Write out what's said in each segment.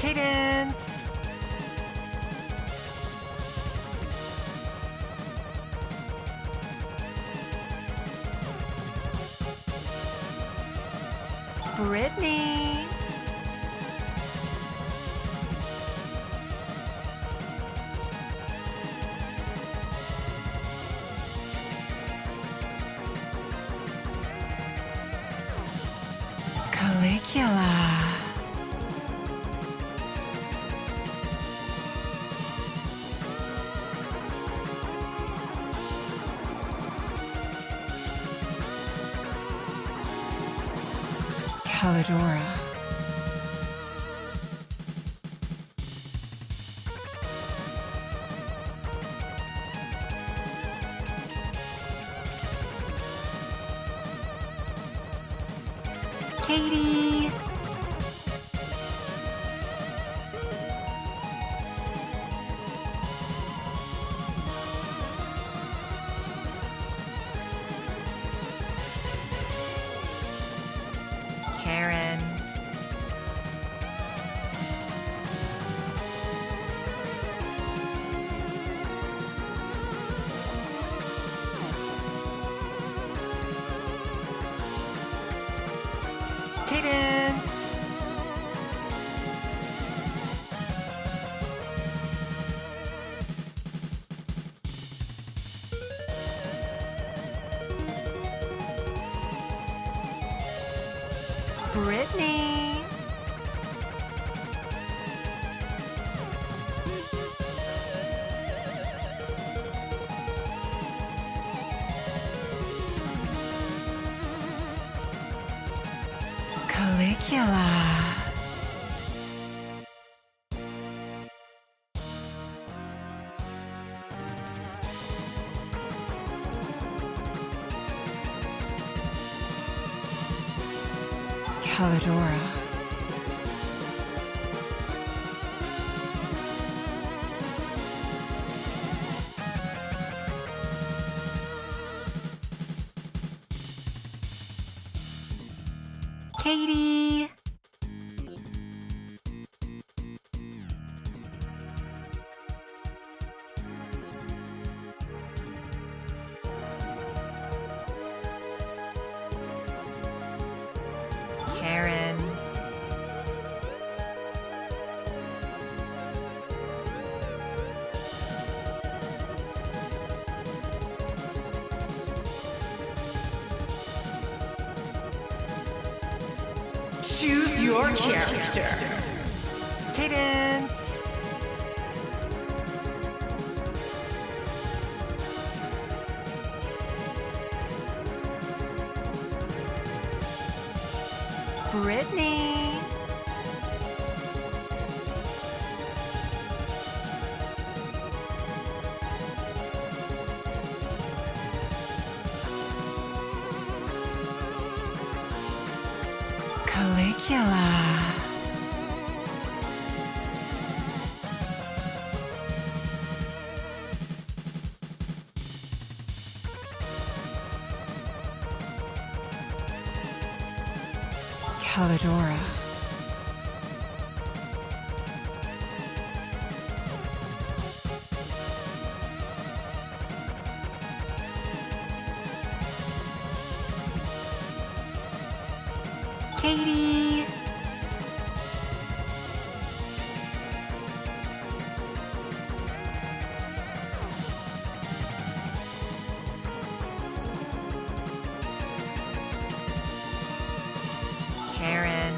Cadence. Brytknee. Calligula. Callidora. Katie. Karen. Cadence. Brytknee. Calligula. Callidora. Katie. Karen. Choose your character. Cadence. Brytknee. Calligula. Callidora. Katie. Karen.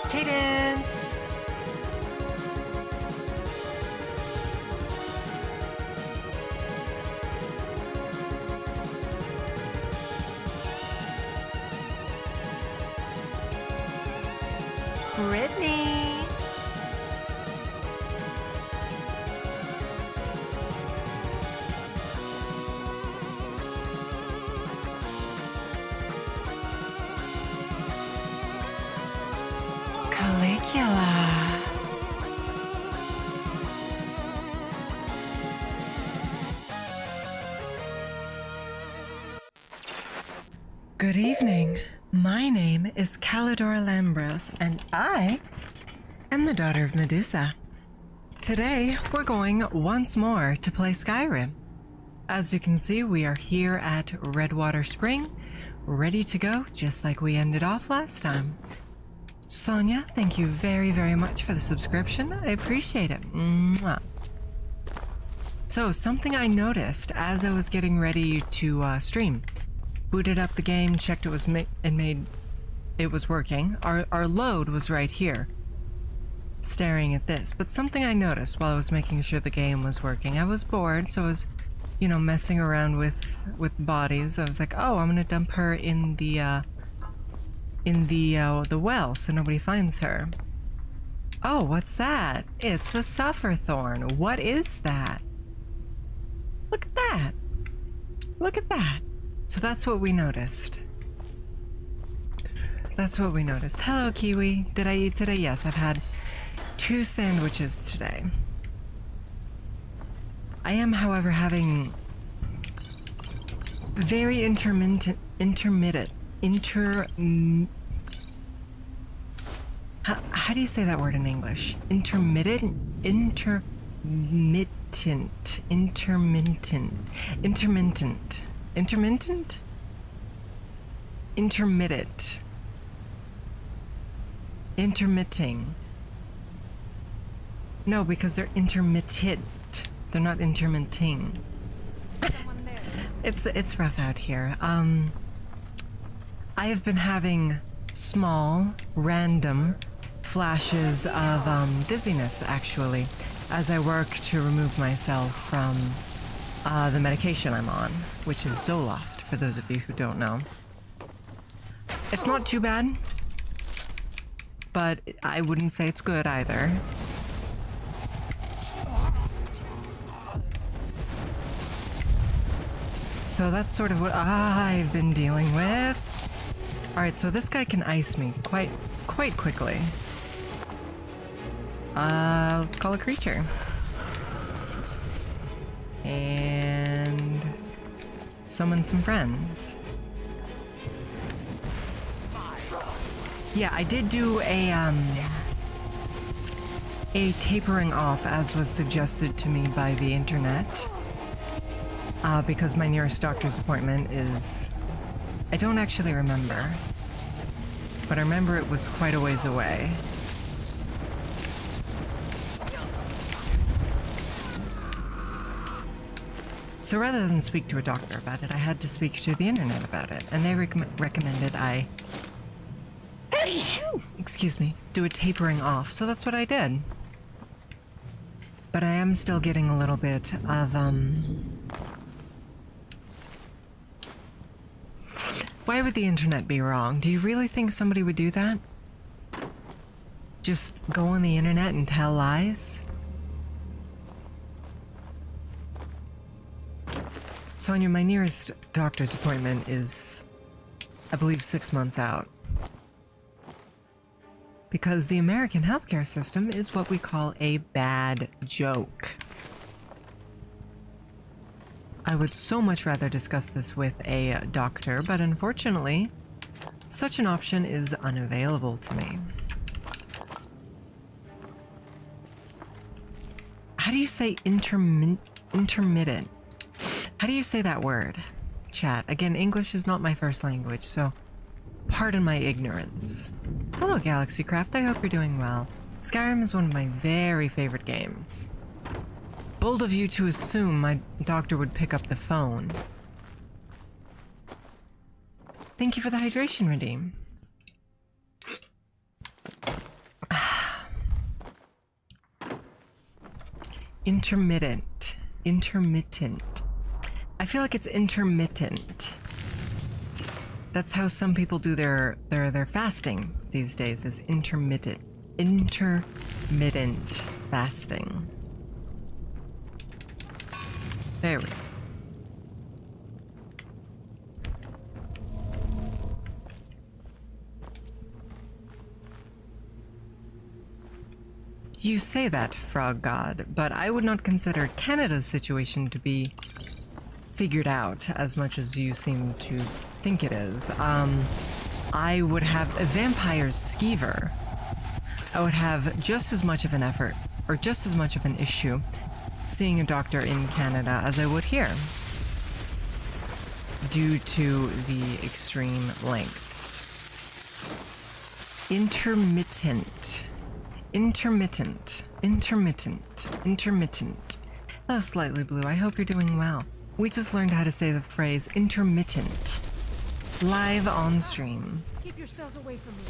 Cadence. Brytknee. Calligula. Good evening. My name is Callidora Lambros, and I am the daughter of Medusa. Today, we're going once more to play Skyrim. As you can see, we are here at Redwater Spring, ready to go, just like we ended off last time. Sonia, thank you very, very much for the subscription. I appreciate it. Mwah. So, something I noticed as I was getting ready to stream. Booted up the game, checked it was it was working. Our load was right here, staring at this. But something I noticed while I was making sure the game was working, I was bored, so I was, you know, messing around with bodies. I was like, oh, I'm gonna dump her in the well, so nobody finds her. Oh, what's that? It's the Sufferthorn. What is that? Look at that. Look at that. So that's what we noticed. That's what we noticed. Hello, Kiwi. Did I eat today? Yes, I've had 2 sandwiches today. I am, however, having very intermittent. How do you say that word in English? Intermittent. Intermitting. No, because they're intermittent. They're not intermitting. It's rough out here. I have been having small, random flashes of dizziness, actually, as I work to remove myself from the medication I'm on, which is Zoloft, for those of you who don't know. It's not too bad, but I wouldn't say it's good either. So that's sort of what I've been dealing with. Alright, so this guy can ice me quite quickly. Let's call a creature. And summon some friends. Yeah, I did do a tapering off, as was suggested to me by the internet, because my nearest doctor's appointment is, I don't actually remember, but I remember it was quite a ways away. So rather than speak to a doctor about it, I had to speak to the internet about it, and they recommended I, excuse me, do a tapering off, so that's what I did. But I am still getting a little bit of, why would the internet be wrong? Do you really think somebody would do that? Just go on the internet and tell lies? Sonia, my nearest doctor's appointment is, I believe, 6 months out. Because the American healthcare system is what we call a bad joke. I would so much rather discuss this with a doctor, but unfortunately, such an option is unavailable to me. How do you say intermittent? How do you say that word? Chat. Again, English is not my first language, so pardon my ignorance. Hello, Galaxycraft. I hope you're doing well. Skyrim is one of my very favorite games. Bold of you to assume my doctor would pick up the phone. Thank you for the hydration redeem. Intermittent. I feel like it's intermittent. That's how some people do their fasting these days, is intermittent fasting. There we go. You say that, Frog God, but I would not consider Canada's situation to be figured out as much as you seem to think it is. I would have a vampire's skeever. I would have just as much of an effort, or just as much of an issue, seeing a doctor in Canada as I would here, due to the extreme lengths. Intermittent. Hello, Slightly Blue. I hope you're doing well. We just learned how to say the phrase intermittent. Live on stream. Keep your spells away from me.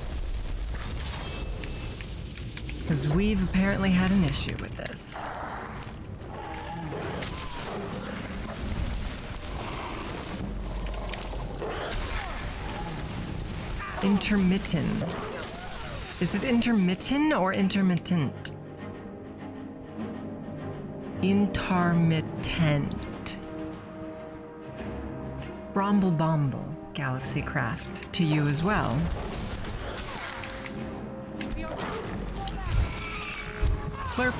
Because we've apparently had an issue with this. Intermittent. Is it intermittent or intermittent? Intermittent. Bromble Bomble, Galaxy Craft, to you as well. Slurp.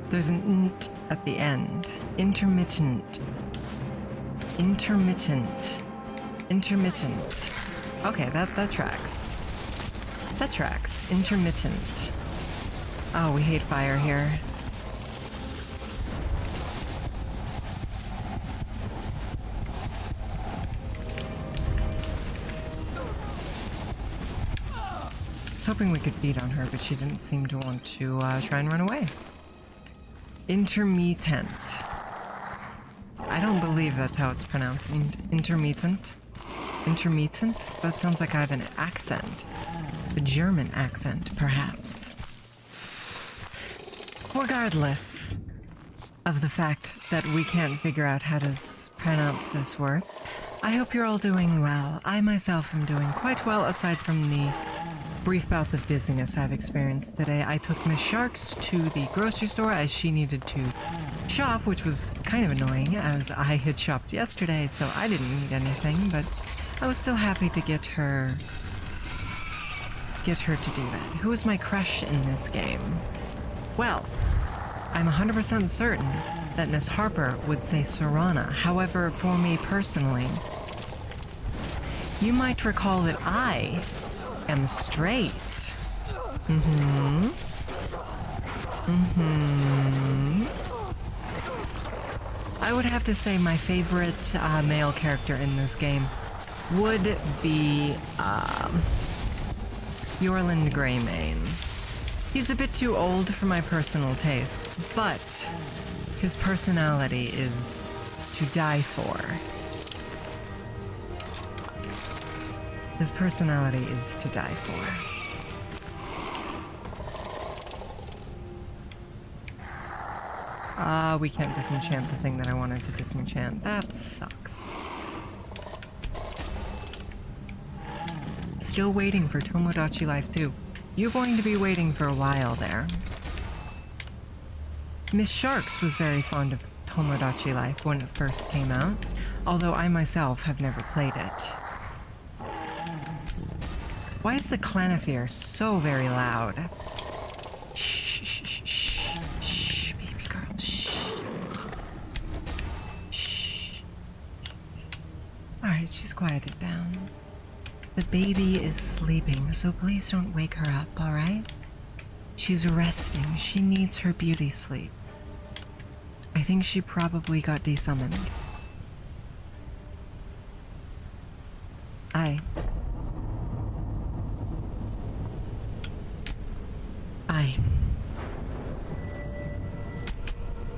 There's an nt at the end. Intermittent. Intermittent. Intermittent. Okay, that tracks. That tracks. Intermittent. Oh, we hate fire here. I was hoping we could feed on her, but she didn't seem to want to try and run away. Intermittent. I don't believe that's how it's pronounced. Intermittent? Intermittent? That sounds like I have an accent. A German accent, perhaps. Regardless of the fact that we can't figure out how to pronounce this word, I hope you're all doing well. I myself am doing quite well, aside from the brief bouts of dizziness I've experienced today. I took Miss Sharks to the grocery store as she needed to shop, which was kind of annoying as I had shopped yesterday, so I didn't need anything, but I was still happy to get her to do that. Who is my crush in this game? Well, I'm 100% certain that Miss Harper would say Serana. However, for me personally, you might recall that I am straight. I would have to say my favorite male character in this game would be Yorland Greymane. He's a bit too old for my personal tastes, but his personality is to die for. His personality is to die for. We can't disenchant the thing that I wanted to disenchant. That sucks. Still waiting for Tomodachi Life 2. You're going to be waiting for a while there. Miss Sharks was very fond of Tomodachi Life when it first came out, although I myself have never played it. Why is the Clanifear so very loud? Shh, shh, shh, shh, shh, baby girl, shh. Shh. Alright, she's quieted down. The baby is sleeping, so please don't wake her up, alright? She's resting. She needs her beauty sleep. I think she probably got desummoned. Aye.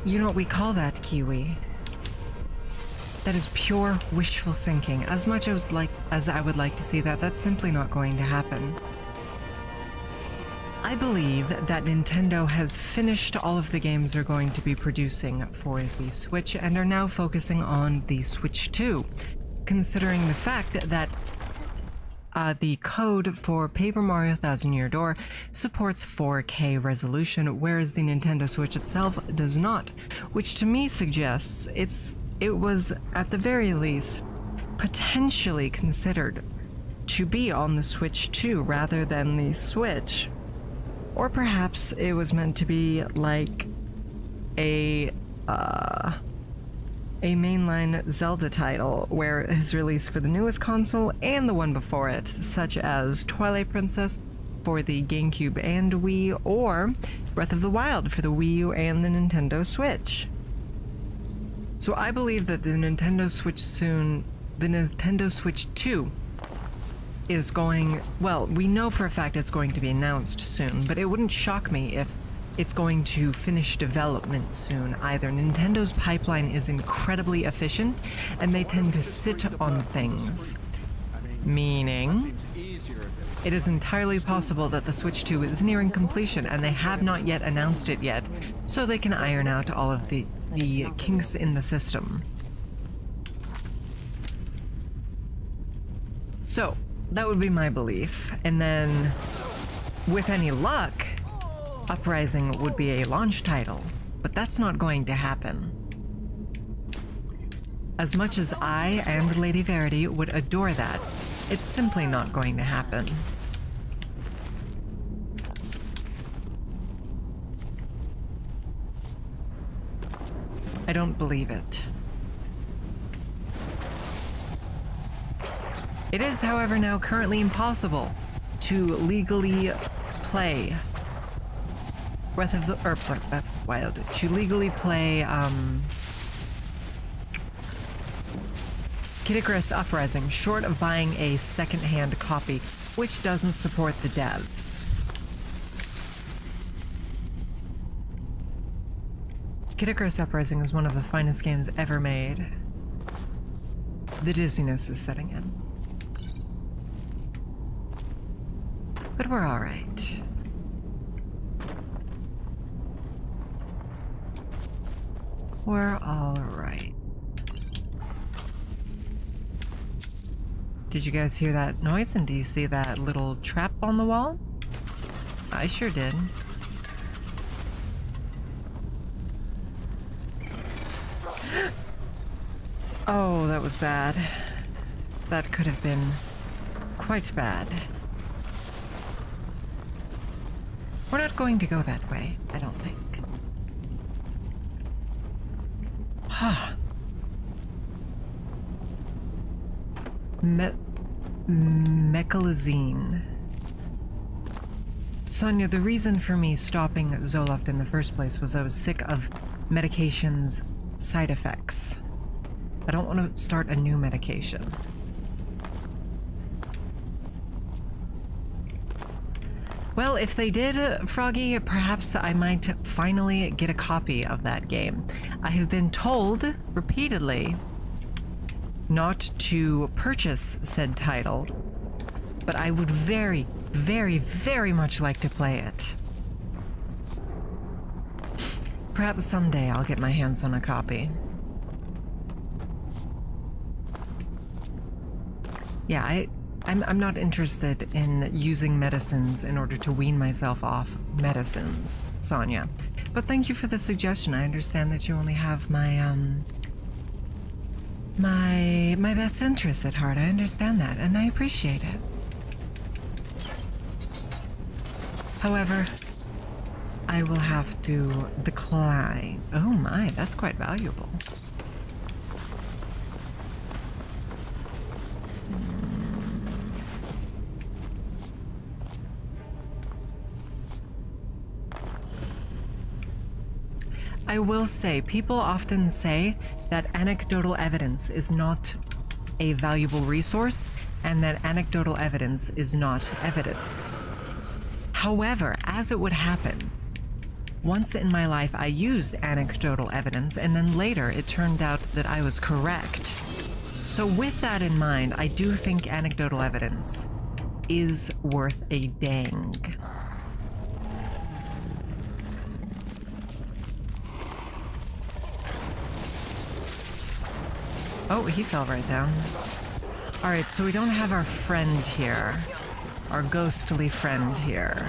You know what we call that, Kiwi? That is pure wishful thinking. As much as I would like to see that, that's simply not going to happen. I believe that Nintendo has finished all of the games they're going to be producing for the Switch and are now focusing on the Switch 2, considering the fact that the code for Paper Mario Thousand Year Door supports 4K resolution, whereas the Nintendo Switch itself does not, which to me suggests it was, at the very least, potentially considered to be on the Switch 2 rather than the Switch. Or perhaps it was meant to be like a a mainline Zelda title, where it has released for the newest console and the one before it, such as Twilight Princess for the GameCube and Wii, or Breath of the Wild for the Wii U and the Nintendo Switch. So I believe that the Nintendo Switch 2 is going, well, we know for a fact it's going to be announced soon, but it wouldn't shock me if it's going to finish development soon either. Nintendo's pipeline is incredibly efficient, and they tend to sit on things. Meaning, it is entirely possible that the Switch 2 is nearing completion, and they have not yet announced it yet, so they can iron out all of the kinks in the system. So, that would be my belief. And then, with any luck, Uprising would be a launch title, but that's not going to happen. As much as I and Lady Verity would adore that, it's simply not going to happen. I don't believe it. It is, however, now currently impossible to legally play Breath of the Wild, to legally play Kid Icarus Uprising, short of buying a second-hand copy, which doesn't support the devs. Kid Icarus Uprising is one of the finest games ever made. The dizziness is setting in. But we're alright. We're alright. Did you guys hear that noise, and do you see that little trap on the wall? I sure did. Oh, that was bad. That could have been quite bad. We're not going to go that way, I don't think. Mechalazine. Sonia, the reason for me stopping Zoloft in the first place was I was sick of medication's side effects. I don't want to start a new medication. Well, if they did, Froggy, perhaps I might finally get a copy of that game. I have been told repeatedly not to purchase said title, but I would very, very, very much like to play it. Perhaps someday I'll get my hands on a copy. Yeah, I'm not interested in using medicines in order to wean myself off medicines, Sonia. But thank you for the suggestion. I understand that you only have my my best interests at heart. I understand that, and I appreciate it. However, I will have to decline. Oh my, that's quite valuable. I will say, people often say that anecdotal evidence is not a valuable resource and that anecdotal evidence is not evidence. However, as it would happen, once in my life I used anecdotal evidence, and then later it turned out that I was correct. So with that in mind, I do think anecdotal evidence is worth a dang. Oh, he fell right down. Alright, so we don't have our friend here. Our ghostly friend here.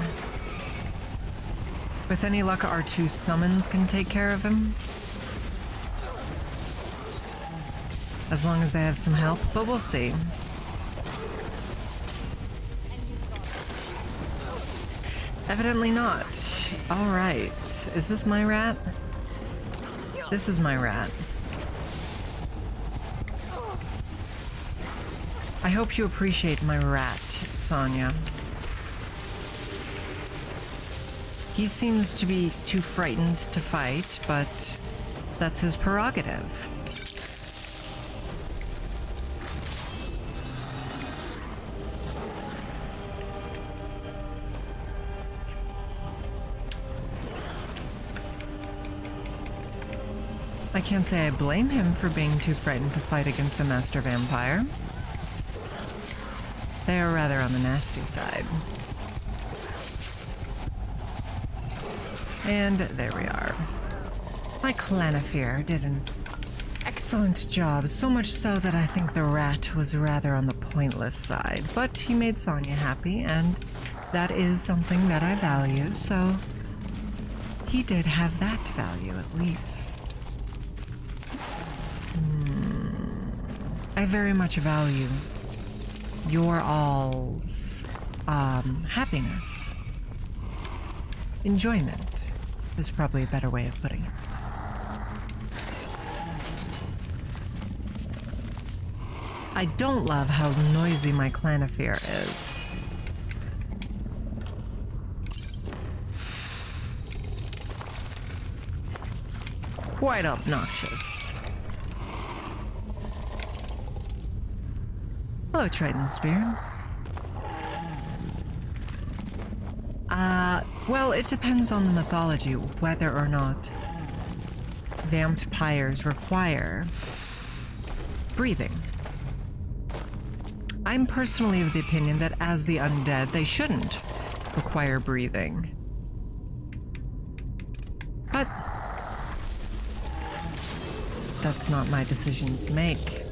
With any luck, our two summons can take care of him. As long as they have some help, but we'll see. Evidently not. Alright. Is this my rat? This is my rat. I hope you appreciate my rat, Sonia. He seems to be too frightened to fight, but that's his prerogative. I can't say I blame him for being too frightened to fight against a master vampire. They are rather on the nasty side. And there we are. My Clanifear did an excellent job, so much so that I think the rat was rather on the pointless side. But he made Sonia happy, and that is something that I value, so he did have that value at least. I very much value your all's happiness. Enjoyment is probably a better way of putting it. I don't love how noisy my Clanifear is. It's quite obnoxious. Hello, Triton Spear. Well, it depends on the mythology, whether or not vampires require breathing. I'm personally of the opinion that as the undead, they shouldn't require breathing. But that's not my decision to make.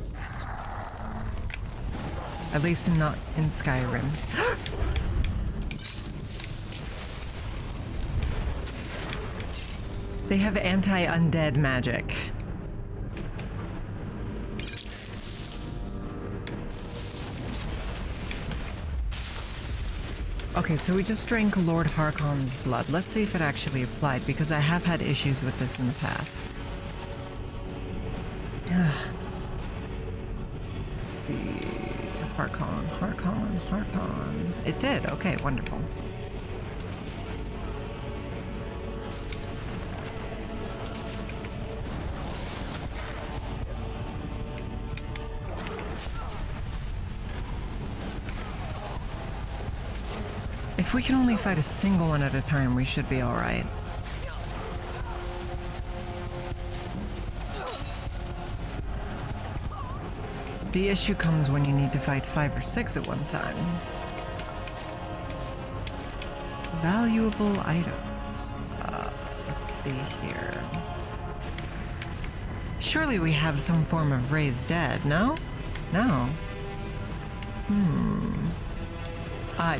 At least not in Skyrim. They have anti-undead magic. Okay, so we just drank Lord Harkon's blood. Let's see if it actually applied, because I have had issues with this in the past. Let's see. Harkon. It did. Okay, wonderful. If we can only fight a single one at a time, we should be all right. The issue comes when you need to fight 5 or 6 at one time. Valuable items. Let's see here. Surely we have some form of raised dead, no? No.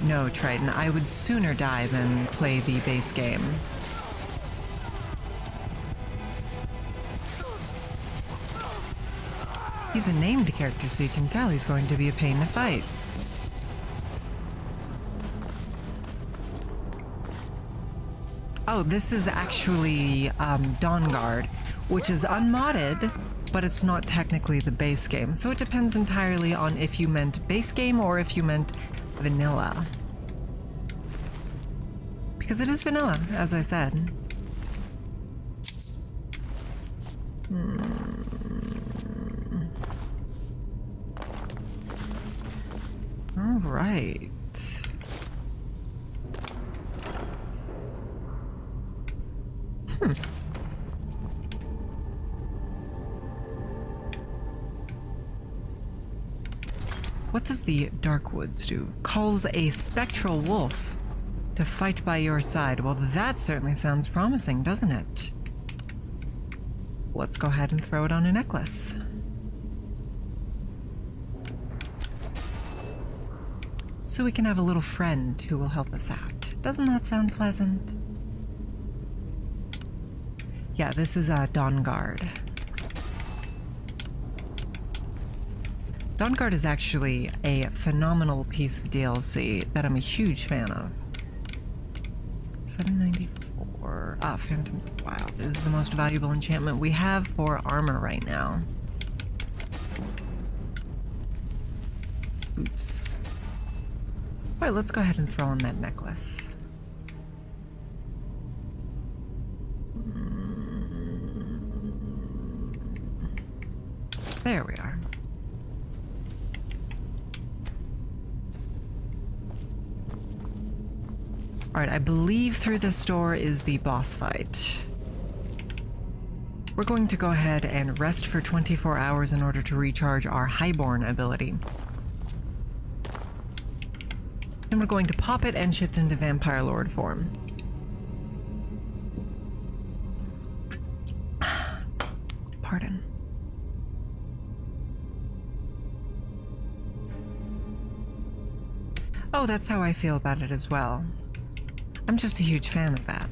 No, Triton. I would sooner die than play the base game. He's a named character, so you can tell he's going to be a pain to fight. Oh, this is actually Dawnguard, which is unmodded, but it's not technically the base game. So it depends entirely on if you meant base game or if you meant vanilla. Because it is vanilla, as I said. All right. What does the Dark Woods do? Calls a spectral wolf to fight by your side. Well, that certainly sounds promising, doesn't it? Let's go ahead and throw it on a necklace. So we can have a little friend who will help us out. Doesn't that sound pleasant? Yeah, this is Dawnguard. Dawnguard is actually a phenomenal piece of DLC that I'm a huge fan of. 794. Phantoms of Wild is the most valuable enchantment we have for armor right now. Oops. Alright, let's go ahead and throw on that necklace. There we are. Alright, I believe through this door is the boss fight. We're going to go ahead and rest for 24 hours in order to recharge our Highborn ability. Then we're going to pop it and shift into Vampire Lord form. Pardon. Oh, that's how I feel about it as well. I'm just a huge fan of that.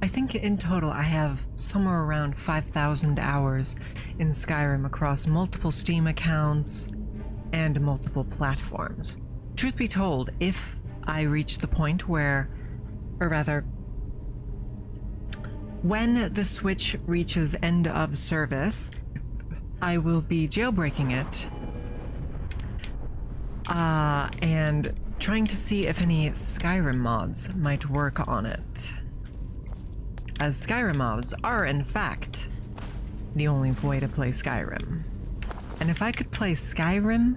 I think in total I have somewhere around 5,000 hours in Skyrim across multiple Steam accounts and multiple platforms. Truth be told, if I reach the point where, or rather, when the Switch reaches end of service, I will be jailbreaking it and trying to see if any Skyrim mods might work on it. As Skyrim mods are, in fact, the only way to play Skyrim. And if I could play Skyrim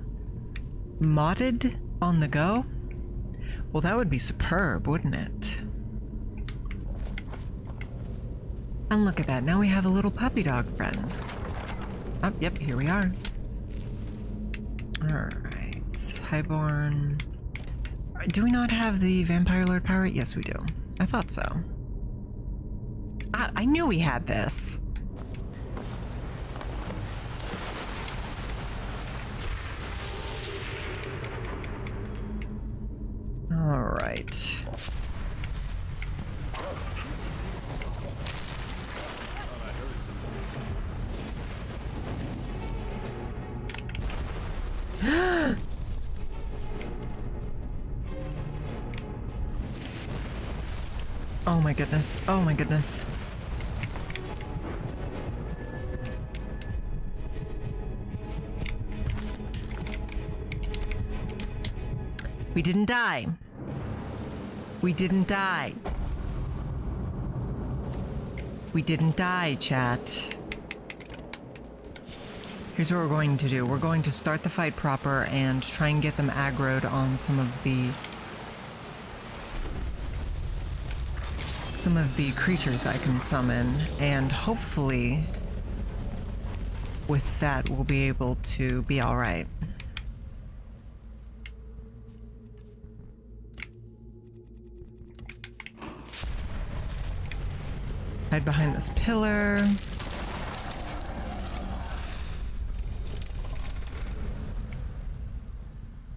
modded on the go, well, that would be superb, wouldn't it? And look at that, now we have a little puppy dog friend. Oh, yep, here we are. Alright, Highborn. Do we not have the Vampire Lord power? Yes, we do. I thought so. I knew we had this. All right. Oh my goodness. Oh my goodness. We didn't die. We didn't die. We didn't die, chat. Here's what we're going to do. We're going to start the fight proper and try and get them aggroed on some of the creatures I can summon, and hopefully with that we'll be able to be all right. Hide behind this pillar.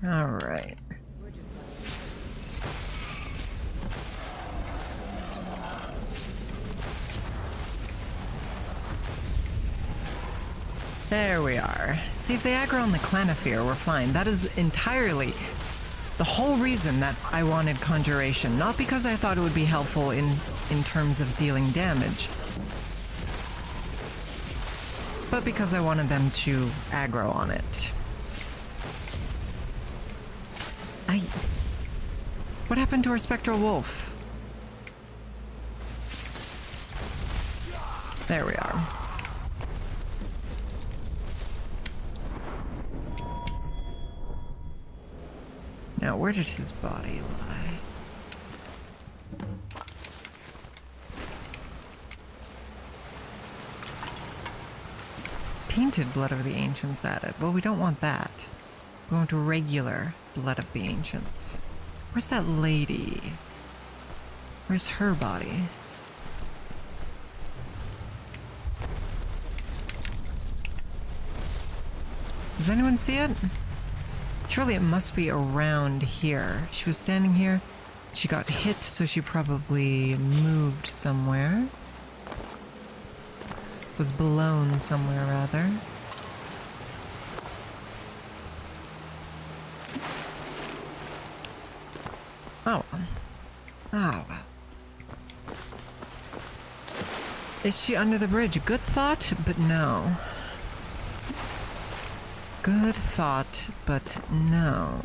All right. There we are. See, if they aggro on the Clanifear, we're fine. That is entirely the whole reason that I wanted Conjuration. Not because I thought it would be helpful in terms of dealing damage, but because I wanted them to aggro on it. What happened to our Spectral Wolf? There we are. Now, where did his body lie? Tainted blood of the ancients added. Well, we don't want that. We want regular blood of the ancients. Where's that lady? Where's her body? Does anyone see it? Surely it must be around here. She was standing here. She got hit, so she probably moved somewhere. Was blown somewhere, rather. Oh. Oh, well. Is she under the bridge? Good thought, but no. Good thought, but no.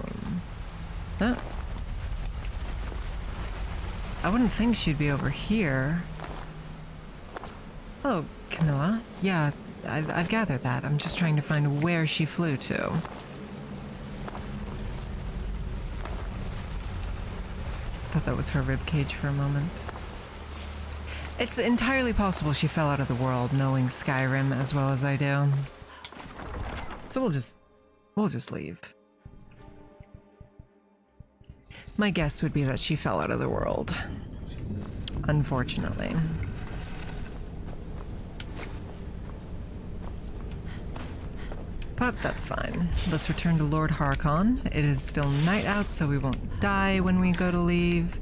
Oh. I wouldn't think she'd be over here. Oh, Camilla. Yeah, I've gathered that. I'm just trying to find where she flew to. Thought that was her ribcage for a moment. It's entirely possible she fell out of the world, knowing Skyrim as well as I do. So we'll just leave. My guess would be that she fell out of the world. Unfortunately. But that's fine. Let's return to Lord Harkon. It is still night out, so we won't die when we go to leave.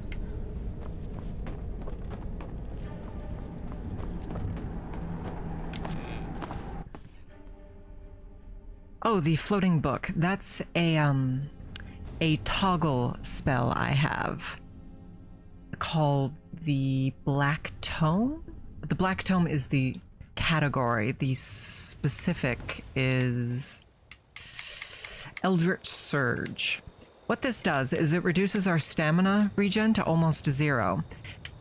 Oh, the floating book. That's a toggle spell I have called the Black Tome. The Black Tome is the category. The specific is Eldritch Surge. What this does is it reduces our stamina regen to almost 0,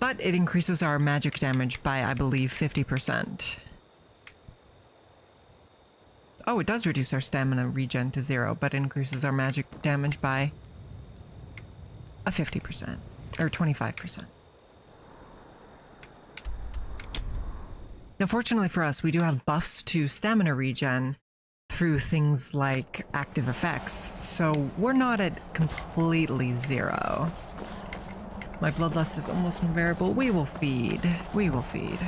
but it increases our magic damage by, I believe, 50%. Oh, it does reduce our stamina regen to 0, but increases our magic damage by a 50%, or 25%. Now, fortunately for us, we do have buffs to stamina regen through things like active effects, so we're not at completely 0. My bloodlust is almost unbearable. We will feed. We will feed.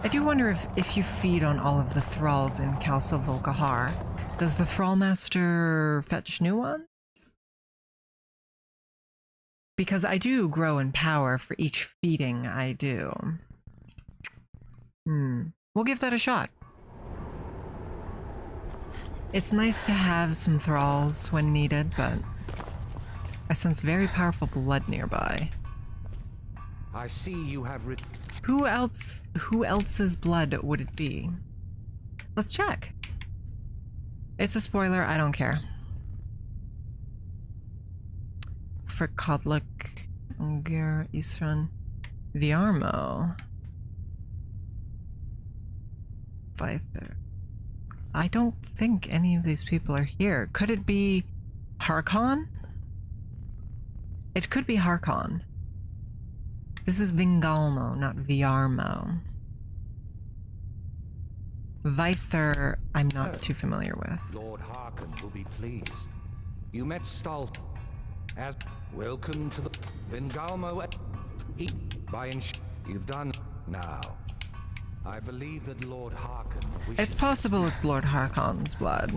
I do wonder if you feed on all of the thralls in Calsa Volkahar, does the thrall master fetch new ones? Because I do grow in power for each feeding I do. We'll give that a shot. It's nice to have some thralls when needed, but I sense very powerful blood nearby. I see you have Who else's blood would it be? Let's check. It's a spoiler, I don't care. For Kodlik, Ungir, Isran, Viarmo. Viper. I don't think any of these people are here. Could it be Harkon? It could be Harkon. This is Vingalmo, not Viarmo. Vyther, I'm not too familiar with. Lord Harkon will be pleased. You met Stall as welcome to the Vingalmo. You've done now. I believe that Lord Harkon wishes. It's possible it's Lord Harkon's blood.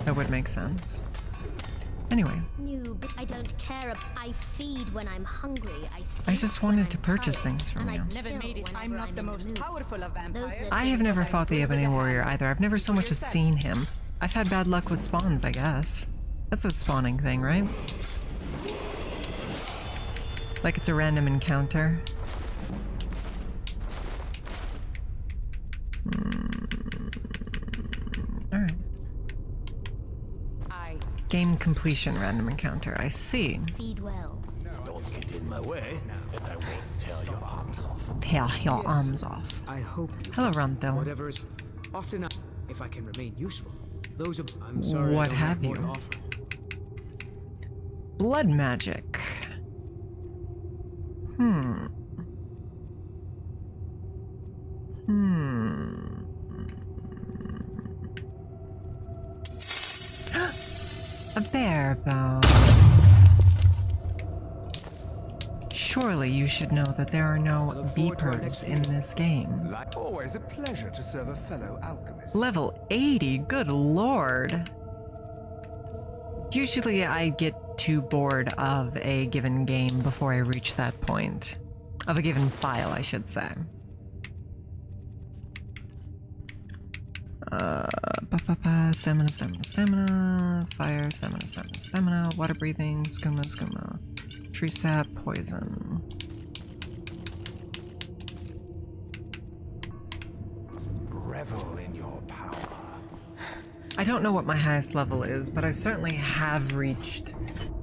That would make sense. Anyway. Noob, I don't care. I feed when I'm hungry. I just wanted to purchase things from you. Never made it. I'm not the most powerful of vampires. I have never fought the Ebony Warrior either. I've never so much as seen him. I've had bad luck with spawns, I guess. That's a spawning thing, right? Like it's a random encounter. Alright. Game completion random encounter, I see. Feed well. Don't get in my way, and I won't tear your arms off. Tear your arms off. I hope you Hello, find Ranto. whatever is often if I can remain useful. Those are I'm sorry. What I don't have more you? to offer. Blood magic. A bare bones. Surely you should know that there are no beepers in this game. Like always a pleasure to serve a fellow alchemist. Level 80, good lord. Usually I get too bored of a given game before I reach that point. Of a given file, I should say. Stamina, stamina, stamina. Fire, stamina, stamina, stamina. Water breathing, skooma, skooma. Tree sap, poison. revel in your power. I don't know what my highest level is, but I certainly have reached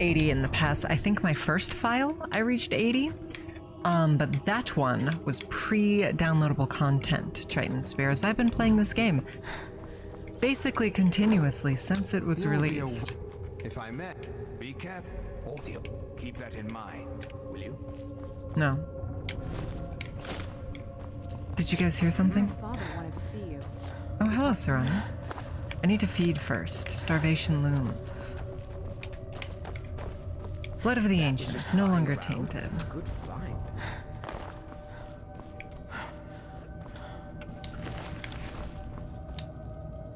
80 in the past. I think my first file, I reached 80. But that one was pre-downloadable content, Triton Spears. I've been playing this game basically continuously since it was released. If I met, be careful. Keep that in mind, will you? No. Did you guys hear something? My father wanted to see you. Oh, hello, Serana. I need to feed first. Starvation looms. Blood of the Ancients, no longer tainted. Good find.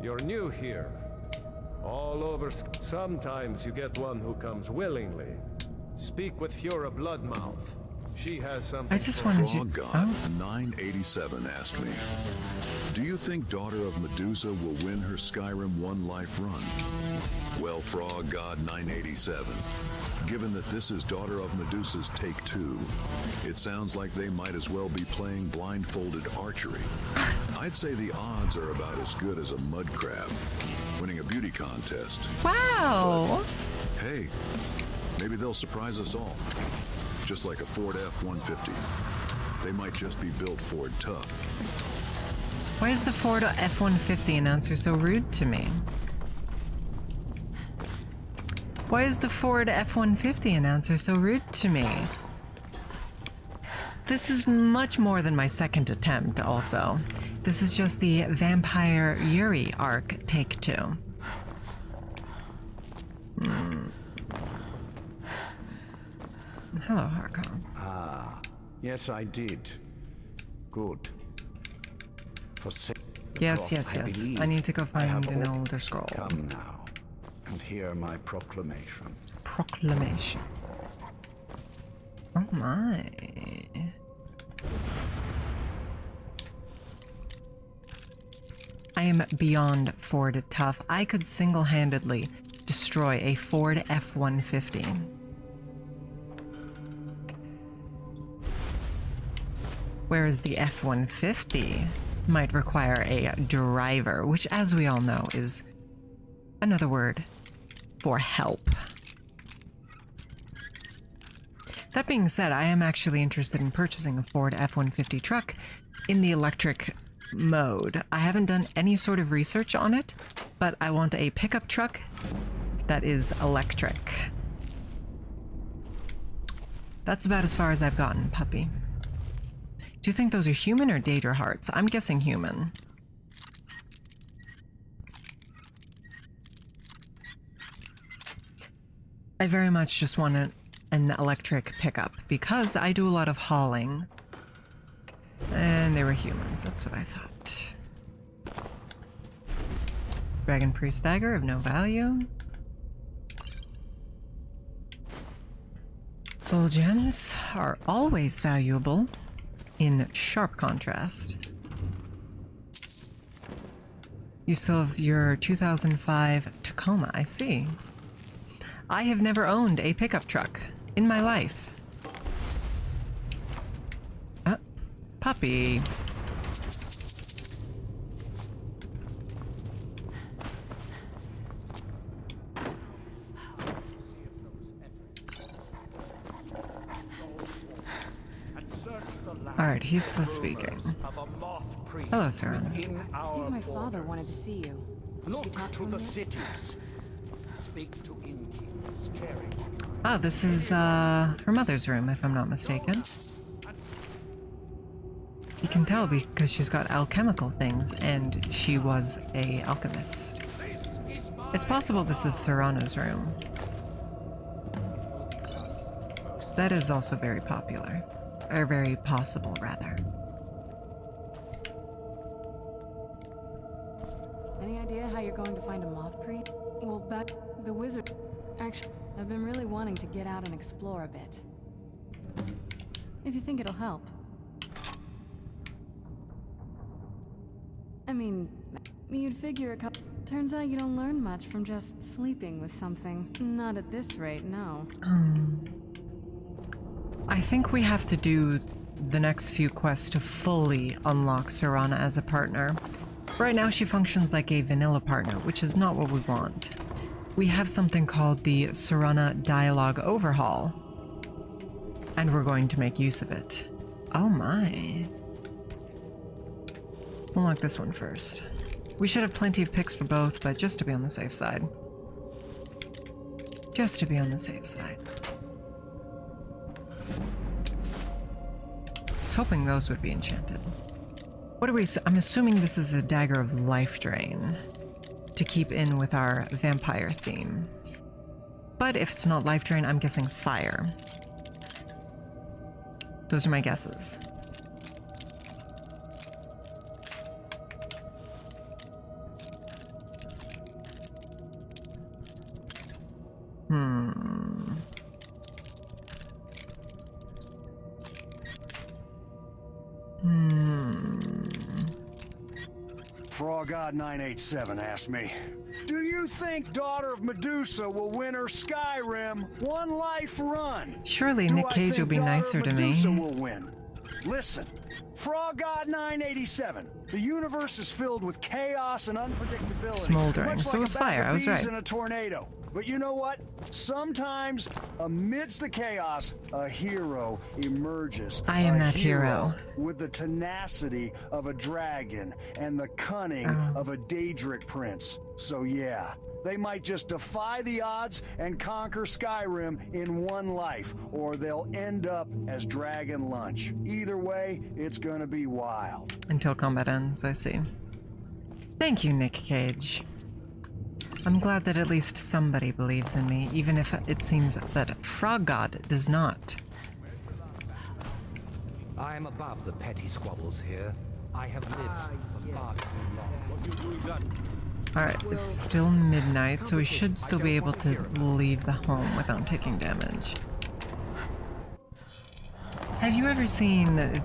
You're new here. All over. Sometimes you get one who comes willingly. Speak with Hera Bloodmouth. She has something. I just wanted you. Frog God 987 asked me, do you think Daughter of Medusa will win her Skyrim One Life run? Well, Frog God 987, given that this is Daughter of Medusa's take 2, it sounds like they might as well be playing blindfolded archery. I'd say the odds are about as good as a mud crab winning a beauty contest. Wow. But, hey, maybe they'll surprise us all. Just like a Ford F-150. They might just be built Ford tough. Why is the Ford F-150 announcer so rude to me? Why is the Ford F-150 announcer so rude to me? This is much more than my second attempt, also. This is just the Vampire Yuri arc, take 2. Hello, Harkon. Ah, yes, I did. Good. For Yes. I need to go find an all older scroll. Come now, and hear my proclamation. Proclamation. Oh my. I am beyond Ford tough. I could single-handedly destroy a Ford F-150. Whereas the F-150 might require a driver, which, as we all know, is another word for help. That being said, I am actually interested in purchasing a Ford F-150 truck in the electric mode. I haven't done any sort of research on it, but I want a pickup truck that is electric. That's about as far as I've gotten, puppy. Do you think those are human or Daedra hearts? I'm guessing human. I very much just want an electric pickup because I do a lot of hauling. And they were humans, that's what I thought. Dragon Priest Dagger of no value. Soul gems are always valuable, in sharp contrast. You still have your 2005 Tacoma, I see. I have never owned a pickup truck in my life. Puppy. Alright, he's still speaking. Hello, sir. I think my father wanted to see you. Look to the cities. Speak to innkeepers, carriage. Ah, this is her mother's room, if I'm not mistaken. You can tell because she's got alchemical things, and she was a alchemist. It's possible this is Serana's room. That is also very popular. Or very possible, rather. Any idea how you're going to find a moth priest? Well, but the wizard... Actually, I've been really wanting to get out and explore a bit. If you think it'll help. I mean, you'd figure a couple... Turns out you don't learn much from just sleeping with something. Not at this rate, no. I think we have to do the next few quests to fully unlock Serana as a partner. Right now she functions like a vanilla partner, which is not what we want. We have something called the Serana Dialogue Overhaul, and we're going to make use of it. Oh my. We'll unlock this one first. We should have plenty of picks for both, but just to be on the safe side. Just to be on the safe side. I was hoping those would be enchanted. What are we... I'm assuming this is a dagger of life drain to keep in with our vampire theme. But if it's not life drain, I'm guessing fire. Those are my guesses. Frog 987 asked me, do you think Daughter of Medusa will win her Skyrim One Life run? Surely Nick Cage will be nicer to me. Medusa will win. Listen, Frog God 987. The universe is filled with chaos and unpredictability. Smoldering. Much So like it's a fire. bag of I was bees right. in a tornado. But you know what? Sometimes, amidst the chaos, a hero emerges. I am that hero. With the tenacity of a dragon and the cunning of a Daedric prince. So yeah, they might just defy the odds and conquer Skyrim in one life, or they'll end up as dragon lunch. Either way, it's gonna be wild. Until combat ends, I see. Thank you, Nick Cage. I'm glad that at least somebody believes in me, even if it seems that Frog God does not. I am above the petty squabbles here. I have lived for far too long. Alright, it's still midnight, so we should still be able to leave the home without taking damage. Have you ever seen the,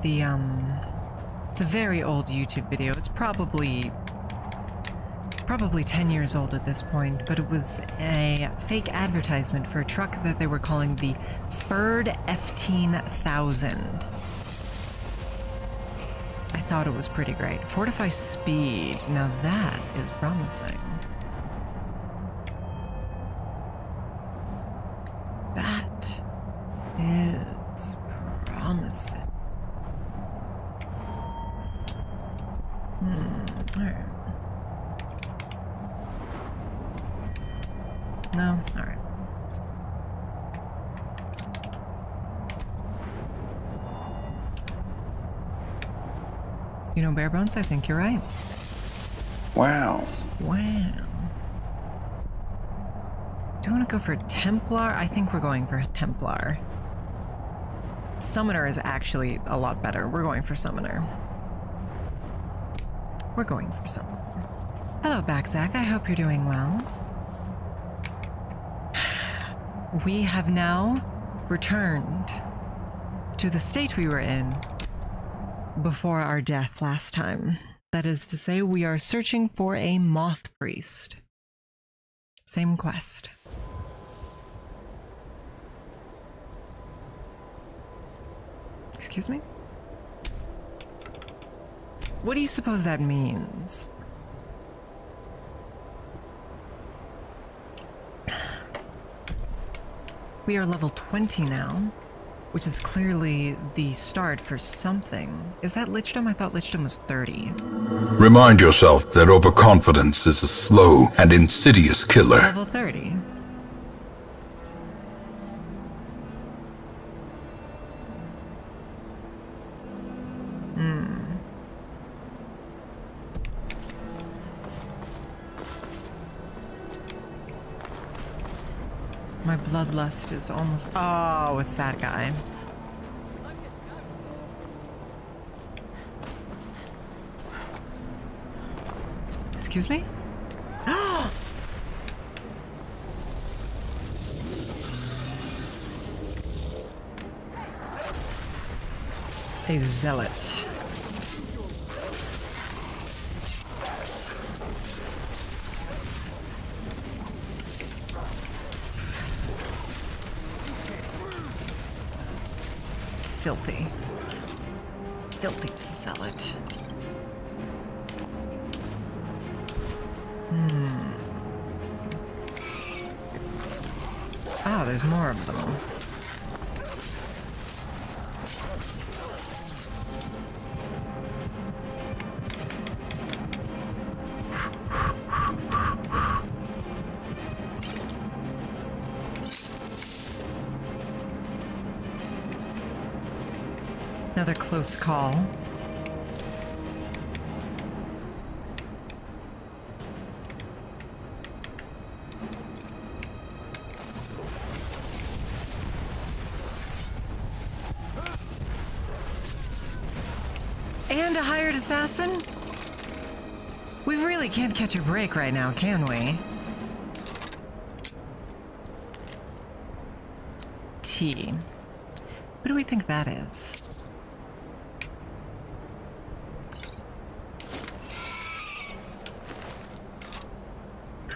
it's a very old YouTube video. It's probably 10 years old at this point, but it was a fake advertisement for a truck that they were calling the Ferd F-10,000. I thought it was pretty great. Fortify speed. Now that is promising. That is promising. Alright. No? Alright. You know, Bare Bones, I think you're right. Wow. Wow. Do you want to go for Templar? I think we're going for Templar. Summoner is actually a lot better. We're going for Summoner. We're going for Summoner. Hello, Backzack. I hope you're doing well. We have now returned to the state we were in before our death last time. That is to say, we are searching for a moth priest. Same quest. Excuse me? What do you suppose that means? We are level 20 now, which is clearly the start for something. Is that Lichdom? I thought Lichdom was 30. Remind yourself that overconfidence is a slow and insidious killer. Level 30. My bloodlust is almost... Oh, it's that guy. Excuse me? A zealot. Filthy. Filthy zealot. there's more of them. Another close call. And a hired assassin? We really can't catch a break right now, can we? T. Who do we think that is?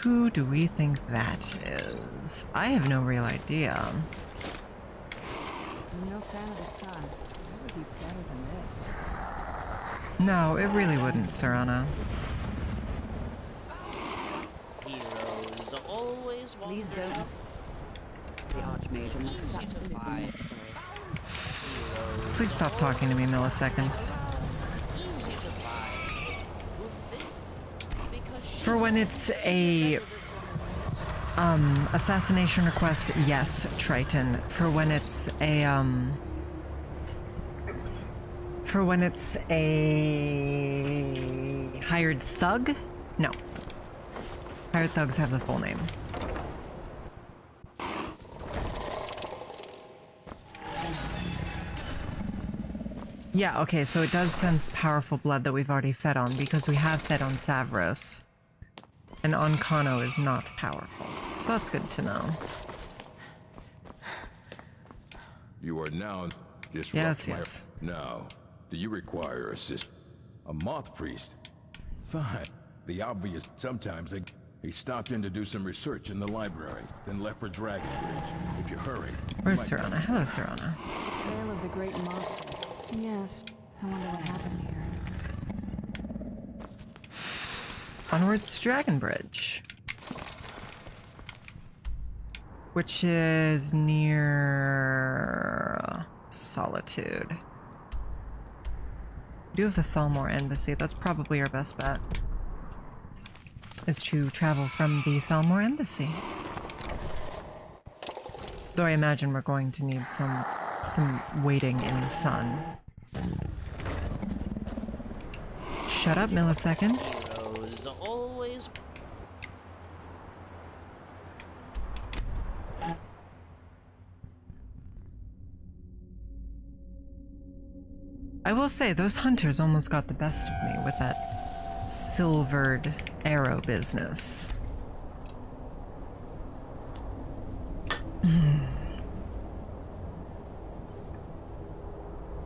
Who do we think that is? I have no real idea. I'm no fan of the sun. That would be better than this. No, it really wouldn't, Serana. Heroes always want. Please don't. The Archmage unless it's absolutely necessary. Please stop talking to me, millisecond. Easy to buy. Good thing. Because For when it's a assassination request, yes, Triton. For when it's a hired thug? No. Hired thugs have the full name. Yeah, okay, so it does sense powerful blood that we've already fed on, because we have fed on Savros. And on Kano is not powerful. So that's good to know. You are now disrupt Yes, my... yes. Now, do you require assist? A moth priest? Fine. The obvious, sometimes he stopped in to do some research in the library, then left for Dragon Bridge. If you hurry... Where's Serana? Hello, Serana. Trail of the Great Moth. Yes. I wonder what happened here. Onwards to Dragon Bridge. Which is near... Solitude. We do have the Thalmor Embassy. That's probably our best bet. Is to travel from the Thalmor Embassy. Though I imagine we're going to need some waiting in the sun. Shut up, millisecond. heroes always. I will say, those hunters almost got the best of me with that silvered arrow business.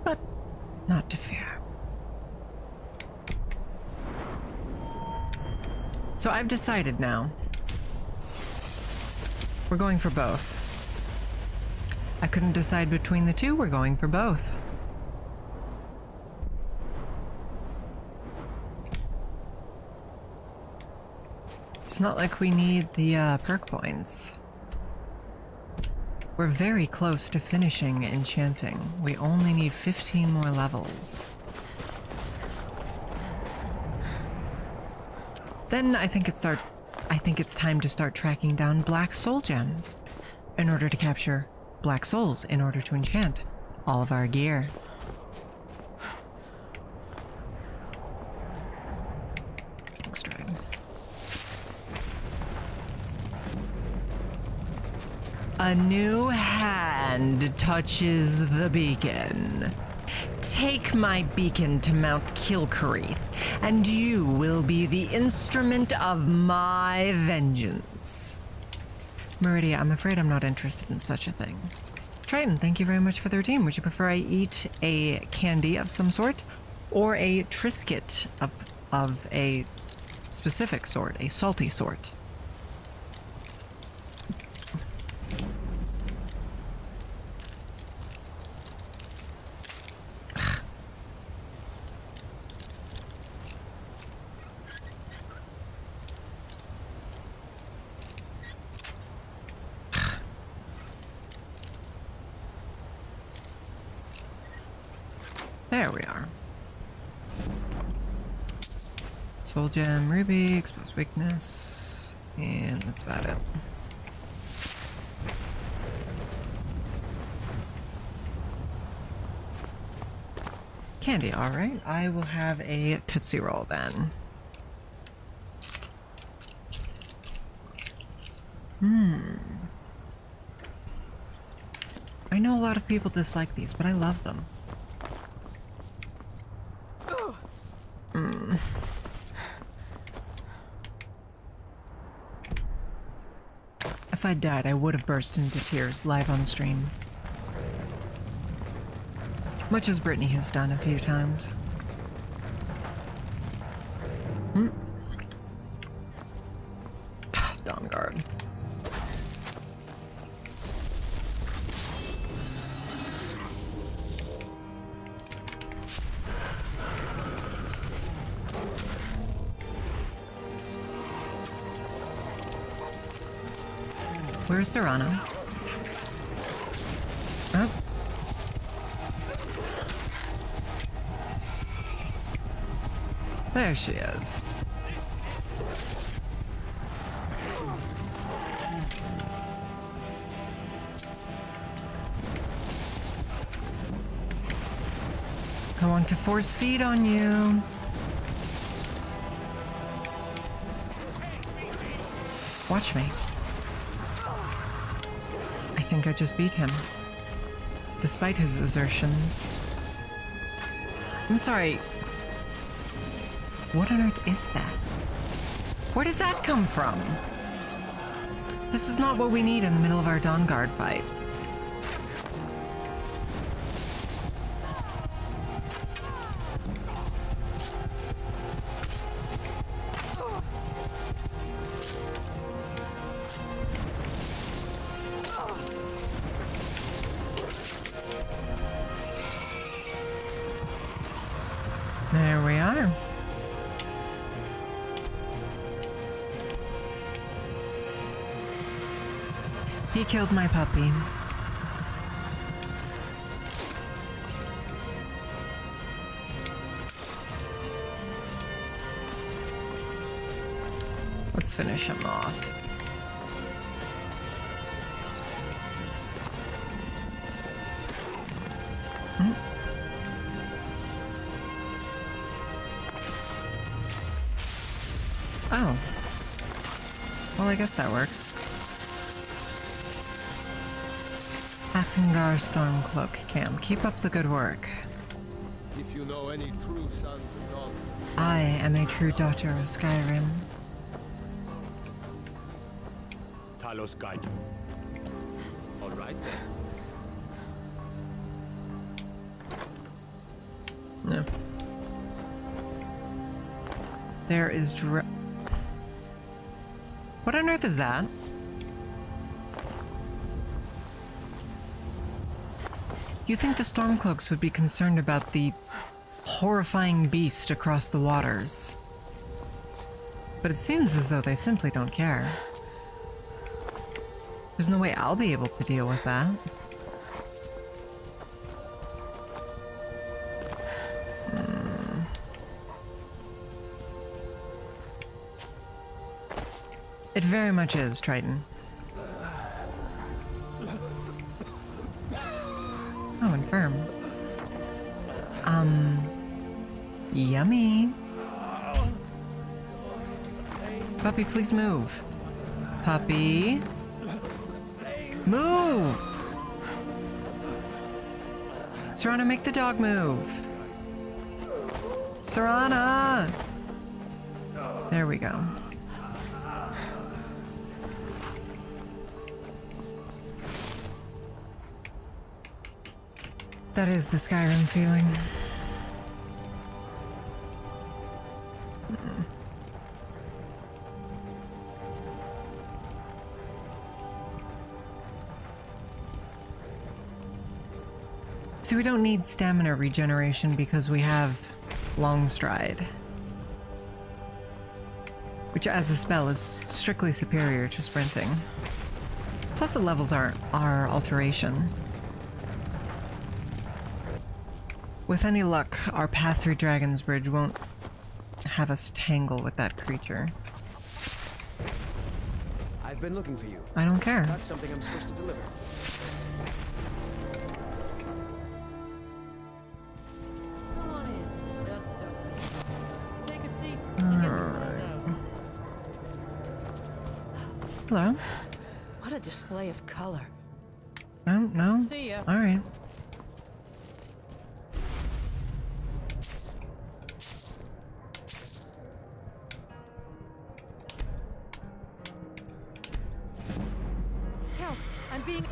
But not to fear. So I've decided now. We're going for both. I couldn't decide between the two, we're going for both. It's not like we need the perk points. We're very close to finishing enchanting. We only need 15 more levels. Then I think it's time to start tracking down black soul gems in order to capture black souls in order to enchant all of our gear. Thanks, Dragon. A new hand touches the beacon. Take my beacon to Mount Kilkerith, and you will be the instrument of my vengeance. Meridia, I'm afraid I'm not interested in such a thing. Triton, thank you very much for the routine. Would you prefer I eat a candy of some sort, or a Triscuit of a specific sort, a salty sort? There we are. Soul gem, ruby, exposed weakness, and that's about it. Candy, alright. I will have a Tootsie Roll then. I know a lot of people dislike these, but I love them. If I died, I would have burst into tears live on stream. Much as Brytknee has done a few times. Dawn Guard. Where's Serana? Oh. There she is. I want to force feed on you. Watch me. I think I just beat him. Despite his assertions. I'm sorry. What on earth is that? Where did that come from? This is not what we need in the middle of our Dawn Guard fight. There we are. He killed my puppy. Let's finish him off. Oh. Well, I guess that works. Affingar Stormcloak Cam, keep up the good work. If you know any true sons and daughters. I am a true daughter of Skyrim. Talos guide you. All right then. No. There is What on earth is that? You think the Stormcloaks would be concerned about the horrifying beast across the waters. But it seems as though they simply don't care. There's no way I'll be able to deal with that. It very much is, Triton. Oh, infirm. Yummy. Puppy, please move. Puppy. Move! Serana, make the dog move. Serana! There we go. That is the Skyrim feeling. So we don't need stamina regeneration because we have Long Stride, which as a spell is strictly superior to sprinting. Plus it levels our alteration. With any luck, our path through Dragon's Bridge won't have us tangle with that creature. I've been looking for you. I don't care. That's something I'm supposed to deliver. Come on in. Just take a seat. Hello? What a display of color. Oh, no? See ya. Alright. Help! I'm being...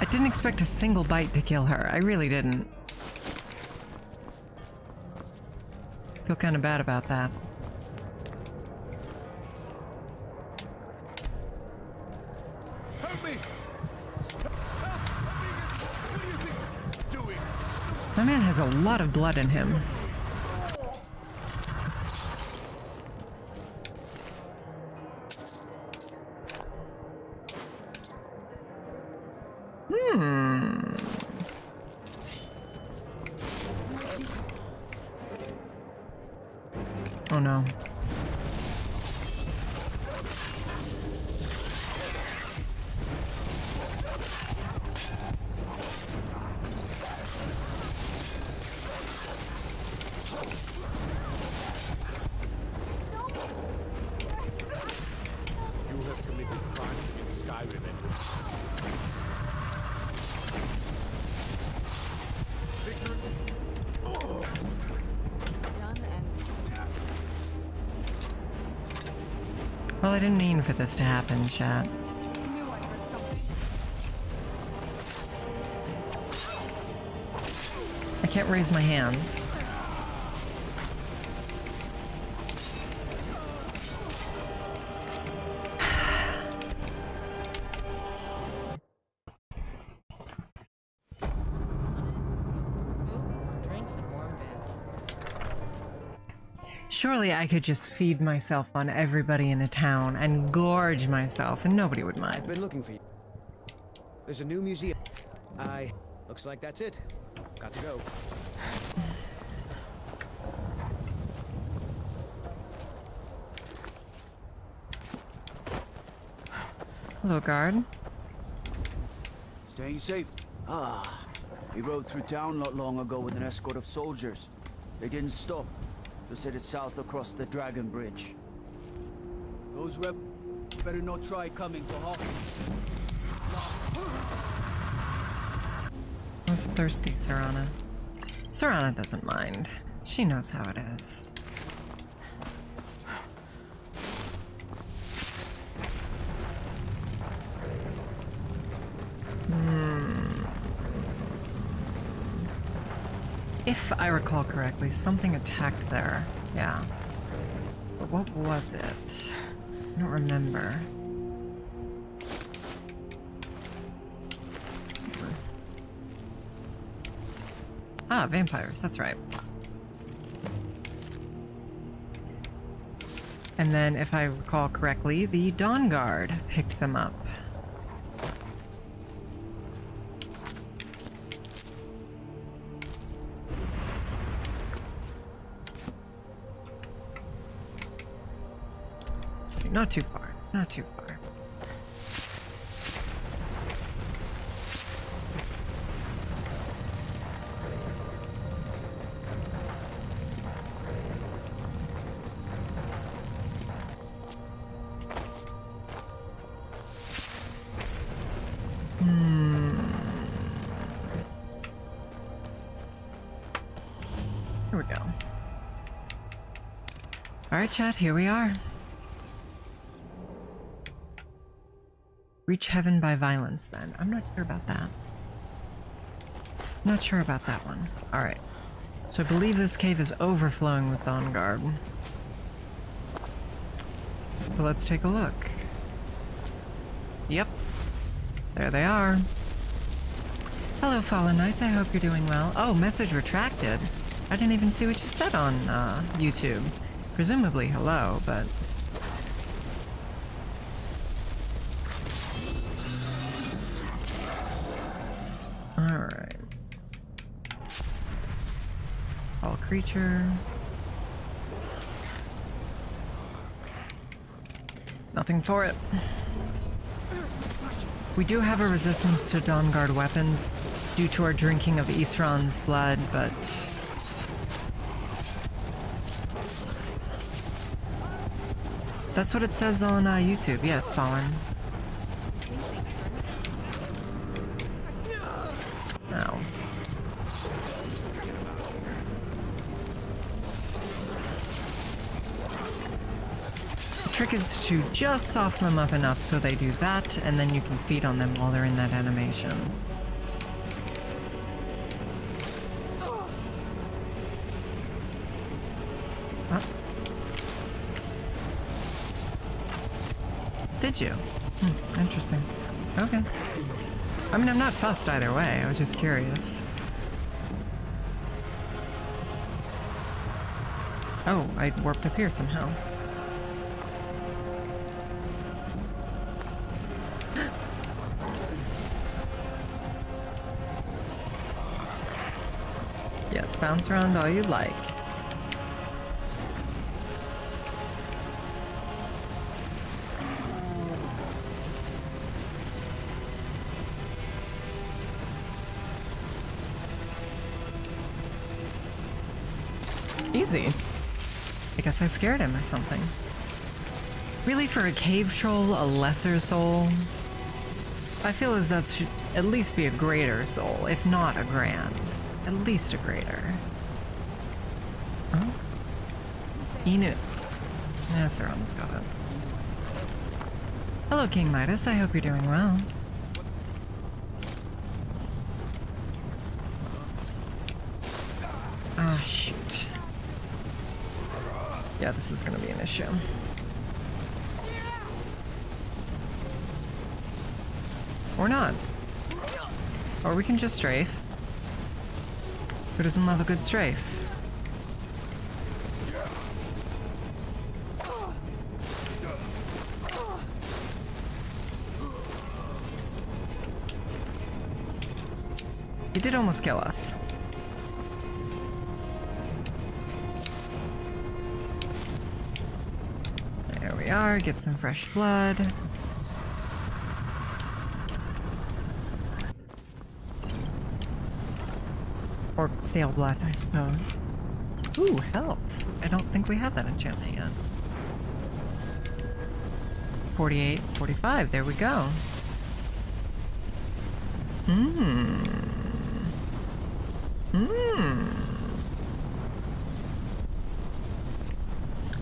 I didn't expect a single bite to kill her. I really didn't. Feel kind of bad about that. Help me! What do you think you're doing? My man has a lot of blood in him. Oh no. You have committed crimes against Skyrim and Victor. Done and Well, I didn't mean for this to happen, chat. knew I heard something. I can't raise my hands. Drinks and warm beds. Surely I could just feed myself on everybody in a town and gorge myself and nobody would I've mind. been looking for you. There's a new museum. Looks like that's it. Got to go. Hello, guard. Staying safe. We rode through town not long ago with an escort of soldiers. They didn't stop. Just headed south across the Dragon Bridge. Those rebels better not try coming to Hawkins. I was thirsty, Serana. Serana doesn't mind. She knows how it is. If I recall correctly, something attacked there. Yeah. But what was it? I don't remember. Ah, vampires, that's right. And then, if I recall correctly, the Dawn Guard picked them up. So, not too far, not too far. Here we go. Alright, chat, here we are. Reach heaven by violence, then. I'm not sure about that. Not sure about that one. Alright. So I believe this cave is overflowing with Dawn Guard. So let's take a look. Yep. There they are. Hello, Fallen Knight. I hope you're doing well. Oh, message retracted. I didn't even see what you said on YouTube. Presumably hello, but... Alright. creature. Nothing for it. We do have a resistance to Dawnguard weapons due to our drinking of Isran's blood, but... That's what it says on YouTube. Yes, Fallen. Ow. The trick is to just soften them up enough so they do that, and then you can feed on them while they're in that animation. Oh. Did you? Interesting. Okay. I mean, I'm not fussed either way. I was just curious. Oh, I warped up here somehow. Yes, bounce around all you like. Easy. I guess I scared him or something. Really, for a cave troll, a lesser soul? I feel as that should at least be a greater soul, if not a grand. At least a greater. Oh? Inu. Yeah, sir, almost got it. Hello, King Midas. I hope you're doing well. Ah, shoot. Yeah, this is gonna be an issue. Or not. Or we can just strafe. Who doesn't love a good strafe? He did almost kill us. There we are, get some fresh blood. Or stale blood, I suppose. Ooh, health. I don't think we have that enchantment yet. 48, 45, there we go.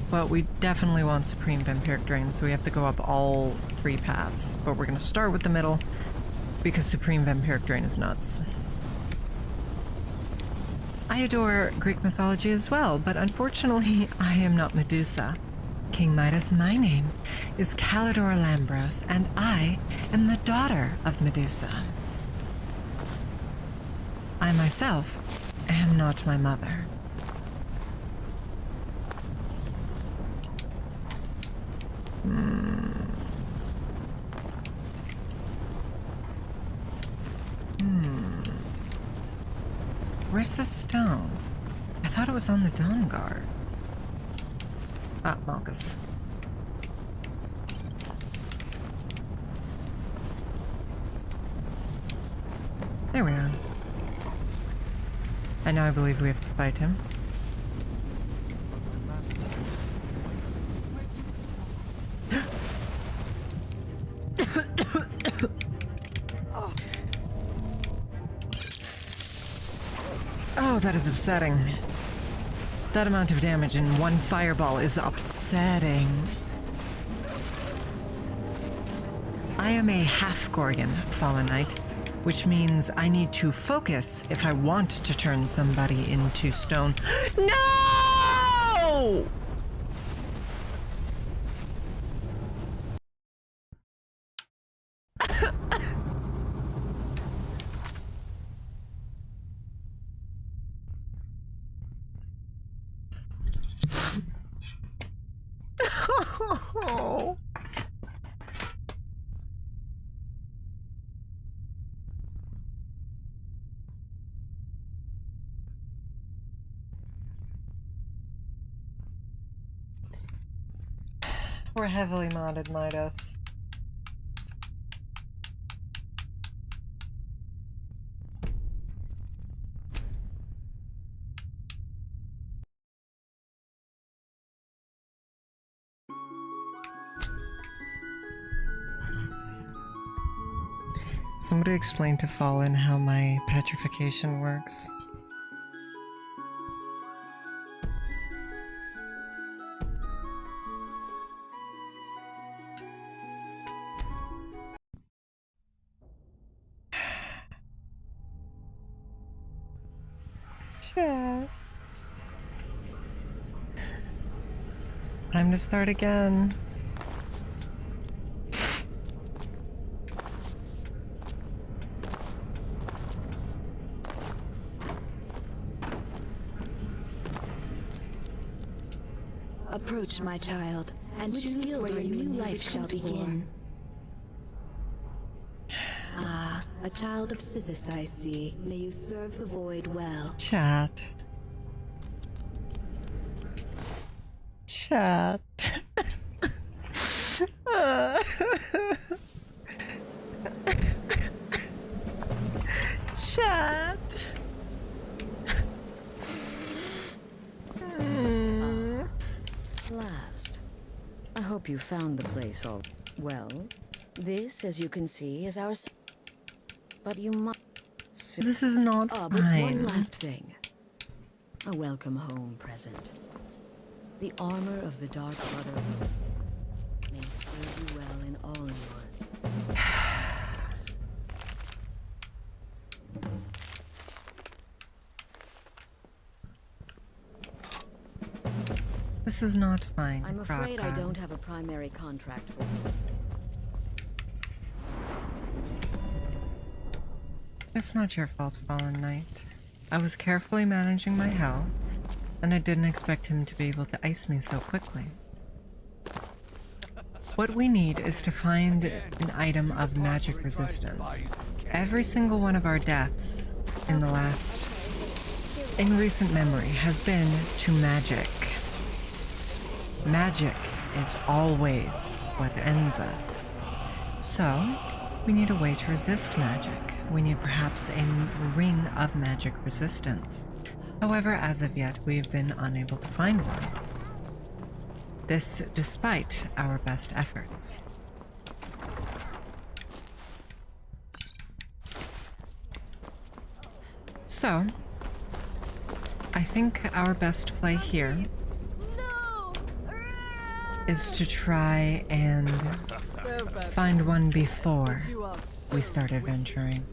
Well, we definitely want Supreme Vampiric Drain, so we have to go up all 3 paths. But we're gonna start with the middle, because Supreme Vampiric Drain is nuts. I adore Greek mythology as well, but unfortunately, I am not Medusa. King Midas, my name is Callidora Lambros, and I am the daughter of Medusa. I myself am not my mother. Where's the stone? I thought it was on the Dawnguard. Ah, Malchus. There we are. And now I believe we have to fight him. Oh, that is upsetting. That amount of damage in one fireball is upsetting. I am a half-Gorgon, Fallen Knight, which means I need to focus if I want to turn somebody into stone. No! Poor heavily modded Midas. Somebody explain to Fallen how my petrification works. Chat. Time to start again. Approach, my child, and choose where your new life shall begin. Ah, a child of Sithis, I see. May you serve the void well. Chat. Chat. Chat. Last. I hope you found the place all well. This, as you can see, is our. But you must. This is not but fine. one last thing. A welcome home present. The armor of the Dark Brotherhood. May it serve you well in all your. This is not fine. I'm afraid I Raka. don't have a primary contract for. It's not your fault, Fallen Knight. I was carefully managing my health, and I didn't expect him to be able to ice me so quickly. What we need is to find an item of magic resistance. Every single one of our deaths in recent memory has been to magic. Magic is always what ends us. So, we need a way to resist magic. We need perhaps a ring of magic resistance. However, as of yet, we have been unable to find one. This despite our best efforts. So, I think our best play here is to try and find one before we start adventuring.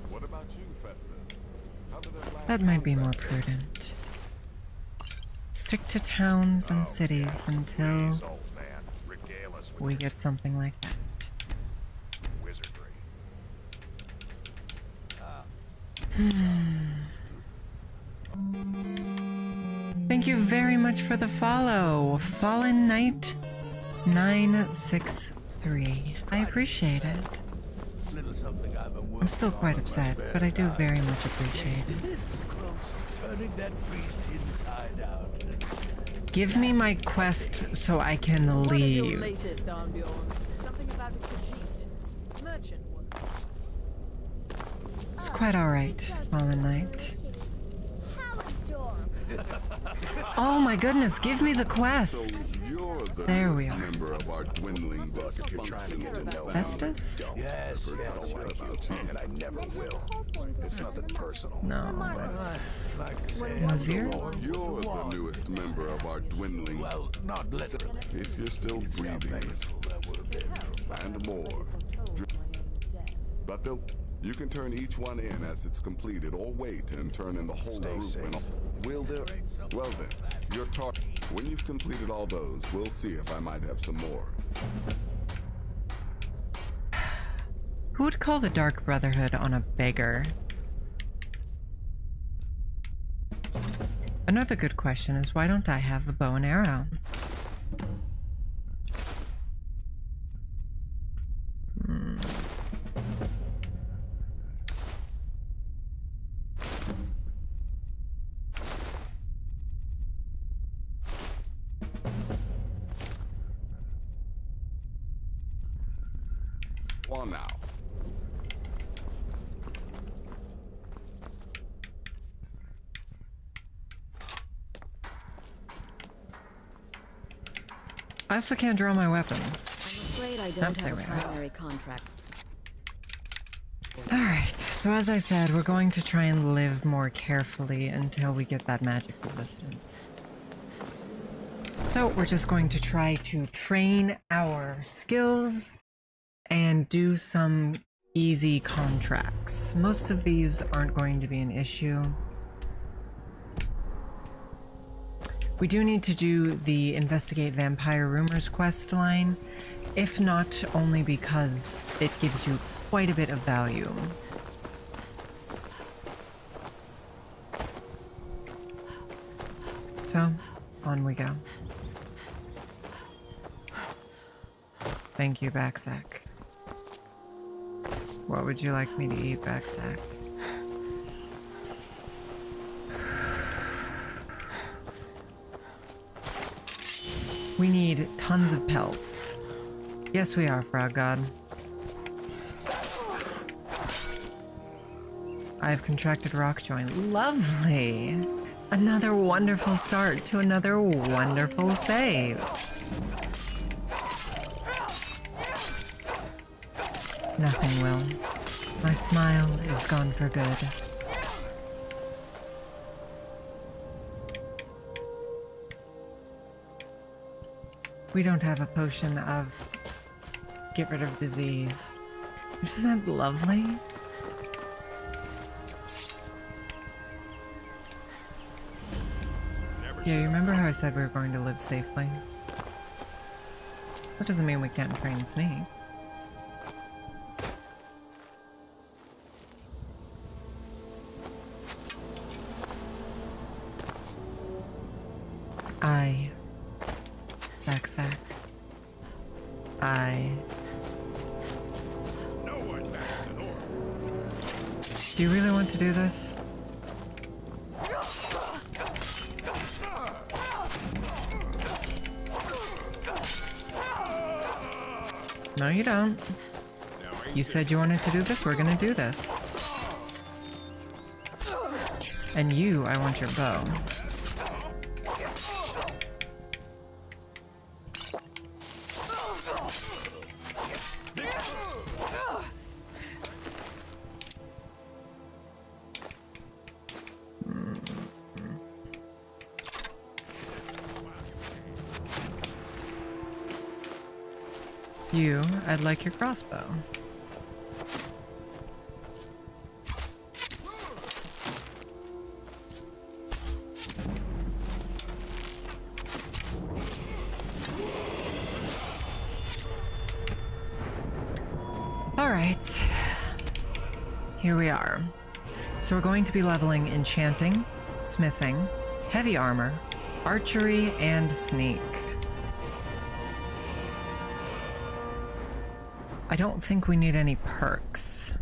That might be more prudent. Stick to towns and cities until we get something like that. Thank you very much for the follow, Fallen Knight 963. I appreciate it. I'm still quite upset, but I do very much appreciate it. Turning that priest inside out. Give me my quest so I can leave. Latest, Arnbjorn. Something about a Khajiit. Merchant, was it? It's quite alright, Fallen Knight. Oh my goodness, give me the quest! There we are. Member of our dwindling buck if you're trying to get to know Festus? Yes, and I never will. It's nothing personal. No, that's Nazir? You're the newest member of our dwindling. Well, not literally. If you're still breathing, and more. But you can turn each one in as it's completed, or wait and turn in the whole group. Will there? Well then, your target. When you've completed all those, we'll see if I might have some more. Who would call the Dark Brotherhood on a beggar? Another good question is, why don't I have a bow and arrow? One now. I also can't draw my weapons. I'm afraid I don't have a primary contract. Alright, so as I said, we're going to try and live more carefully until we get that magic resistance. So we're just going to try to train our skills and do some easy contracts. Most of these aren't going to be an issue. We do need to do the Investigate Vampire Rumors quest line, if not only because it gives you quite a bit of value. So, on we go. Thank you, Backsack. What would you like me to eat, Backsack? We need tons of pelts. Yes, we are, Frog God. I've contracted rock joint. Lovely! Another wonderful start to another wonderful save. Nothing will. My smile is gone for good. We don't have a potion of get rid of disease. Isn't that lovely? Yeah, you remember how I said we were going to live safely? That doesn't mean we can't train Sneak. Backsack. Do you really want to do this? No, you don't. You said you wanted to do this, we're gonna do this. And you, I want your bow. You, I'd like your crossbow. All right, here we are. So we're going to be leveling enchanting, smithing, heavy armor, archery, and sneak. I don't think we need any perks,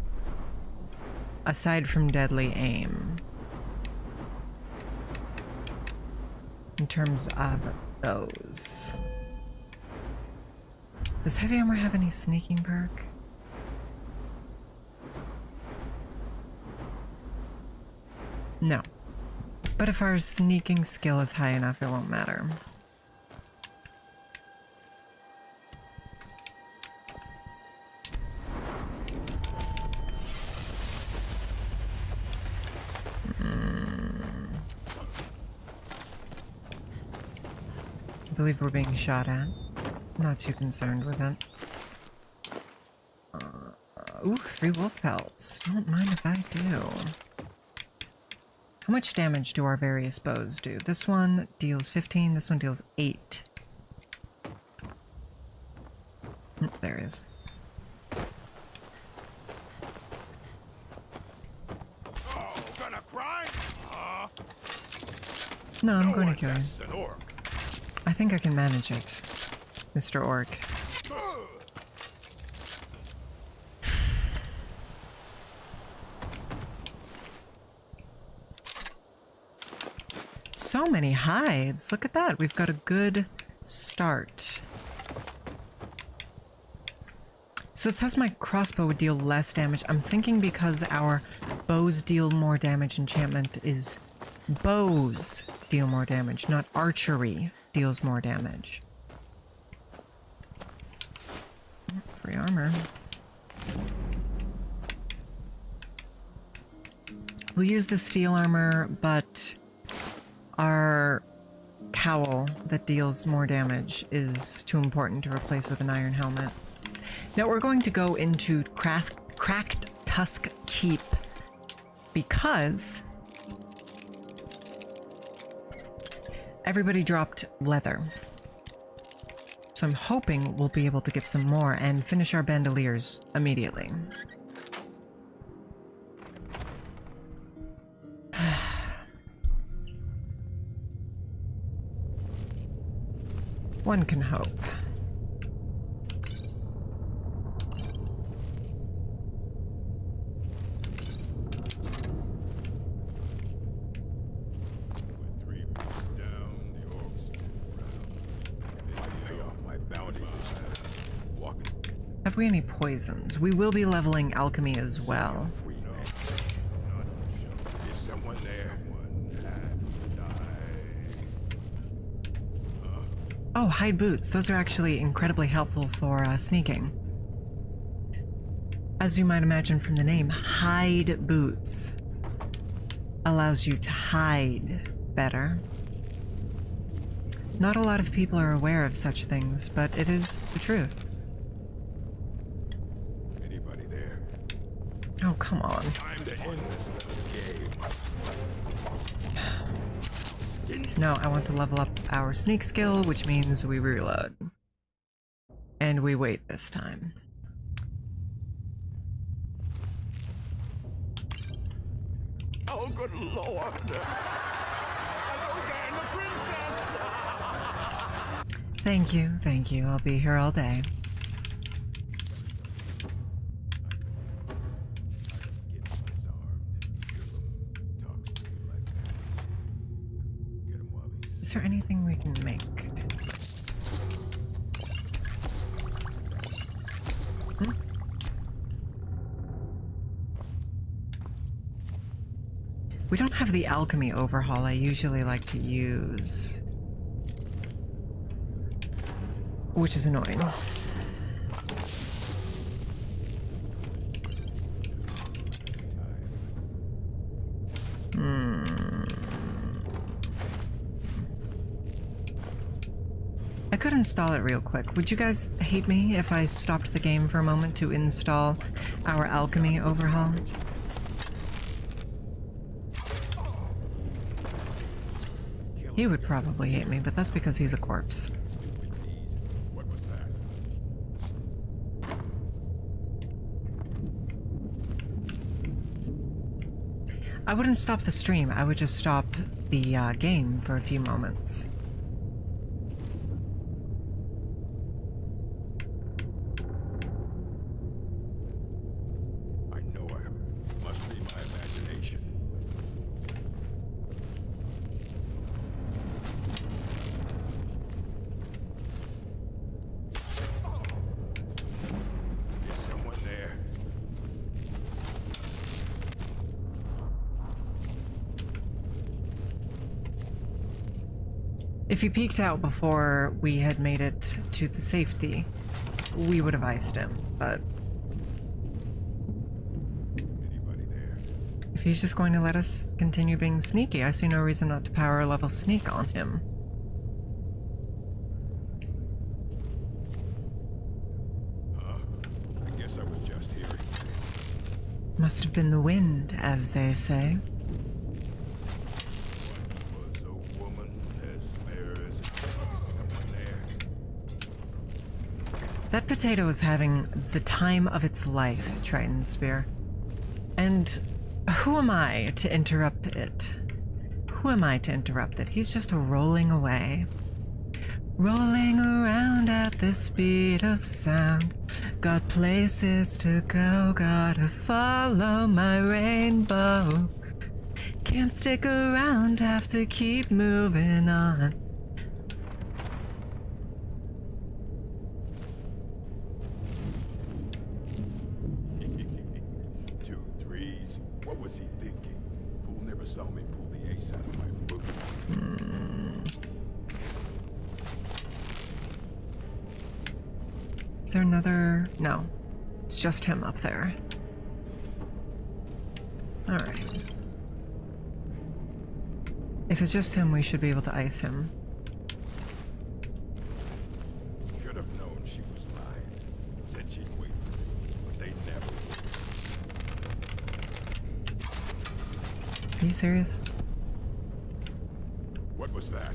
aside from deadly aim, in terms of those. Does heavy armor have any sneaking perk? No. But if our sneaking skill is high enough, it won't matter. I believe we're being shot at. Not too concerned with it. Ooh, 3 wolf pelts. Don't mind if I do. How much damage do our various bows do? This one deals 15, this one deals 8. There it is. Oh, gonna cry? No, I'm going to kill you. I think I can manage it, Mr. Orc. So many hides. Look at that. We've got a good start. So it says my crossbow would deal less damage. I'm thinking because our bows deal more damage enchantment is bows deal more damage, not archery deals more damage. Free armor. We'll use the steel armor, but our cowl that deals more damage is too important to replace with an iron helmet. Now we're going to go into Cracked Tusk Keep because everybody dropped leather. So I'm hoping we'll be able to get some more and finish our bandoliers immediately. One can hope. Have we any poisons? We will be leveling alchemy as well. Is someone there? Oh, hide boots. Those are actually incredibly helpful for sneaking. As you might imagine from the name, hide boots allows you to hide better. Not a lot of people are aware of such things, but it is the truth. Anybody there? Oh, come on. Time to end this little game. No, I want to level up our sneak skill, which means we reload. And we wait this time. Oh, good lord. Hello again, the princess. Thank you, thank you. I'll be here all day. Is there anything we can make? Hmm? We don't have the alchemy overhaul I usually like to use, which is annoying. I could install it real quick. Would you guys hate me if I stopped the game for a moment to install our alchemy overhaul? He would probably hate me, but that's because he's a corpse. What was that? I wouldn't stop the stream, I would just stop the game for a few moments. I know it must be my imagination. Is someone there? If he peeked out before we had made it to the safety, we would have iced him, but... Anybody there? If he's just going to let us continue being sneaky, I see no reason not to power level sneak on him. Huh? I guess I was just hearing. Must have been the wind, as they say. Once was a woman as fair as someone there. That potato is having the time of its life, Triton Spear. And who am I to interrupt it? Who am I to interrupt it? He's just rolling away. Rolling around at the speed of sound. Got places to go, gotta follow my rainbow. Can't stick around, have to keep moving on. What was he thinking? Fool never saw me pull the ace out of my book. Is there another? No. It's just him up there. Alright. If it's just him, we should be able to ice him. Should have known she was lying. Said she'd wait for me, but they never would. Are you serious? What was that?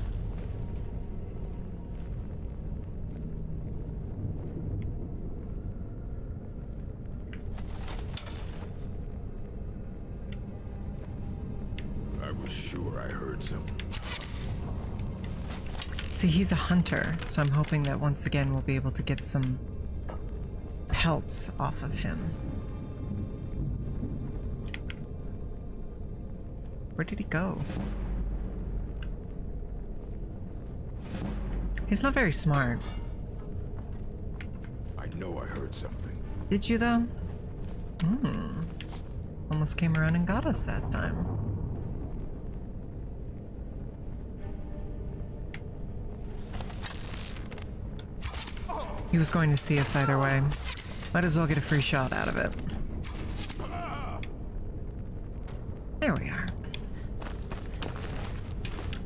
I was sure I heard something. See, he's a hunter, so I'm hoping that once again we'll be able to get some pelts off of him. Where did he go? He's not very smart. I know I heard something. Did you though? Almost came around and got us that time. He was going to see us either way. Might as well get a free shot out of it. There we are.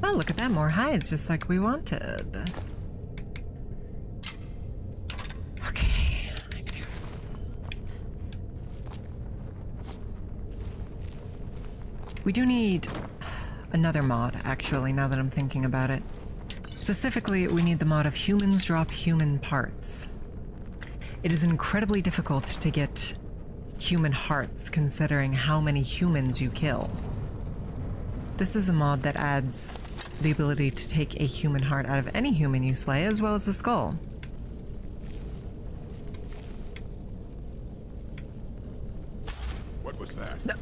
Oh, look at that, more hides, just like we wanted. Okay. We do need another mod, actually, now that I'm thinking about it. Specifically, we need the mod of humans drop human parts. It is incredibly difficult to get human hearts, considering how many humans you kill. This is a mod that adds the ability to take a human heart out of any human you slay, as well as a skull. What was that? No.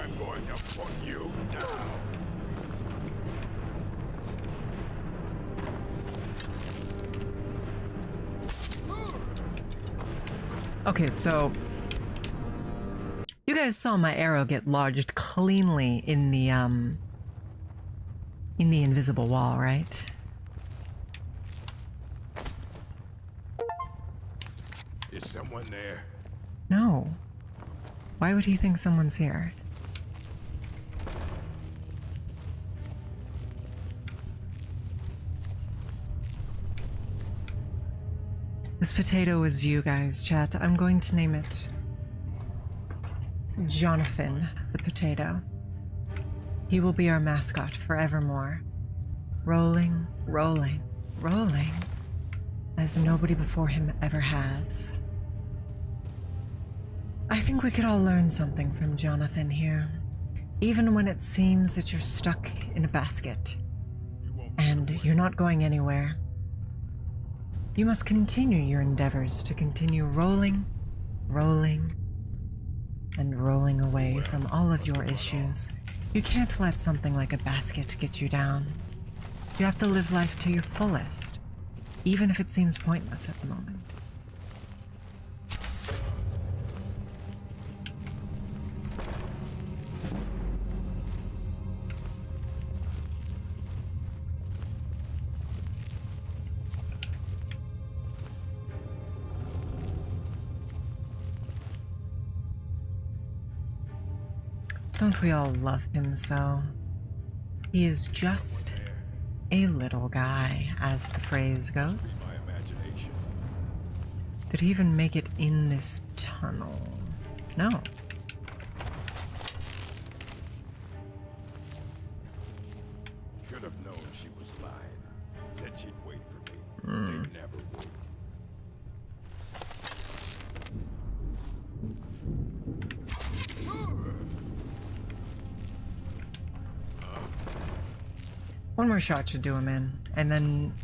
I'm going to put you down. Okay, so you guys saw my arrow get lodged cleanly in the invisible wall, right? Is someone there? No. Why would he think someone's here? This potato is you guys, chat. I'm going to name it Jonathan the Potato. He will be our mascot forevermore. Rolling, rolling, rolling, as nobody before him ever has. I think we could all learn something from Jonathan here. Even when it seems that you're stuck in a basket and you're not going anywhere, you must continue your endeavors to continue rolling, rolling, and rolling away from all of your issues. You can't let something like a basket get you down. You have to live life to your fullest, even if it seems pointless at the moment. Don't we all love him so? He is just a little guy, as the phrase goes. My imagination. Did he even make it in this tunnel? No. Should have known she was lying. Said she'd wait for me. They never would. One more shot should do him in, and then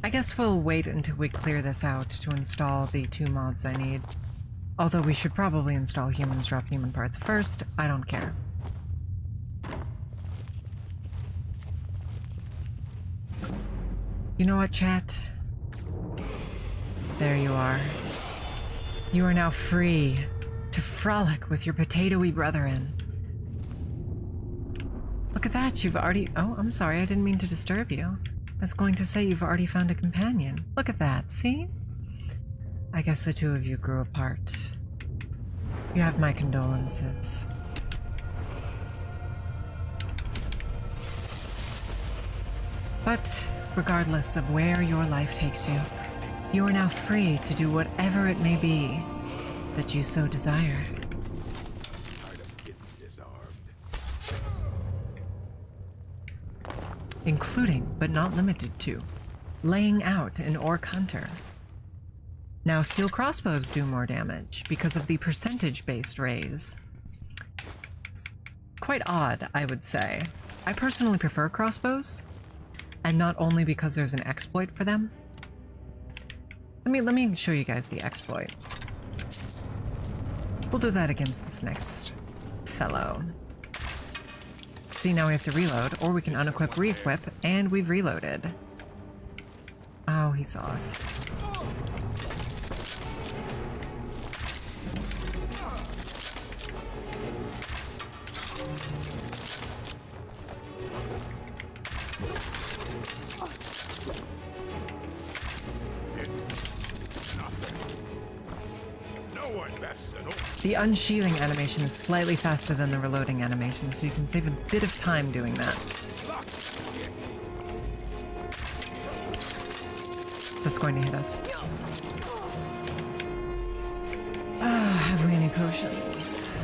I guess we'll wait until we clear this out to install the 2 mods I need. Although we should probably install humans drop human parts first. I don't care. You know what, chat? There you are. You are now free to frolic with your potatoey brethren. Look at that, you've already— oh, I'm sorry, I didn't mean to disturb you. I was going to say you've already found a companion. Look at that, see? I guess the two of you grew apart. You have my condolences. But regardless of where your life takes you, you are now free to do whatever it may be that you so desire. Including, but not limited to, laying out an orc hunter. Now, steel crossbows do more damage because of the percentage-based raise. It's quite odd, I would say. I personally prefer crossbows, and not only because there's an exploit for them. Let me show you guys the exploit. We'll do that against this next fellow. See, now we have to reload, or we can unequip, re-equip, and we've reloaded. Oh, he saw us. The unsheathing animation is slightly faster than the reloading animation, so you can save a bit of time doing that. That's going to hit us. Have we any potions?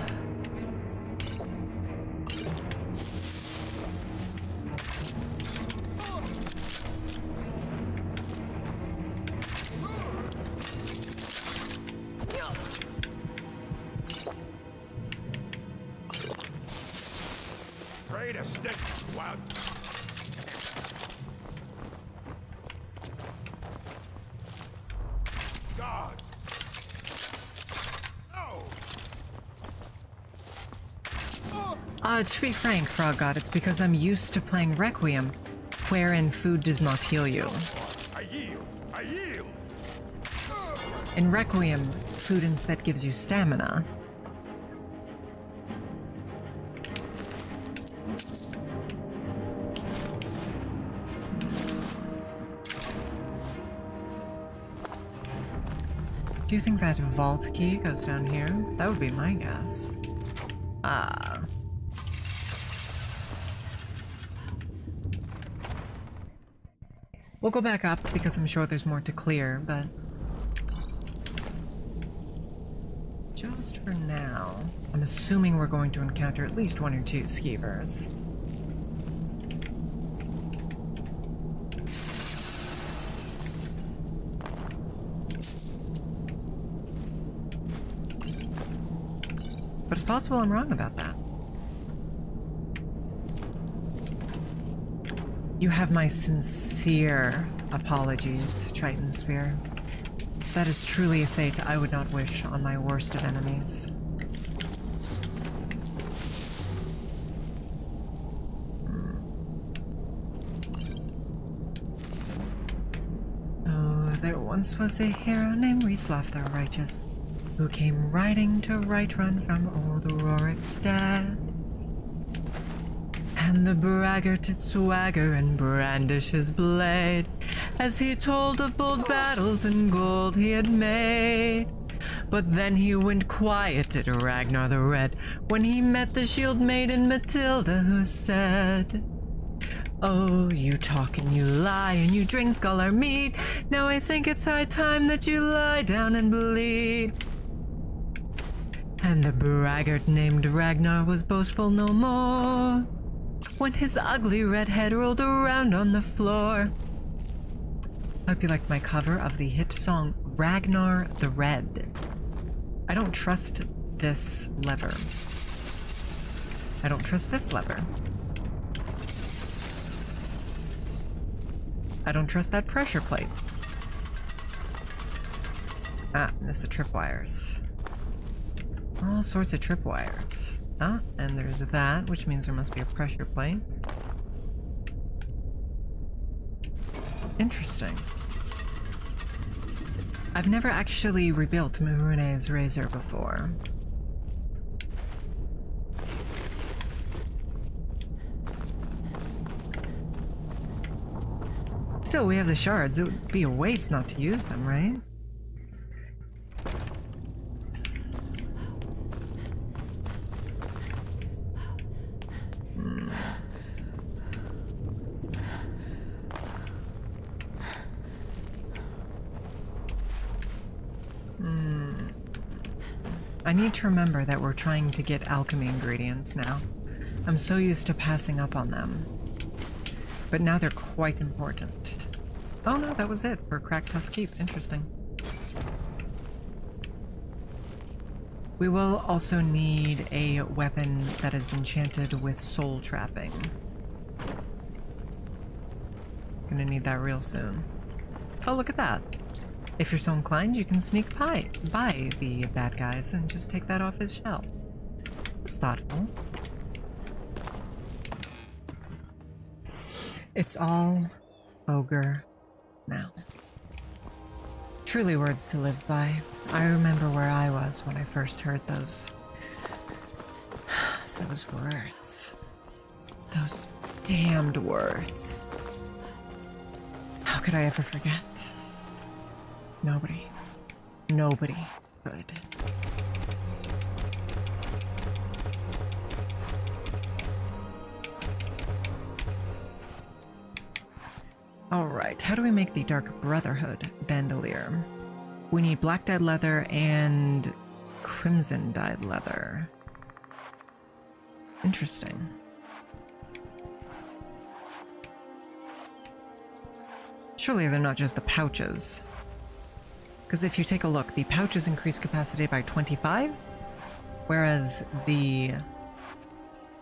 To be frank, Frog God, it's because I'm used to playing Requiem, wherein food does not heal you. I yield! I yield! In Requiem, food instead gives you stamina. Do you think that vault key goes down here? That would be my guess. Ah. We'll go back up because I'm sure there's more to clear, but just for now, I'm assuming we're going to encounter at least one or two skeevers. But it's possible I'm wrong about that. You have my sincere apologies, Triton Spear. That is truly a fate I would not wish on my worst of enemies. Oh, there once was a hero named Reslav the Righteous, who came riding to Right-Run from old Rorikstead. And the braggart did swagger and brandish his blade, as he told of bold battles and gold he had made. But then he went quiet at Ragnar the Red, when he met the shield maiden Matilda, who said, "Oh, you talk and you lie and you drink all our mead. Now I think it's high time that you lie down and bleed." And the braggart named Ragnar was boastful no more, when his ugly red head rolled around on the floor. Hope you liked my cover of the hit song Ragnar the Red. I don't trust this lever. I don't trust this lever. I don't trust that pressure plate. Ah, missed the tripwires. All sorts of tripwires. Ah, and there's that, which means there must be a pressure plate. Interesting. I've never actually rebuilt Murune's razor before. Still, we have the shards. It would be a waste not to use them, right? I need to remember that we're trying to get alchemy ingredients now. I'm so used to passing up on them. But now they're quite important. Oh no, that was it for Cracked Husk Keep. Interesting. We will also need a weapon that is enchanted with soul trapping. Gonna need that real soon. Oh, look at that. If you're so inclined, you can sneak by the bad guys and just take that off his shelf. It's thoughtful. It's all ogre now. Truly words to live by. I remember where I was when I first heard those words. Those damned words. How could I ever forget? Nobody could. Alright, how do we make the Dark Brotherhood bandolier? We need black dyed leather and crimson dyed leather. Interesting. Surely they're not just the pouches. Because if you take a look, the pouches increase capacity by 25, whereas the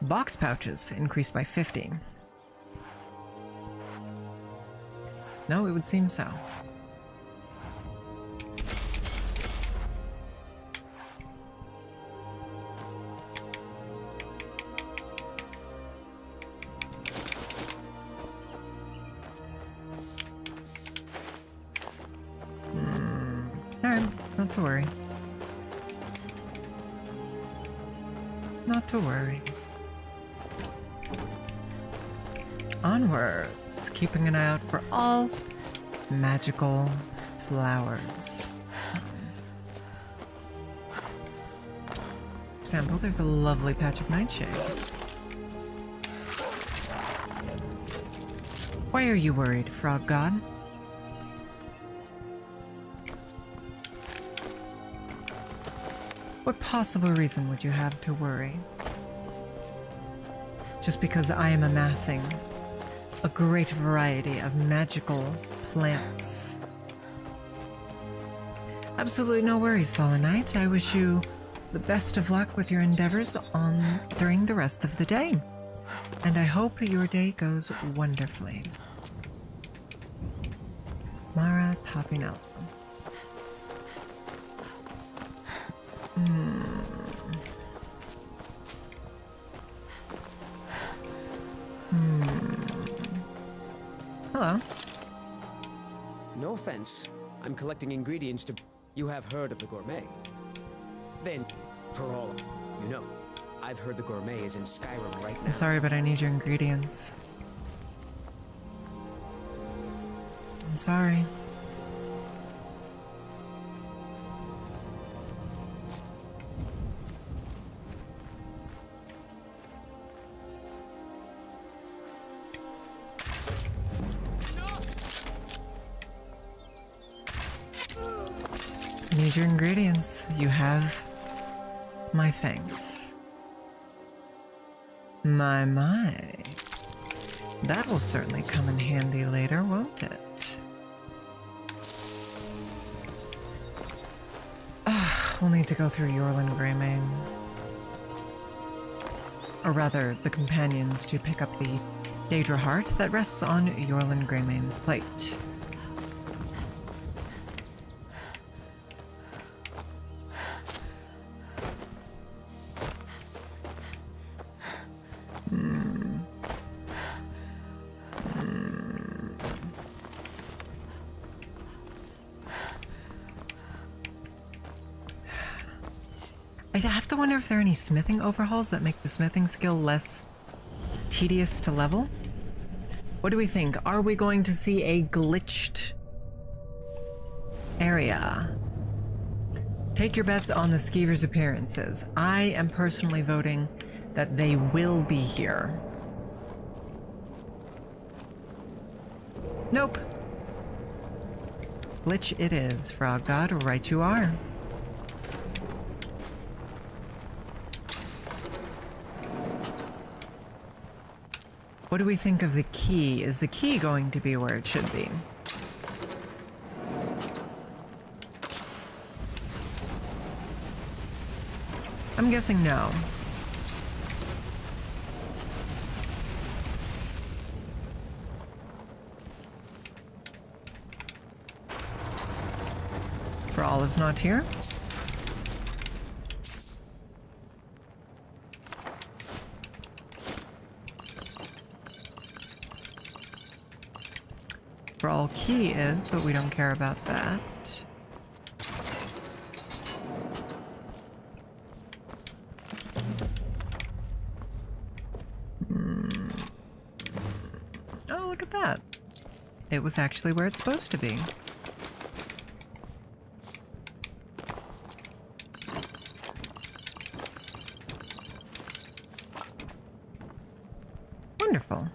box pouches increase by 50. No, it would seem so. Alright, not to worry. Not to worry. Onwards, keeping an eye out for all magical flowers. For example, there's a lovely patch of nightshade. Why are you worried, Frog God? What possible reason would you have to worry? Just because I am amassing a great variety of magical plants. Absolutely no worries, Fallen Knight. I wish you the best of luck with your endeavors during the rest of the day. And I hope your day goes wonderfully. Mara topping out. Hello. No offense. I'm collecting ingredients to... You have heard of the gourmet. Then, for all you know, I've heard the gourmet is in Skyrim right now. I'm sorry, but I need your ingredients. I'm sorry. I need your ingredients. You have my thanks. My. That will certainly come in handy later, won't it? We'll need to go through Yorlin Greymane. Or rather, the companions to pick up the Daedra heart that rests on Yorlin Greymane's plate. I have to wonder if there are any smithing overhauls that make the smithing skill less tedious to level. What do we think? Are we going to see a glitched area? Take your bets on the skeever's appearances. I am personally voting that they will be here. Nope. Glitch it is, Frog God, right you are. What do we think of the key? Is the key going to be where it should be? I'm guessing no. For all is not here. For all key is, but we don't care about that. Oh, look at that. It was actually where it's supposed to be. Wonderful.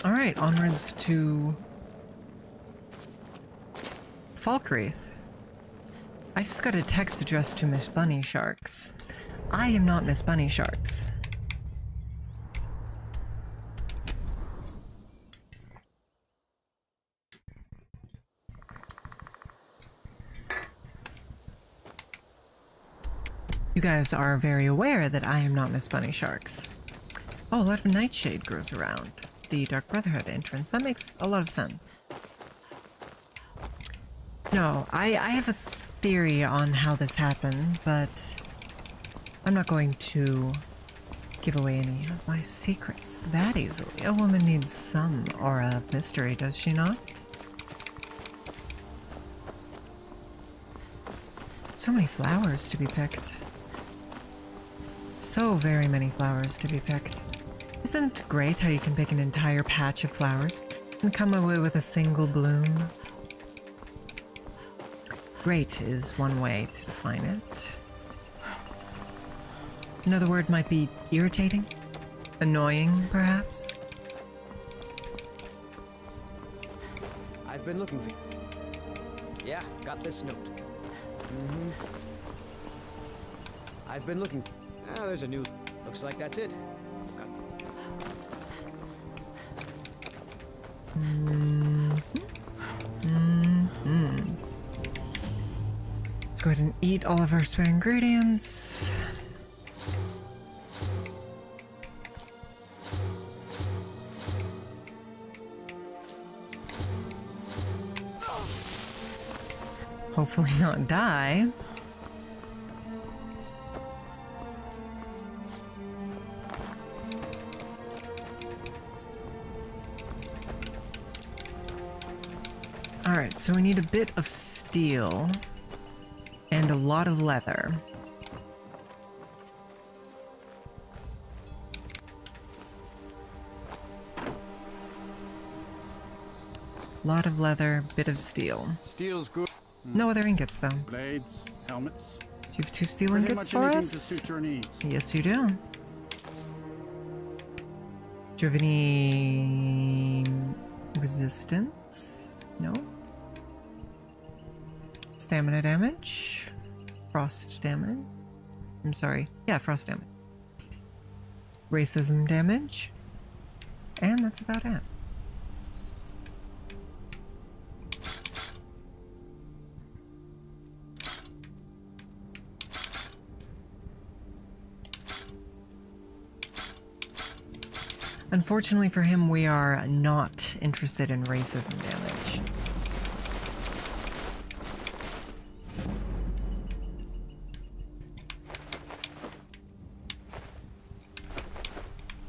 Alright, onwards to Falkreath. I just got a text addressed to Miss Bunny Sharks. I am not Miss Bunny Sharks. You guys are very aware that I am not Miss Bunny Sharks. Oh, a lot of nightshade grows around the Dark Brotherhood entrance. That makes a lot of sense. No, I have a theory on how this happened, but I'm not going to give away any of my secrets that easily. A woman needs some aura of mystery, does she not? So many flowers to be picked. So very many flowers to be picked. Isn't it great how you can pick an entire patch of flowers and come away with a single bloom? Great is one way to define it. Another word might be irritating? Annoying, perhaps? I've been looking for you. Yeah, got this note. I've been looking. Ah, there's a new. Looks like that's it. Let's go ahead and eat all of our spare ingredients. Hopefully not die. Alright, so we need a bit of steel and a lot of leather. Lot of leather, bit of steel. Steel's good. No other ingots though. Blades, helmets. Do you have 2 steel Pretty ingots much for anything us? to suit your needs. Yes, you do. Do you have any resistance? No. Stamina damage. Frost damage. I'm sorry. Yeah, frost damage. Racism damage. And that's about it. Unfortunately for him, we are not interested in racism damage.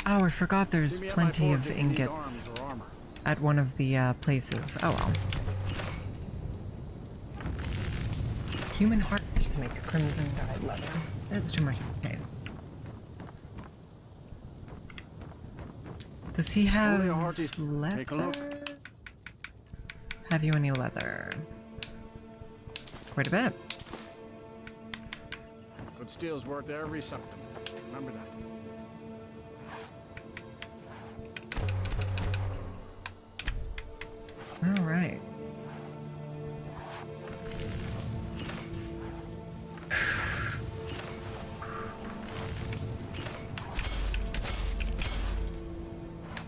Oh, I forgot there's plenty of ingots. at one of the places. Oh well. Human heart to make crimson dyed leather. That's too much of a pain. Does he have leather? Take a look. Have you any leather? Quite a bit. Good steel's worth every something. Remember that. All right.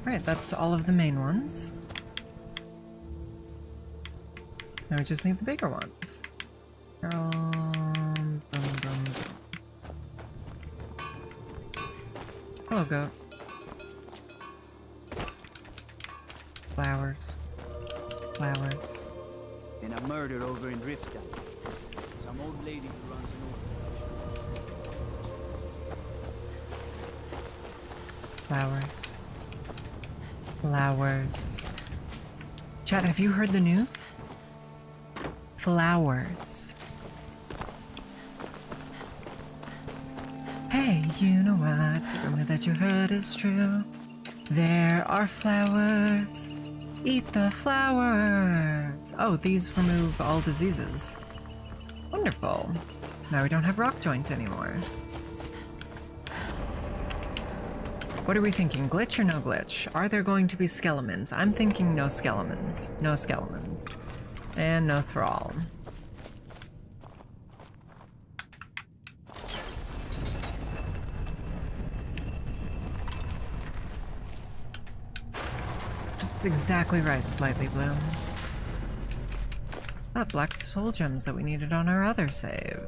Right, that's all of the main ones. Now we just need the bigger ones. Hello, goat. Flowers. Flowers. And a murder over in Riften. Some old lady who runs an orphanage. Flowers. Flowers. Chad, have you heard the news? Flowers. Hey, you know what? The rumor that you heard is true. There are flowers. Eat the flowers. Oh, these remove all diseases. Wonderful. Now we don't have rock joint anymore. What are we thinking? Glitch or no glitch? Are there going to be skeletons? I'm thinking no skeletons. No skeletons. And no thrall. That's exactly right, Slightly Blue. Ah, black soul gems that we needed on our other save.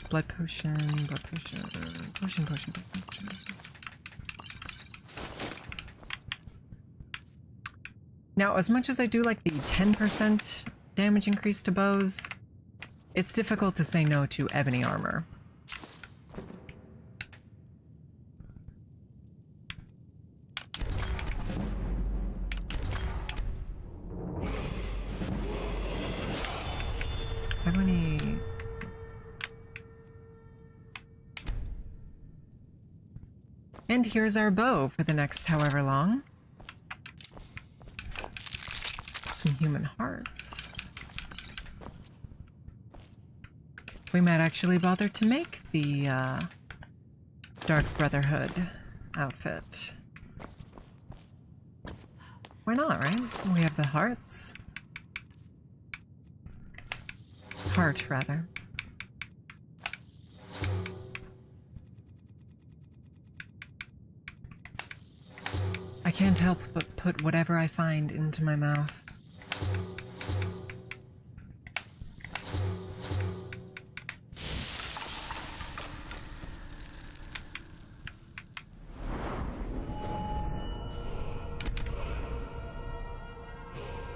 Blood potion, potion. Now, as much as I do like the 10% damage increase to bows, it's difficult to say no to ebony armor. How many... And here's our bow for the next however long. Some human hearts. We might actually bother to make the Dark Brotherhood outfit. Why not, right? We have the hearts. Heart, rather. I can't help but put whatever I find into my mouth.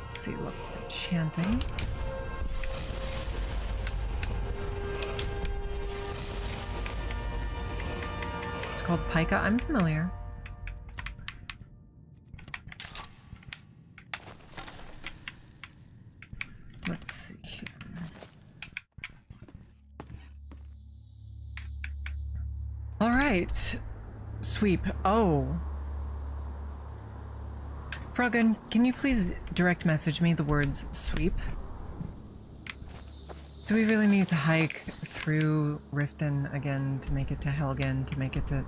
Let's see, look, chanting. It's called Pika. I'm familiar. Let's see here. All right. Sweep. Oh. Froggen, can you please direct message me the words sweep? Do we really need to hike through Riften again to make it to Helgen, to make it to...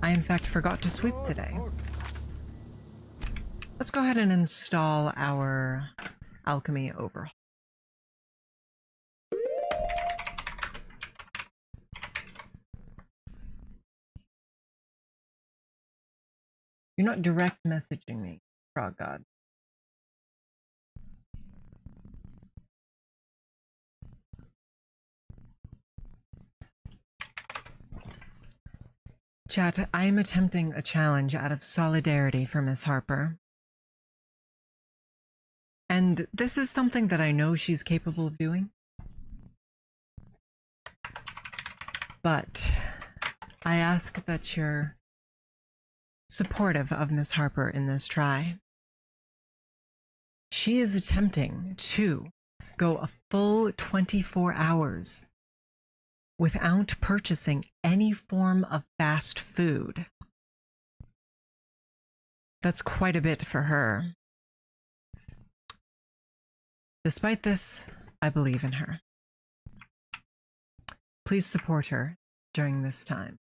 I in fact forgot to sweep today. Let's go ahead and install our alchemy overhaul. You're not direct messaging me, Frog God. Chat, I am attempting a challenge out of solidarity for Miss Harper. And this is something that I know she's capable of doing. But I ask that you're supportive of Miss Harper in this try. She is attempting to go a full 24 hours without purchasing any form of fast food. That's quite a bit for her. Despite this, I believe in her. Please support her during this time.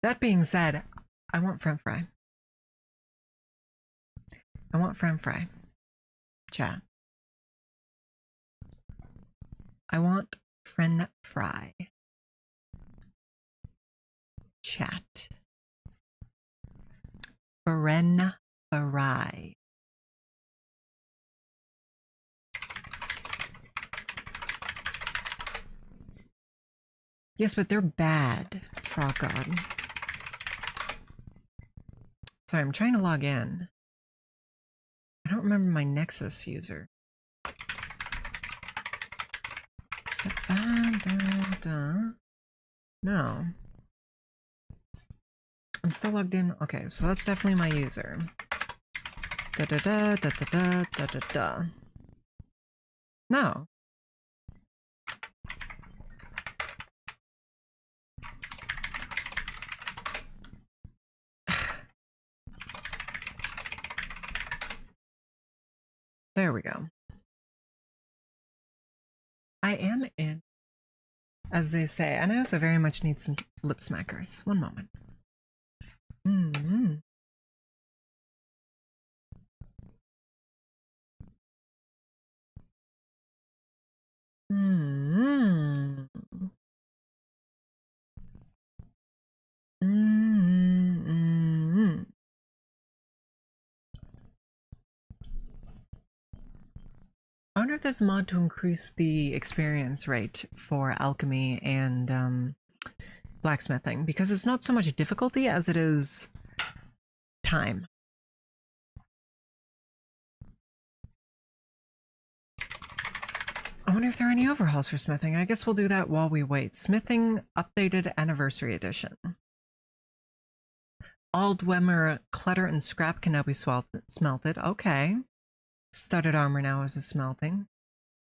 That being said, I want French fry. I want French fry. Chat. I want French fry. Chat. French fry. Yes, but they're bad, Frog God. Sorry, I'm trying to log in. I don't remember my Nexus user. No. I'm still logged in. Okay, so that's definitely my user. No. There we go. I am in, as they say, and I also very much need some lip smackers. One moment. Mm-hmm. Mm-hmm. Mm-hmm. I wonder if there's a mod to increase the experience rate for alchemy and blacksmithing, because it's not so much difficulty as it is time. I wonder if there are any overhauls for smithing. I guess we'll do that while we wait. Smithing Updated Anniversary Edition. All Dwemer clutter and scrap can now be smelted. Okay. Studded armor now is a smelting.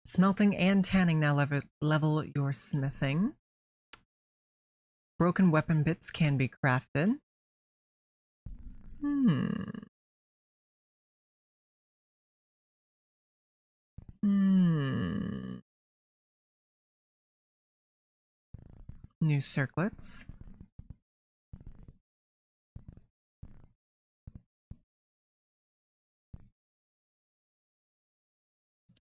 Smelting and tanning now level your smithing. Broken weapon bits can be crafted. New circlets.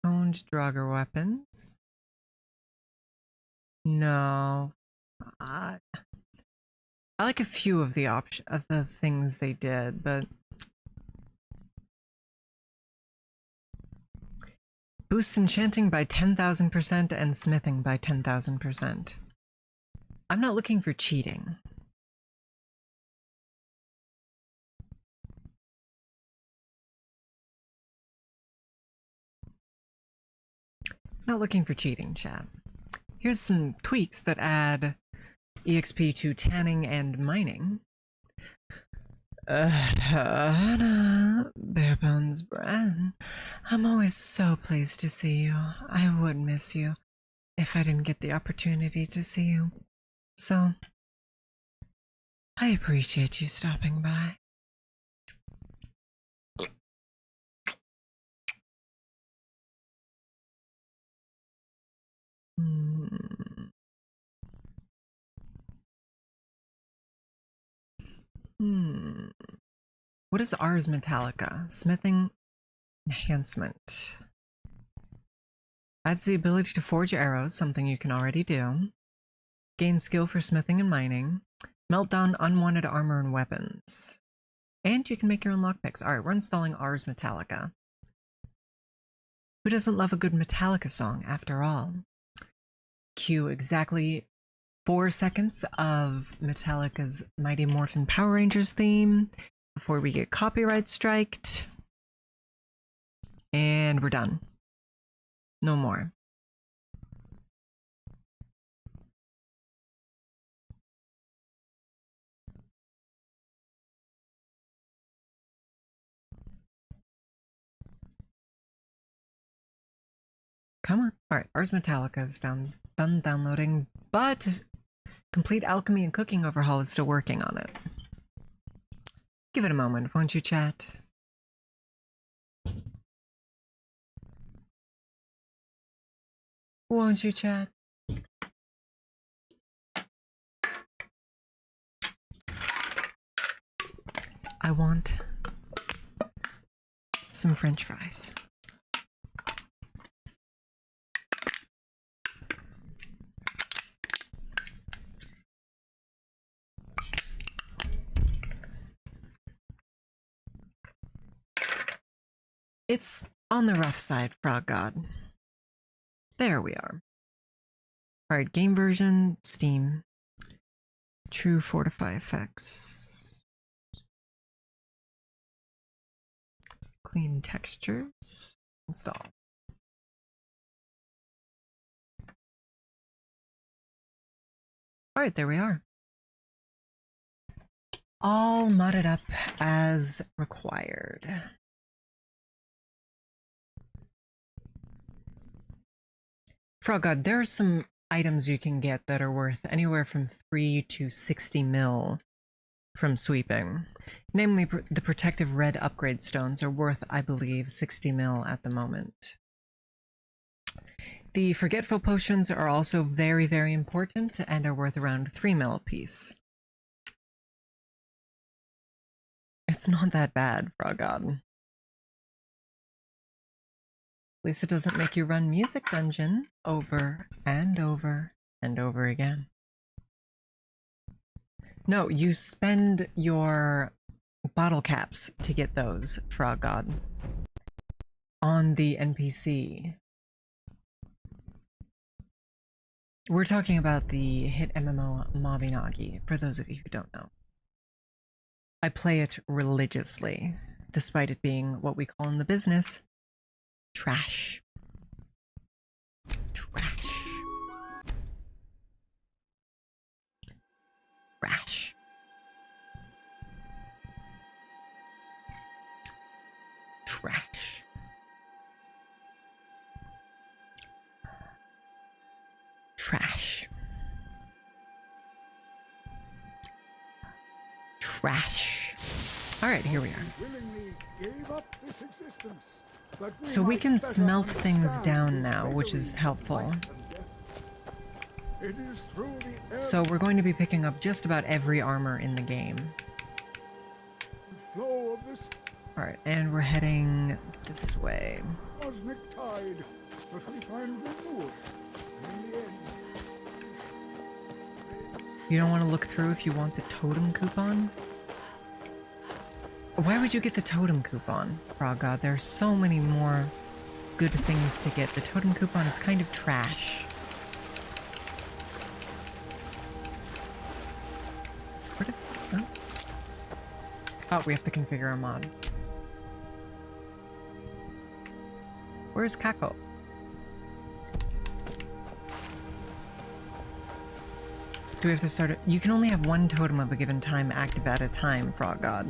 Owned Draugr weapons. No. I like a few of the things they did, but boosts enchanting by 10,000% and smithing by 10,000%. I'm not looking for cheating. Not looking for cheating, chat. Here's some tweaks that add EXP to tanning and mining. Bare Bones Bran, I'm always so pleased to see you. I would miss you if I didn't get the opportunity to see you. So, I appreciate you stopping by. What is Ars Metallica? Smithing enhancement. Adds the ability to forge arrows, something you can already do. Gain skill for smithing and mining. Melt down unwanted armor and weapons. And you can make your own lockpicks. Alright, we're installing Ars Metallica. Who doesn't love a good Metallica song, after all? Cue exactly 4 seconds of Metallica's Mighty Morphin Power Rangers theme before we get copyright striked. And we're done. No more. Come on. Alright, Ars Metallica is done downloading, but Complete Alchemy and Cooking Overhaul is still working on it. Give it a moment, won't you, chat? Won't you, chat? I want some French fries. It's on the rough side, Frog God. There we are. Alright, game version, Steam. True Fortify effects. Clean textures. Install. Alright, there we are. All modded up as required. Frog God, there are some items you can get that are worth anywhere from 3 to 60 mil from sweeping. Namely, the protective red upgrade stones are worth, I believe, 60 mil at the moment. The forgetful potions are also very, very important and are worth around 3 mil apiece. It's not that bad, Frog God. At least it doesn't make you run Music Dungeon over and over and over again. No, you spend your bottle caps to get those, Frog God, on the NPC. We're talking about the hit MMO Mobinagi, for those of you who don't know. I play it religiously, despite it being what we call in the business trash. Trash. Trash. Trash. Trash. Trash. All right, here we are. So we can smelt things down now, which is helpful. So we're going to be picking up just about every armor in the game. Alright, and we're heading this way. You don't want to look through if you want the totem coupon? Why would you get the totem coupon, Frog God? There are so many more good things to get. The totem coupon is kind of trash. Where did... Huh? Oh, we have to configure a mod. Where's Kako? Do we have to start it? You can only have one totem of a given time active at a time, Frog God.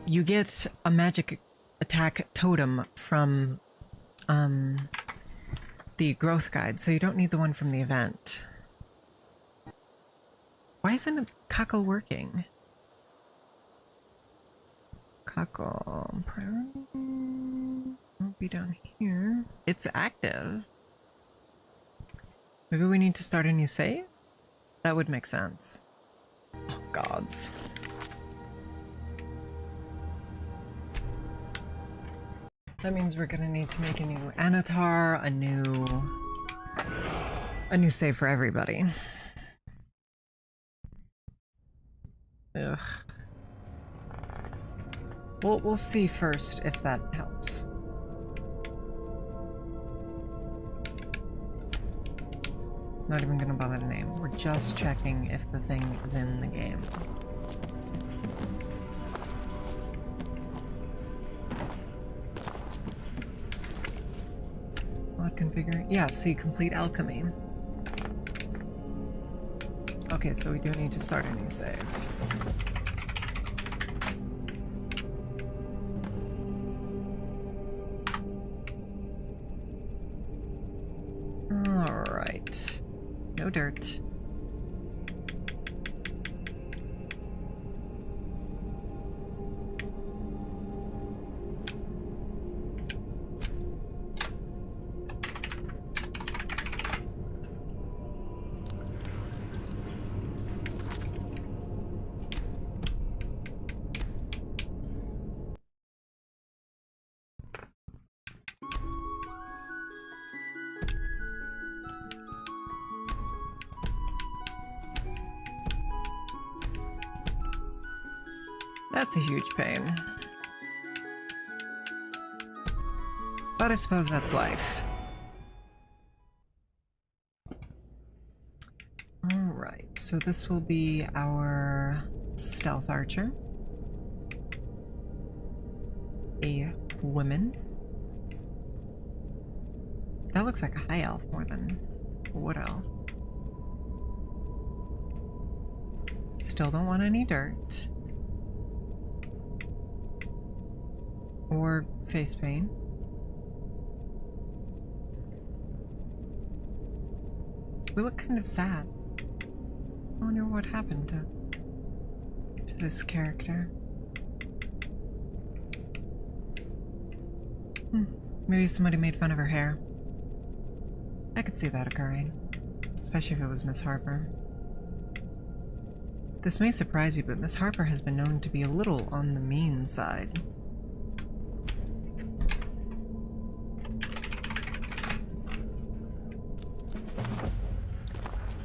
You get a magic attack totem from the growth guide, so you don't need the one from the event. Why isn't Kako working? Kako won't be down here. It's active. Maybe we need to start a new save? That would make sense. Oh, gods. That means we're gonna need to make a new Anatar, a new save for everybody. Ugh. We'll see first if that helps. Not even gonna bother to name. We're just checking if the thing is in the game. configure. Yeah, so you complete alchemy. Okay, so we do need to start a new save. Alright. No dirt. That's a huge pain. But I suppose that's life. Alright, so this will be our stealth archer. A woman. That looks like a high elf more than a wood elf. Still don't want any dirt. Or face paint. We look kind of sad. I wonder what happened to this character. Maybe somebody made fun of her hair. I could see that occurring. Especially if it was Miss Harper. This may surprise you, but Miss Harper has been known to be a little on the mean side.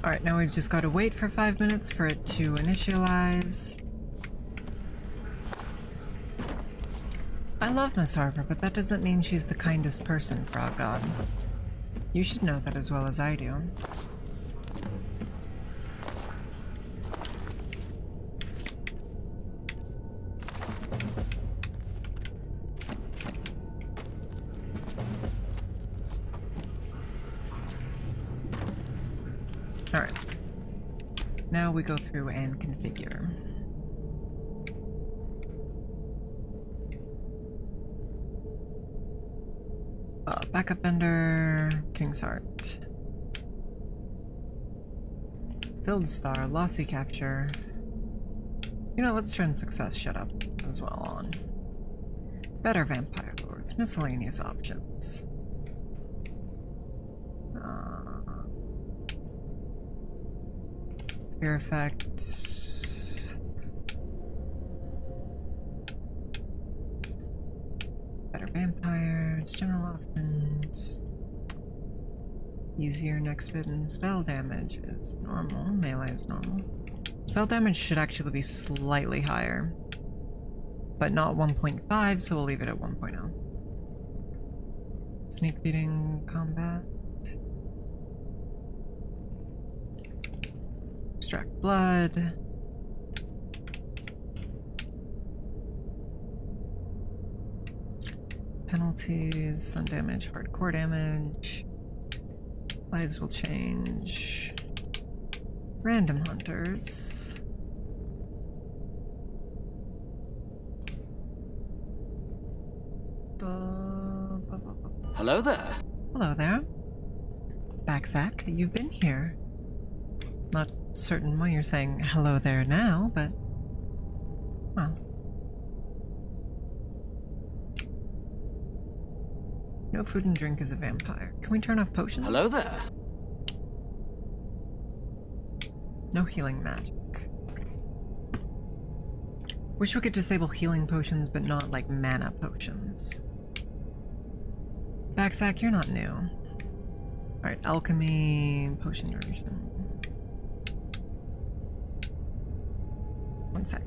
Alright, now we've just got to wait for 5 minutes for it to initialize. I love Miss Harper, but that doesn't mean she's the kindest person, Frog God. You should know that as well as I do. Alright. Now we go through and configure. Backup vendor, King's Heart. Filled Star, Lossy Capture. You know, let's turn Success Shut Up as well on. Better Vampire Lords, miscellaneous options. Fear effects. Better vampires, general options. Easier next bit and spell damage is normal. Melee is normal. Spell damage should actually be slightly higher. But not 1.5, so we'll leave it at 1.0. Sneak beating combat. Extract blood. Penalties, sun damage, hardcore damage. Lives will change. Random hunters. Hello there. Hello there. Backsack, you've been here. Not certain why you're saying hello there now, but well. No food and drink as a vampire. Can we turn off potions? Hello there. No healing magic. Wish we could disable healing potions, but not like mana potions. Backsack, you're not new. Alright, alchemy, potion duration. One sec.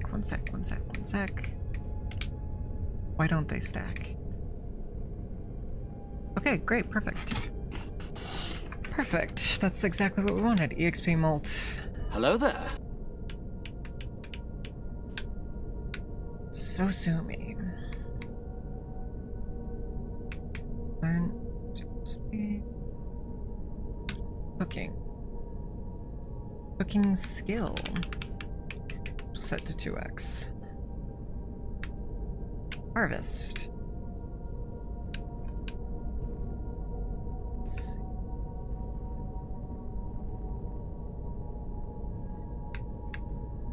Why don't they stack? Okay, great, perfect. Perfect, that's exactly what we wanted. EXP mult. Hello there. So sumi. Learn recipe. Cooking. Cooking skill. Set to 2x. Harvest. Let's see.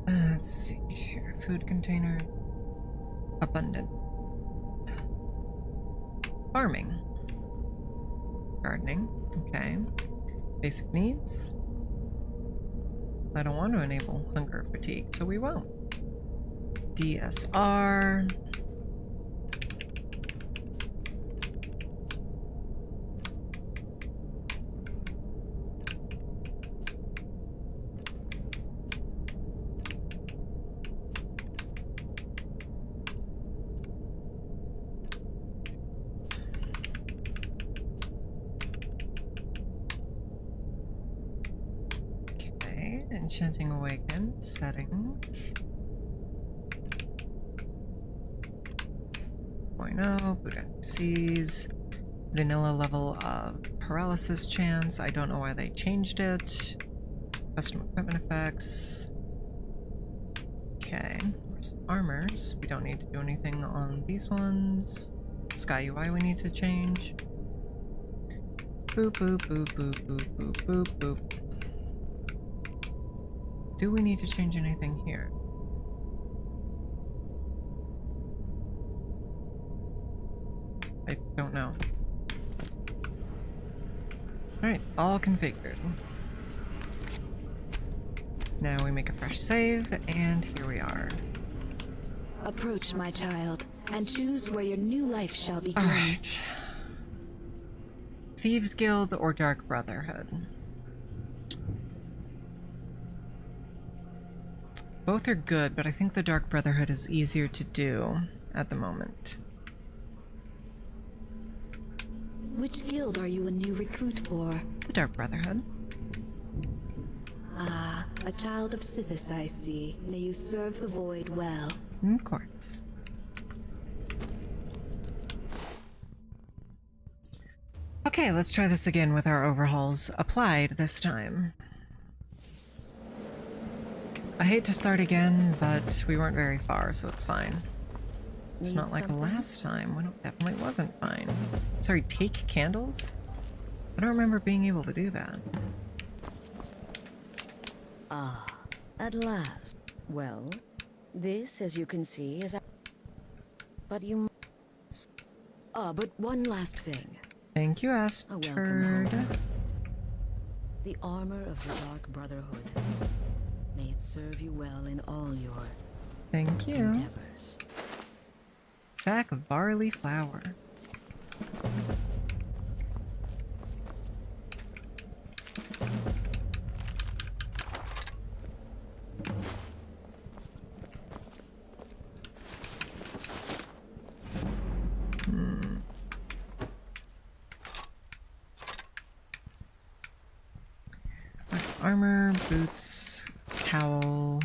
Let's see here. Food container. Abundant. Farming. Gardening. Okay. Basic needs. I don't want to enable hunger or fatigue, so we won't. DSR. Enchanting Awaken settings. 0.0, boot NPCs, vanilla level of paralysis chance. I don't know why they changed it. Custom equipment effects. Okay, where's armors? We don't need to do anything on these ones. Sky UI we need to change. Boop, boop, boop, boop, boop, boop, boop, boop. Do we need to change anything here? I don't know. Alright, all configured. Now we make a fresh save, and here we are. Approach, my child, and choose where your new life shall begin. Alright. Thieves Guild or Dark Brotherhood? Both are good, but I think the Dark Brotherhood is easier to do at the moment. Which guild are you a new recruit for? The Dark Brotherhood. Ah, a child of Sithis, I see. May you serve the void well. Of course. Okay, let's try this again with our overhauls applied this time. I hate to start again, but we weren't very far, so it's fine. It's not like last time when it definitely wasn't fine. Sorry, take candles? I don't remember being able to do that. Ah, at last. Well, this, as you can see, is... But you... but one last thing. Thank you, A Astrid. welcome home present. The armor of the Dark Brotherhood. May it serve you well in all your Thank you. endeavors. Sack of barley flour. Armor, boots, cowl.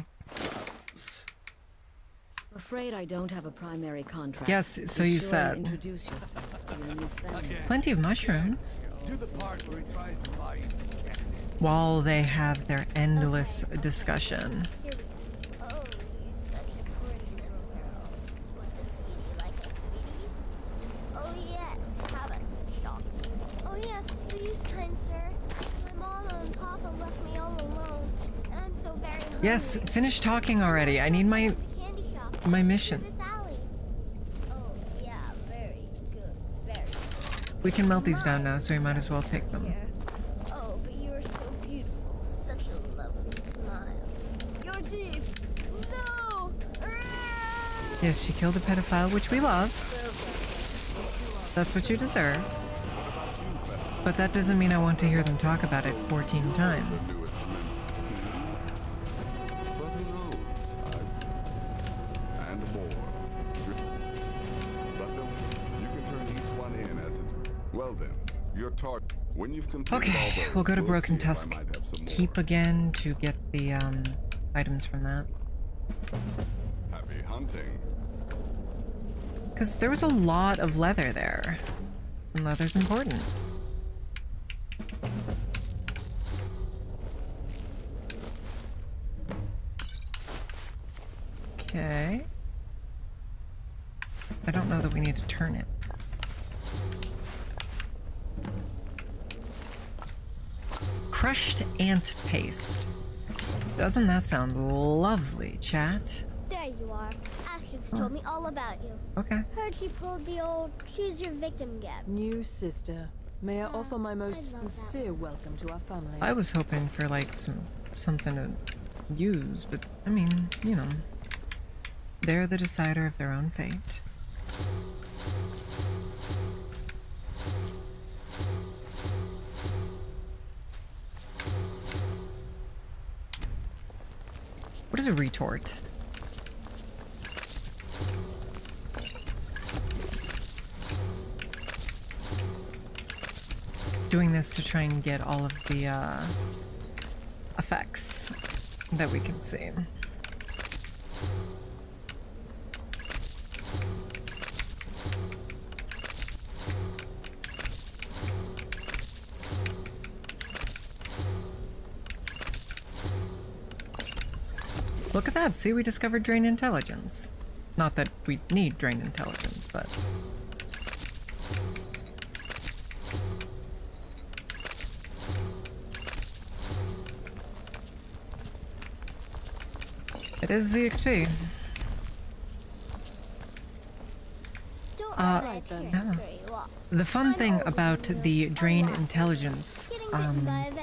Afraid I don't have a primary contract. Yes, so Be you sure said. and introduce yourself to your new family. Plenty of mushrooms. Do the part where he tries to buy you some candy. While they have their endless discussion. Oh, you're such a pretty little girl. Want a sweetie like a sweetie? Oh yes, how about some chocolate? Oh yes, please, kind sir. My mama and papa left me all alone, and I'm so very hungry. Yes, finish talking already. I need my mission. This alley. Oh yeah, very good, very good. We can melt these down now, so we might as well take them. Oh, but you are so beautiful. Such a lovely smile. Your teeth. No! Yes, she killed a pedophile, which we love. That's what you deserve. But that doesn't mean I want to hear them talk about it 14 times. When you've completed Okay, all those, we'll go to we'll Broken see if I Tusk might have some more. Keep again to get the items from that. Happy hunting. Because there was a lot of leather there. And leather's important. Okay. I don't know that we need to turn it. Crushed ant paste. Doesn't that sound lovely, chat? There you are. Astrid's told me all about you. Okay. Heard you pulled the old choose your victim gap. New sister. May I offer my most sincere welcome to our family. I was hoping for like something to use, but I mean, you know, they're the decider of their own fate. What is a retort? Doing this to try and get all of the effects that we can see. Look at that, see, we discovered drain intelligence. Not that we need drain intelligence, but... It is the XP. The fun thing about the drain intelligence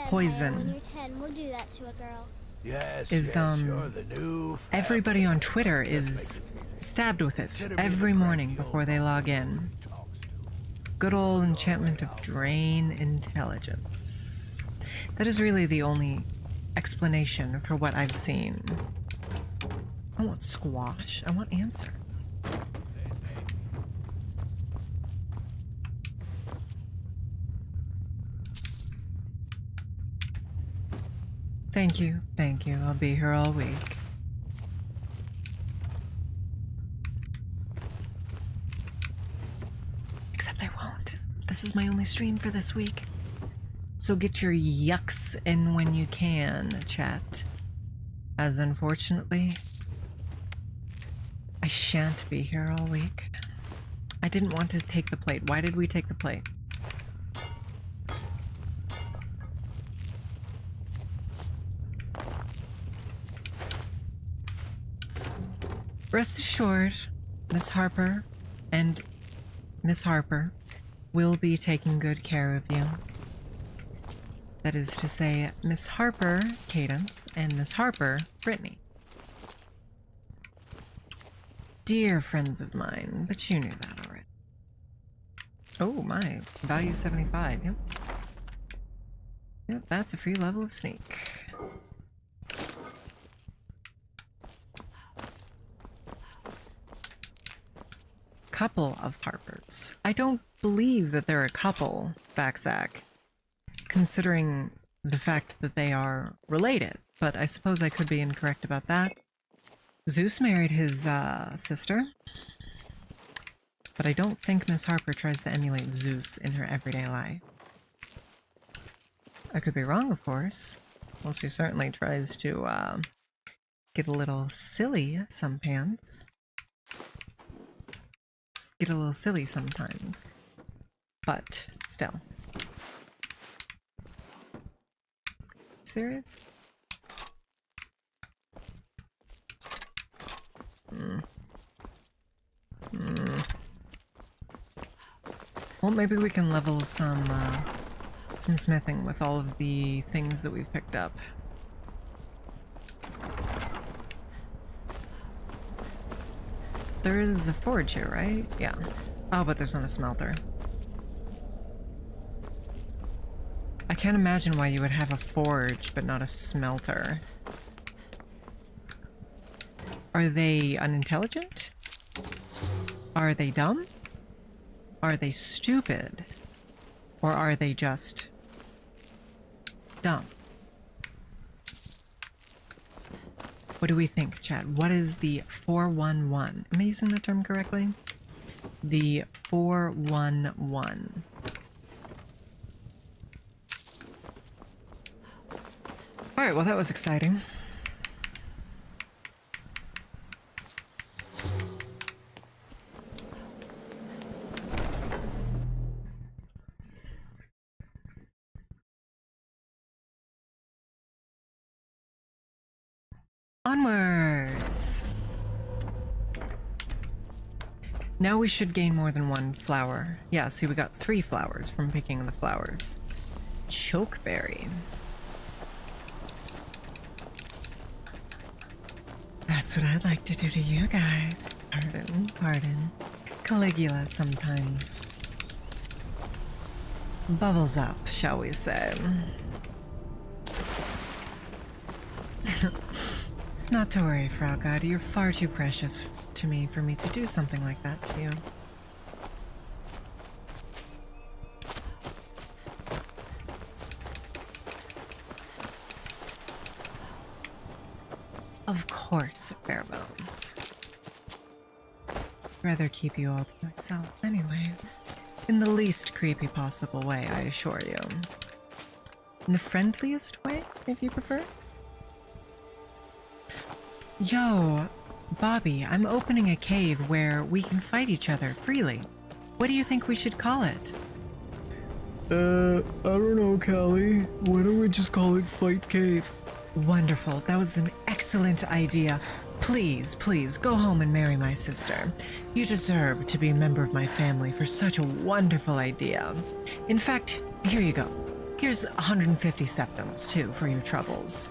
poison is everybody on Twitter is stabbed with it every morning before they log in. Good old enchantment of drain intelligence. That is really the only explanation for what I've seen. I want squash. I want answers. Thank you, thank you. I'll be here all week. Except I won't. This is my only stream for this week. So get your yucks in when you can, chat. As unfortunately, I shan't be here all week. I didn't want to take the plate. Why did we take the plate? Rest assured, Miss Harper and Miss Harper will be taking good care of you. That is to say, Miss Harper, Cadence, and Miss Harper, Brytknee. Dear friends of mine, but you knew that already. Oh my, value 75, yep. Yep, that's a free level of sneak. Couple of Harpers. I don't believe that they're a couple, Backsack, considering the fact that they are related, but I suppose I could be incorrect about that. Zeus married his sister, but I don't think Miss Harper tries to emulate Zeus in her everyday life. I could be wrong, of course. Well, she certainly tries to get a little silly some pants. Get a little silly sometimes, but still. Serious? Well, maybe we can level some smithing with all of the things that we've picked up. There is a forge here, right? Yeah. Oh, but there's not a smelter. I can't imagine why you would have a forge, but not a smelter. Are they unintelligent? Are they dumb? Are they stupid? Or are they just dumb? What do we think, chat? What is the 411? Am I using the term correctly? The 411. Alright, well that was exciting. Onwards! Now we should gain more than one flower. Yeah, see, we got 3 flowers from picking the flowers. Chokeberry. That's what I'd like to do to you guys. Pardon, pardon. Calligula sometimes bubbles up, shall we say. Not to worry, Frau God. You're far too precious to me for me to do something like that to you. Of course, Barebones. Rather keep you all to myself anyway. In the least creepy possible way, I assure you. In the friendliest way, if you prefer. Yo, Bobby, I'm opening a cave where we can fight each other freely. What do you think we should call it? I don't know, Callie. Why don't we just call it Fight Cave? Wonderful. That was an excellent idea. Please, please, go home and marry my sister. You deserve to be a member of my family for such a wonderful idea. In fact, here you go. Here's 150 septums, too, for your troubles.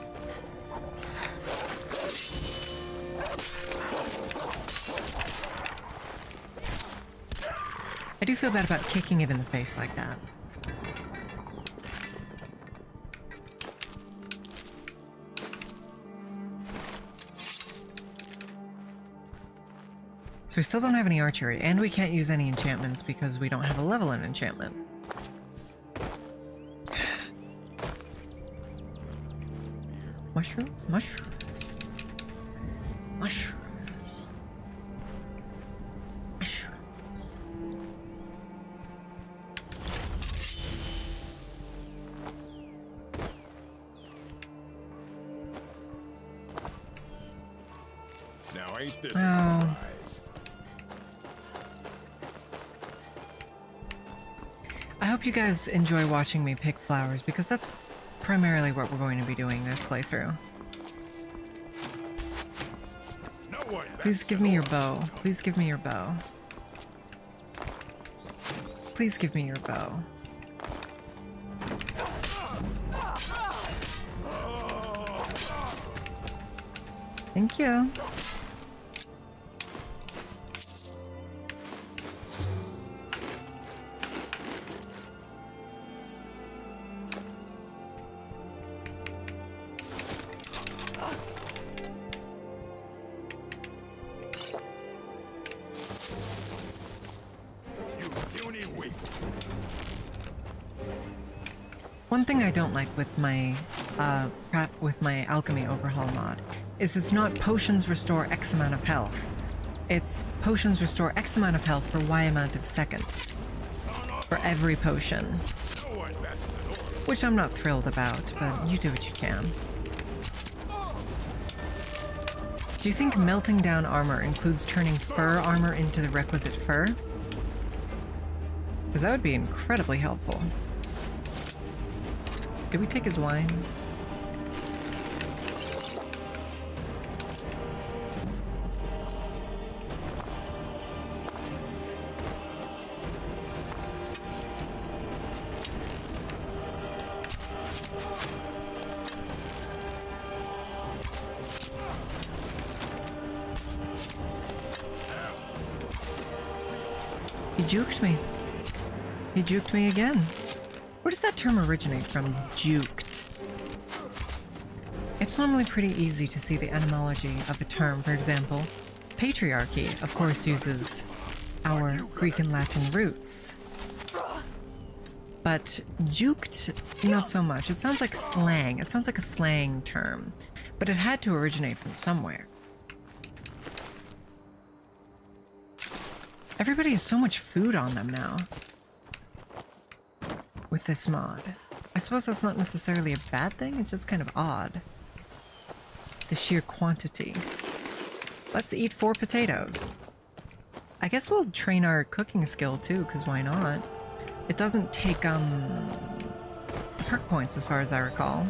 I do feel bad about kicking it in the face like that. So we still don't have any archery, and we can't use any enchantments because we don't have a level in enchantment. Mushrooms? Mushrooms. Mushrooms. Mushrooms. Now ain't this a surprise? I hope you guys enjoy watching me pick flowers, because that's primarily what we're going to be doing this playthrough. Please give me your bow. Please give me your bow. Please give me your bow. Thank you. One thing I don't like with my alchemy overhaul mod is it's not potions restore X amount of health. It's potions restore X amount of health for Y amount of seconds. For every potion. Which I'm not thrilled about, but you do what you can. Do you think melting down armor includes turning fur armor into the requisite fur? Because that would be incredibly helpful. Did we take his wine? He juked me. He juked me again. Where does that term originate from, juked? It's normally pretty easy to see the etymology of a term. For example, patriarchy, of course, uses our Greek and Latin roots. But juked, not so much. It sounds like slang. It sounds like a slang term. But it had to originate from somewhere. Everybody has so much food on them now. With this mod. I suppose that's not necessarily a bad thing, it's just kind of odd. The sheer quantity. Let's eat 4 potatoes. I guess we'll train our cooking skill too, because why not? It doesn't take, perk points as far as I recall.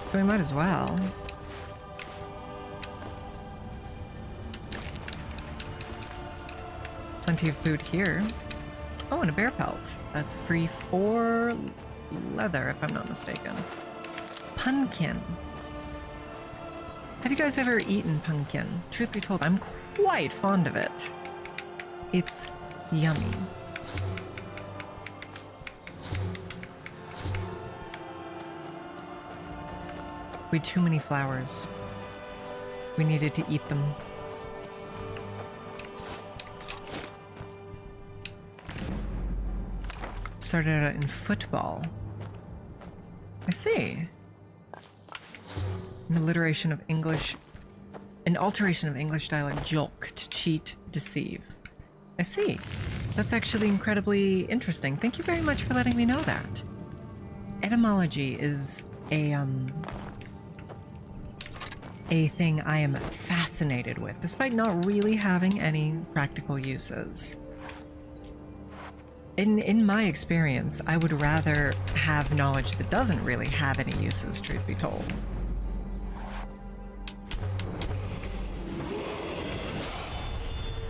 So we might as well. Plenty of food here. Oh, and a bear pelt. That's free for leather, if I'm not mistaken. Pumpkin. Have you guys ever eaten pumpkin? Truth be told, I'm quite fond of it. It's yummy. We had too many flowers. We needed to eat them. Started out in football. I see. An alteration of English dialect, jolk, to cheat, deceive. I see. That's actually incredibly interesting. Thank you very much for letting me know that. Etymology is a thing I am fascinated with, despite not really having any practical uses. In my experience, I would rather have knowledge that doesn't really have any uses, truth be told.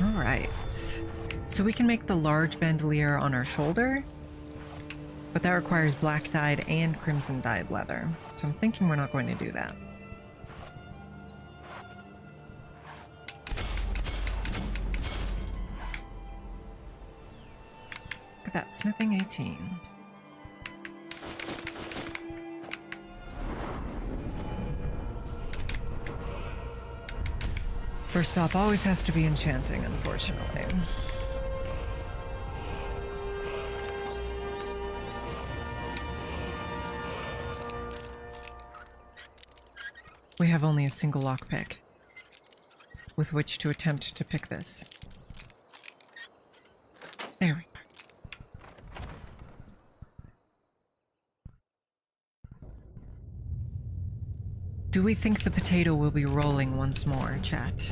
Alright. So we can make the large bandolier on our shoulder, but that requires black dyed and crimson dyed leather. So I'm thinking we're not going to do that. Look at that, smithing 18. First stop always has to be enchanting, unfortunately. We have only a single lockpick with which to attempt to pick this. There we go. Do we think the potato will be rolling once more, chat?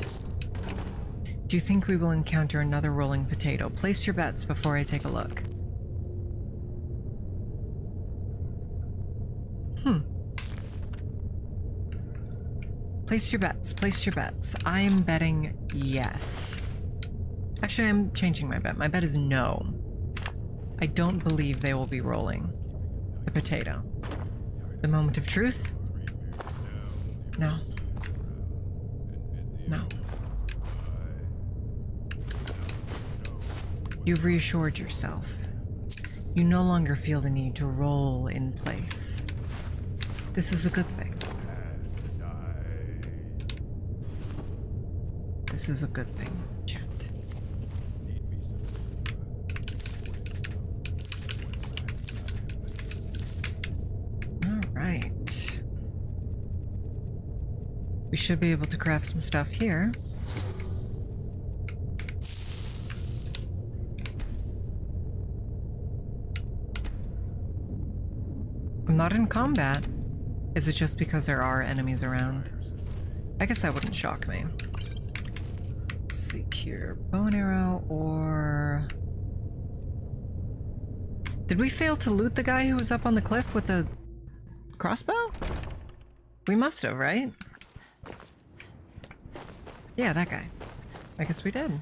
Do you think we will encounter another rolling potato? Place your bets before I take a look. Place your bets, place your bets. I'm betting yes. Actually, I'm changing my bet. My bet is no. I don't believe they will be rolling the potato. The moment of truth? No. No. You've reassured yourself. You no longer feel the need to roll in place. This is a good thing. This is a good thing, chat. Alright. We should be able to craft some stuff here. I'm not in combat. Is it just because there are enemies around? I guess that wouldn't shock me. Let's see here. Bow and arrow or... Did we fail to loot the guy who was up on the cliff with the crossbow? We must have, right? Yeah, that guy. I guess we did.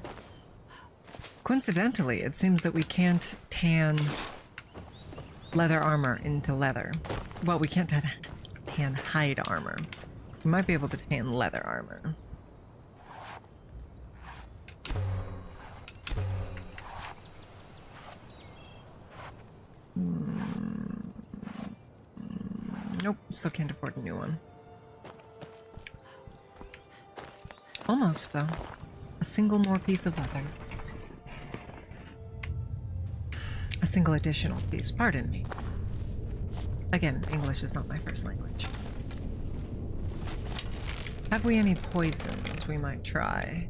Coincidentally, it seems that we can't tan leather armor into leather. Well, we can't tan hide armor. We might be able to tan leather armor. Nope, still can't afford a new one. Almost, though. A single more piece of leather. A single additional piece, pardon me. Again, English is not my first language. Have we any poisons we might try?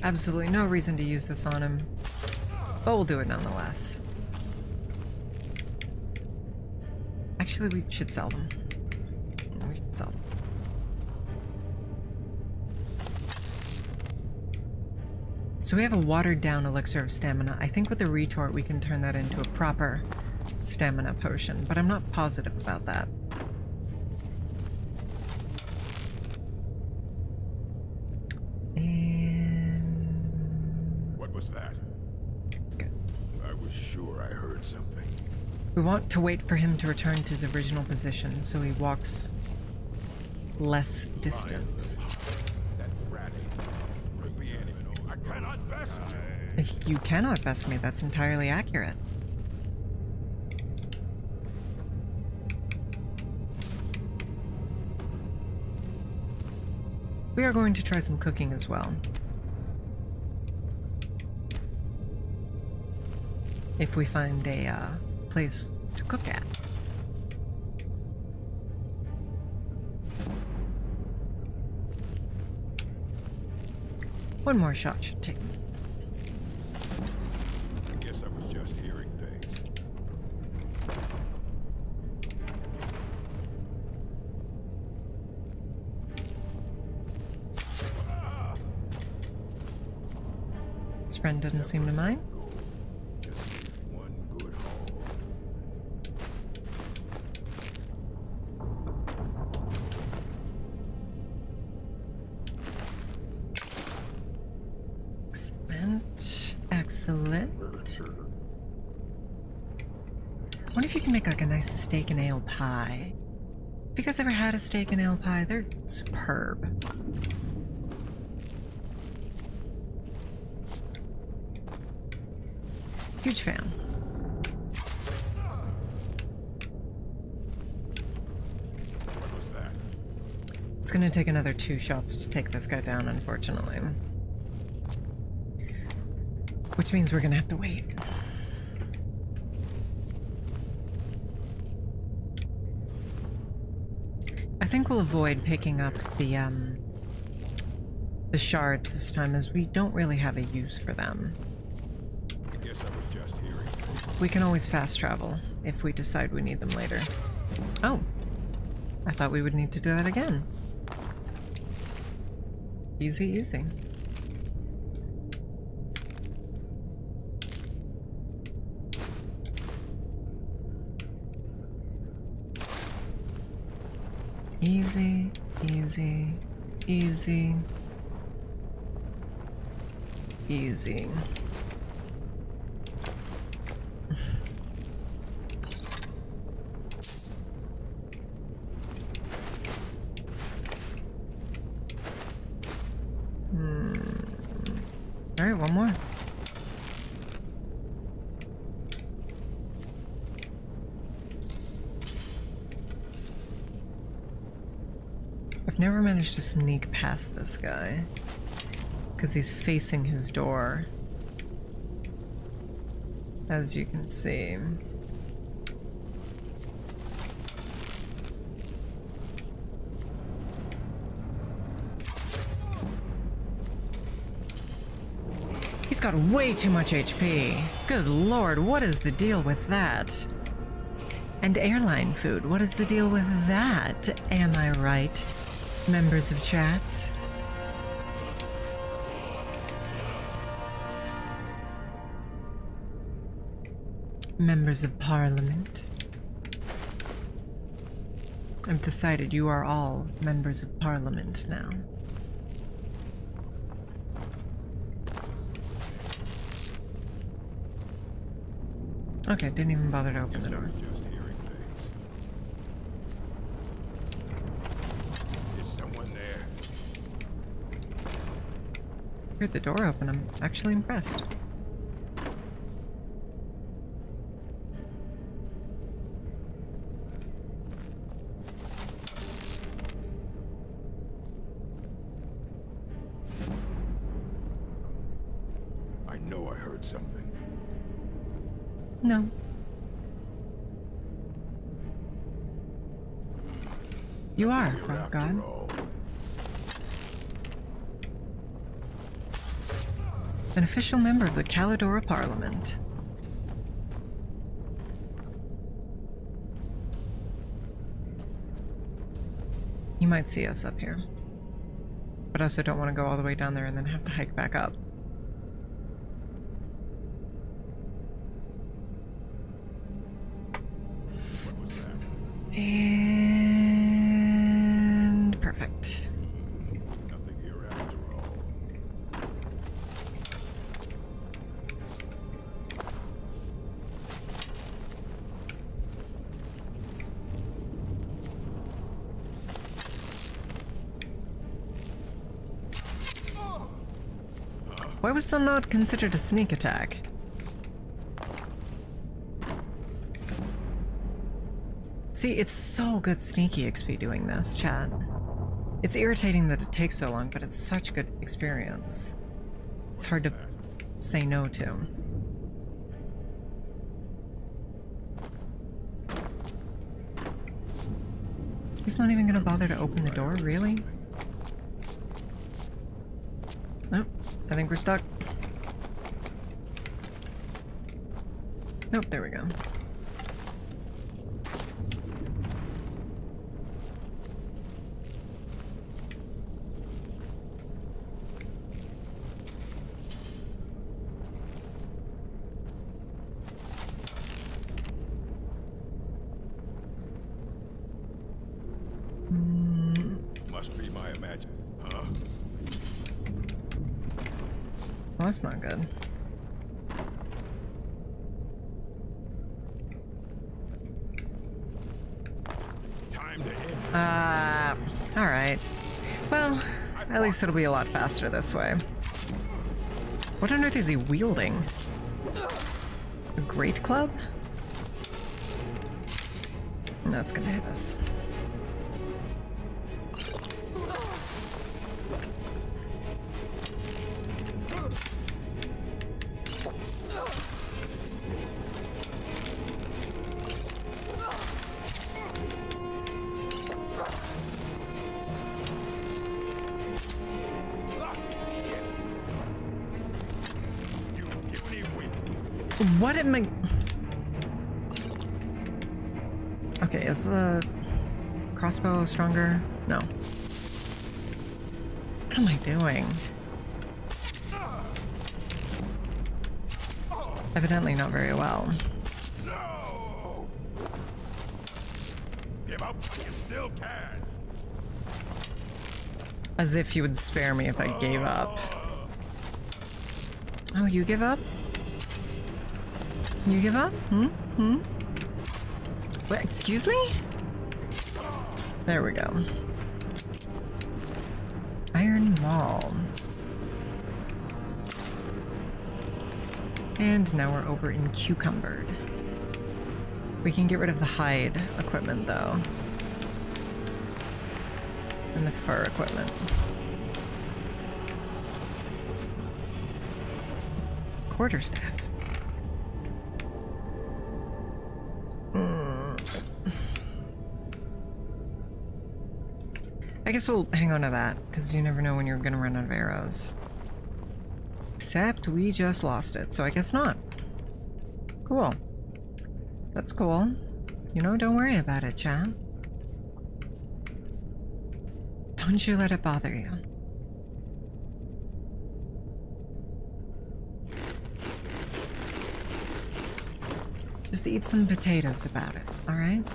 Absolutely no reason to use this on him, but we'll do it nonetheless. Actually, we should sell them. We should sell them. So we have a watered down elixir of stamina. I think with a retort we can turn that into a proper stamina potion, but I'm not positive about that. was that? Good. I was sure I heard something. We want to wait for him to return to his original position so he walks less distance. That ratty could be anything. I cannot best you. You cannot best me, that's entirely accurate. We are going to try some cooking as well. If we find a place to cook at. One more shot should take me. I guess I was just hearing things. His friend doesn't seem to mind. Just one good haul. Excellent. Excellent. I wonder if you can make like a nice steak and ale pie. Have you guys ever had a steak and ale pie? They're superb. Huge fan. What was that? It's gonna take another 2 shots to take this guy down, unfortunately. Which means we're gonna have to wait. I think we'll avoid picking up the shards this time, as we don't really have a use for them. I guess I was just hearing things. We can always fast travel if we decide we need them later. Oh, I thought we would need to do that again. Easy, easy. Easy, easy, easy, easy. All right, one more. I've never managed to sneak past this guy because he's facing his door, as you can see. He's got way too much HP. Good lord, what is the deal with that? And airline food, what is the deal with that? Am I right, members of chat? Members of Parliament. I've decided you are all members of Parliament now. Okay, didn't even bother to open the door. Just hearing things. Is someone there? Heard the door open. I'm actually impressed. I know I heard something. No. You are, Frog God. An official member of the Callidora Parliament. He might see us up here. But I also don't want to go all the way down there and then have to hike back up. And perfect. Nothing here after all. Why was that not considered a sneak attack? See, it's so good sneaky XP doing this, chat. It's irritating that it takes so long, but it's such good experience. It's hard to say no to. He's not even gonna bother to open the door, really? Nope, I think we're stuck. Nope, there we go. Must be my imagination, huh? Well, that's not good. Time to end. Alright. Well, at least it'll be a lot faster this way. What on earth is he wielding? A great club? And that's gonna hit us. What am I... Okay, is the crossbow stronger? No. What am I doing? Evidently not very well. No! Give up when you still can. As if you would spare me if I gave up. Oh, you give up? You give up? Wait, excuse me? There we go. Iron Wall. And now we're over in Cucumbered. We can get rid of the hide equipment though. And the fur equipment. Quarterstaff. I guess we'll hang on to that, because you never know when you're gonna run out of arrows. Except we just lost it, so I guess not. Cool. That's cool. You know, don't worry about it, chat. Don't you let it bother you. Just eat some potatoes about it, alright?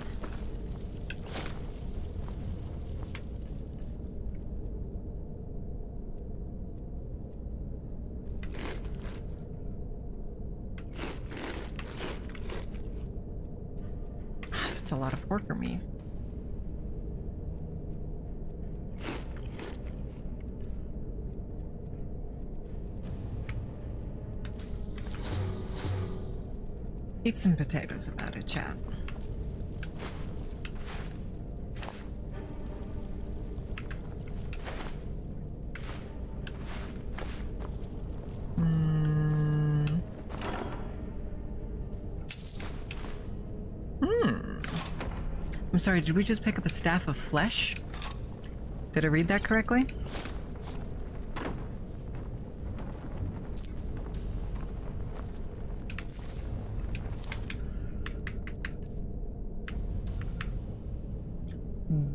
That's a lot of porker meat. Eat some potatoes about it, chat. I'm sorry, did we just pick up a staff of flesh? Did I read that correctly?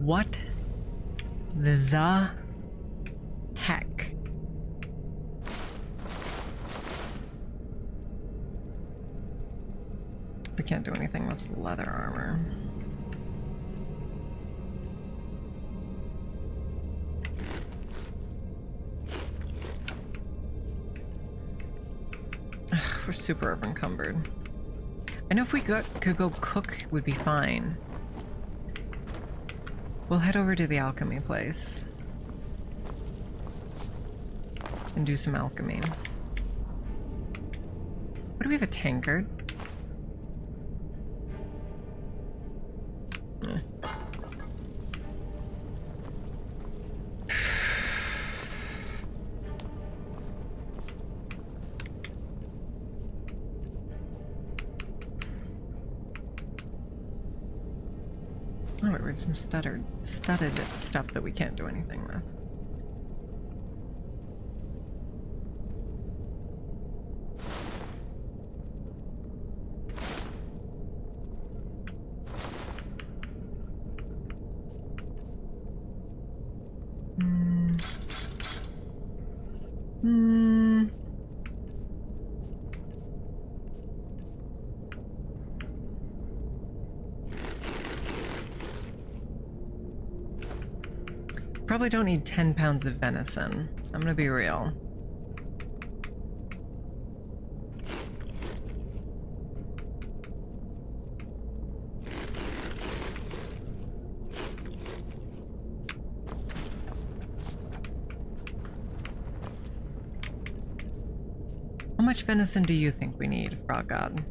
What the heck? We can't do anything with leather armor. We're super encumbered. I know if we could go cook, would be fine. We'll head over to the alchemy place and do some alchemy. we have a tankard? Oh, we have some studded stuff that we can't do anything with. Probably don't need 10 pounds of venison. I'm gonna be real. How much venison do you think we need, Frog God?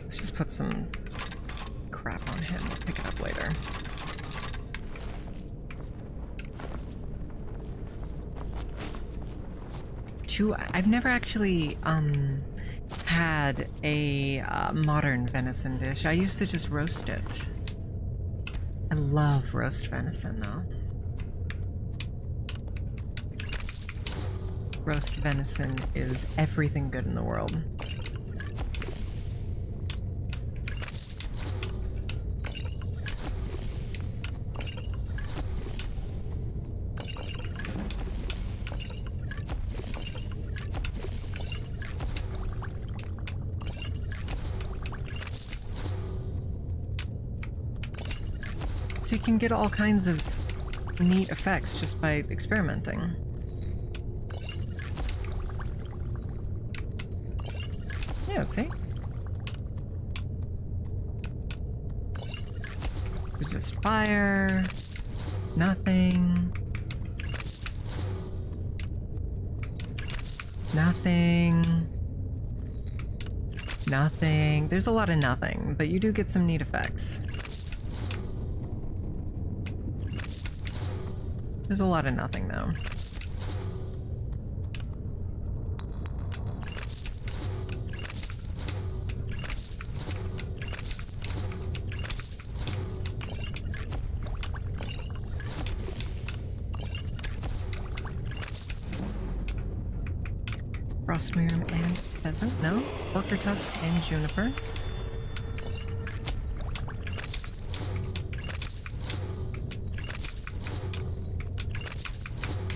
Let's just put some crap on him. We'll pick it up later. I've never actually had a modern venison dish. I used to just roast it. I love roast venison though. Roast venison is everything good in the world. So you can get all kinds of neat effects just by experimenting. Yeah, see? Resist fire. Nothing. Nothing. Nothing. There's a lot of nothing, but you do get some neat effects. There's a lot of nothing, though. Frostmere and pheasant, no. Orca tusk and juniper.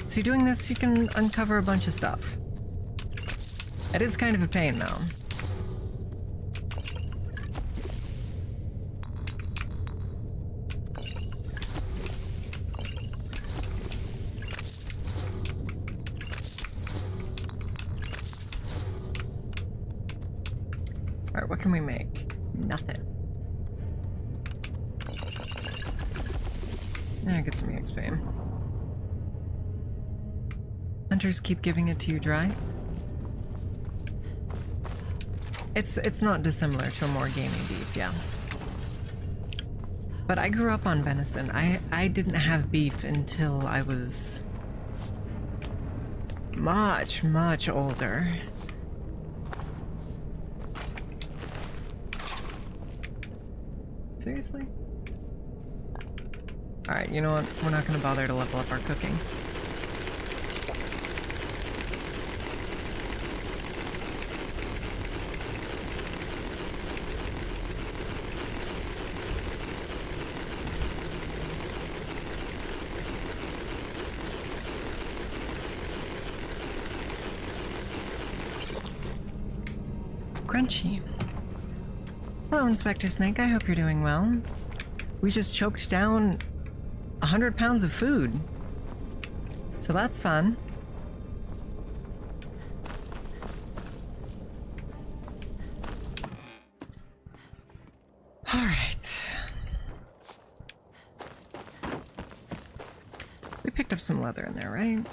So doing this, you can uncover a bunch of stuff. It is kind of a pain, though. Alright, what can we make? Nothing. Yeah, get some XP. Hunters keep giving it to you dry. It's not dissimilar to a more gamey beef, yeah. But I grew up on venison. I didn't have beef until I was much, much older. Seriously? Alright, you know what? We're not gonna bother to level up our cooking. Crunchy. Hello, Inspector Snake. I hope you're doing well. We just choked down 100 pounds of food. So that's fun. All right. We picked up some leather in there, right?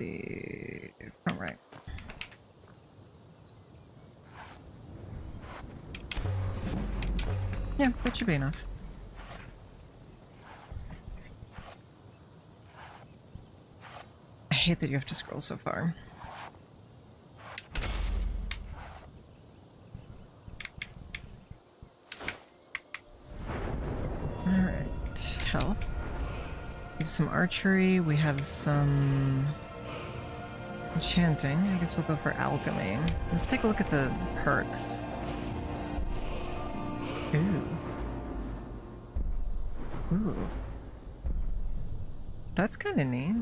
see. Front right. Yeah, that should be enough. I hate that you have to scroll so far. Alright, health. We have some archery, we have some enchanting. I guess we'll go for alchemy. Let's take a look at the perks. Ooh. Ooh. That's kind of neat.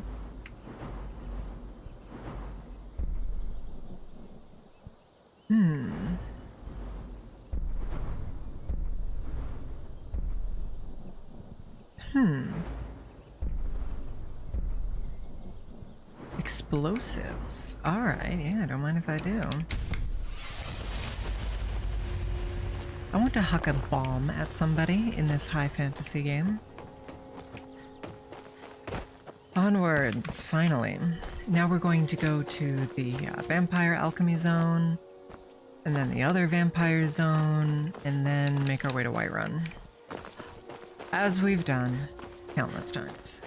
Explosives. Alright, yeah, don't mind if I do. I want to huck a bomb at somebody in this high fantasy game. Onwards, finally. Now we're going to go to the vampire alchemy zone, and then the other vampire zone, and then make our way to Whiterun. As we've done countless times.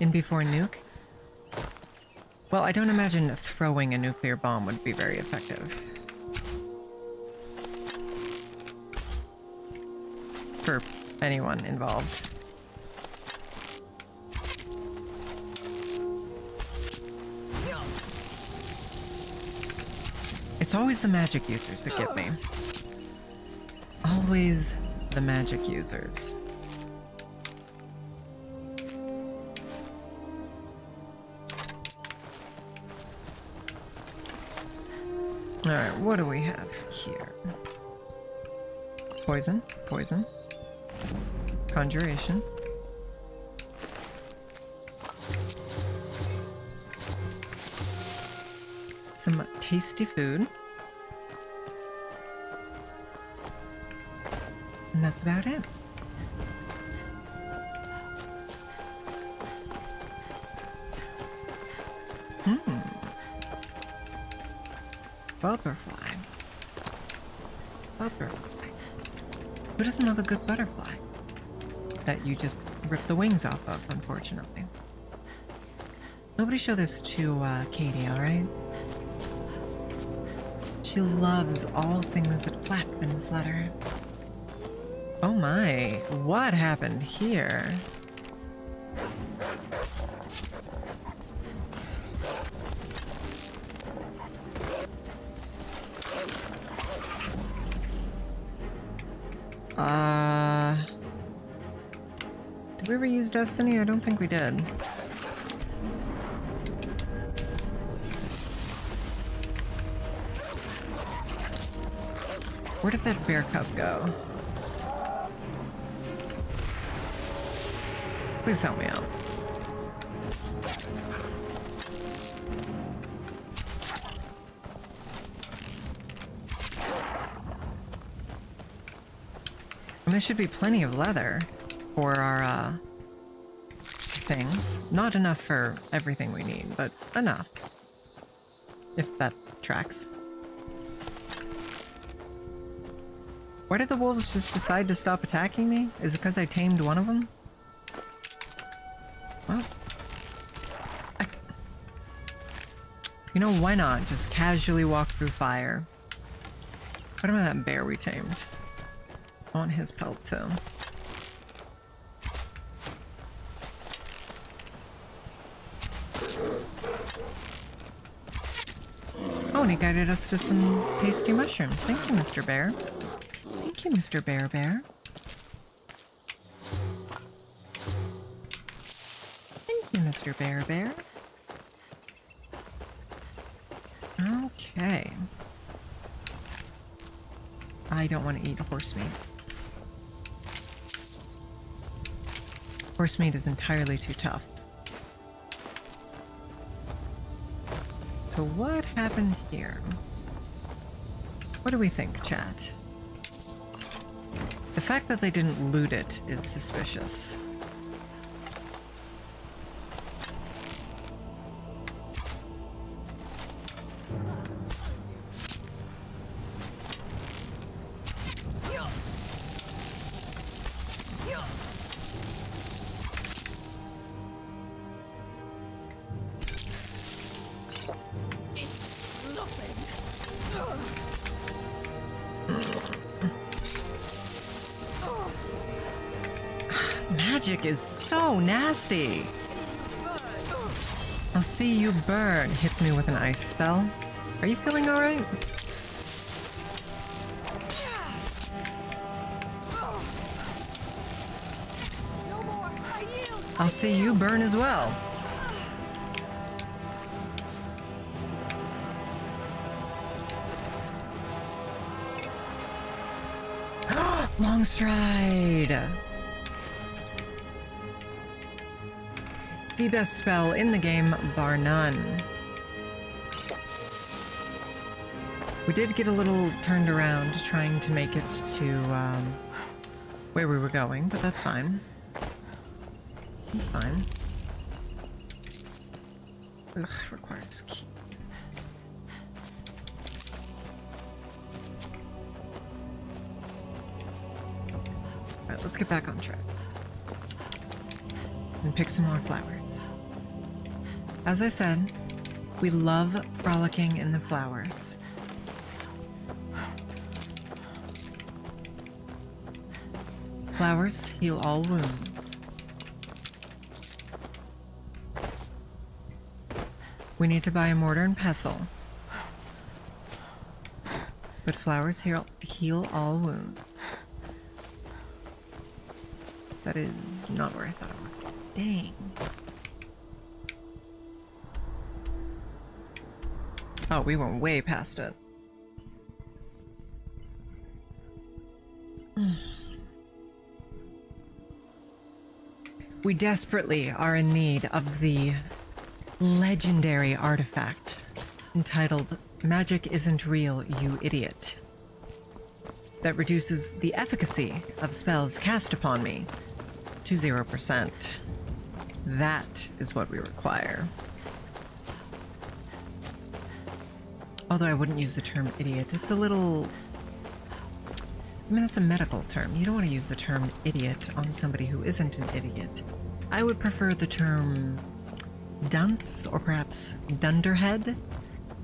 In before nuke? Well, I don't imagine throwing a nuclear bomb would be very effective. For anyone involved. It's always the magic users that get me. Always the magic users. Alright, what do we have here? Poison, poison. Conjuration. Some tasty food. And that's about it. Butterfly. Butterfly. Who doesn't love a good butterfly? That you just rip the wings off of, unfortunately. Nobody show this to Katie, alright? She loves all things that flap and flutter. Oh my, what happened here? Did we ever use Destiny? I don't think we did. Where did that bear cub go? Please help me out. And there should be plenty of leather for our things. Not enough for everything we need, but enough. If that tracks. Why did the wolves just decide to stop attacking me? Is it because I tamed one of them? Well, you know, why not just casually walk through fire? What about that bear we tamed? I want his pelt too. Oh, and he guided us to some tasty mushrooms. Thank you, Mr. Bear. Thank you, Mr. Bear Bear. Thank you, Mr. Bear Bear. Okay. I don't want to eat horse meat. Horse meat is entirely too tough. So what happened here? What do we think, chat? The fact that they didn't loot it is suspicious. Magic is so nasty. I'll see you burn. Hits me with an ice spell. Are you feeling alright? I'll see you burn as well. Long stride. The best spell in the game, bar none. We did get a little turned around trying to make it to where we were going, but that's fine. It's fine. Ugh, requires key. Alright, let's get back on track. And pick some more flowers. As I said, we love frolicking in the flowers. Flowers heal all wounds. We need to buy a mortar and pestle. But flowers heal all wounds. That is not where I thought it was. Dang. Oh, we went way past it. We desperately are in need of the legendary artifact entitled Magic Isn't Real, You Idiot, that reduces the efficacy of spells cast upon me to 0%. That is what we require. Although I wouldn't use the term idiot. It's a little... I mean, it's a medical term. You don't want to use the term idiot on somebody who isn't an idiot. I would prefer the term dunce, or perhaps dunderhead.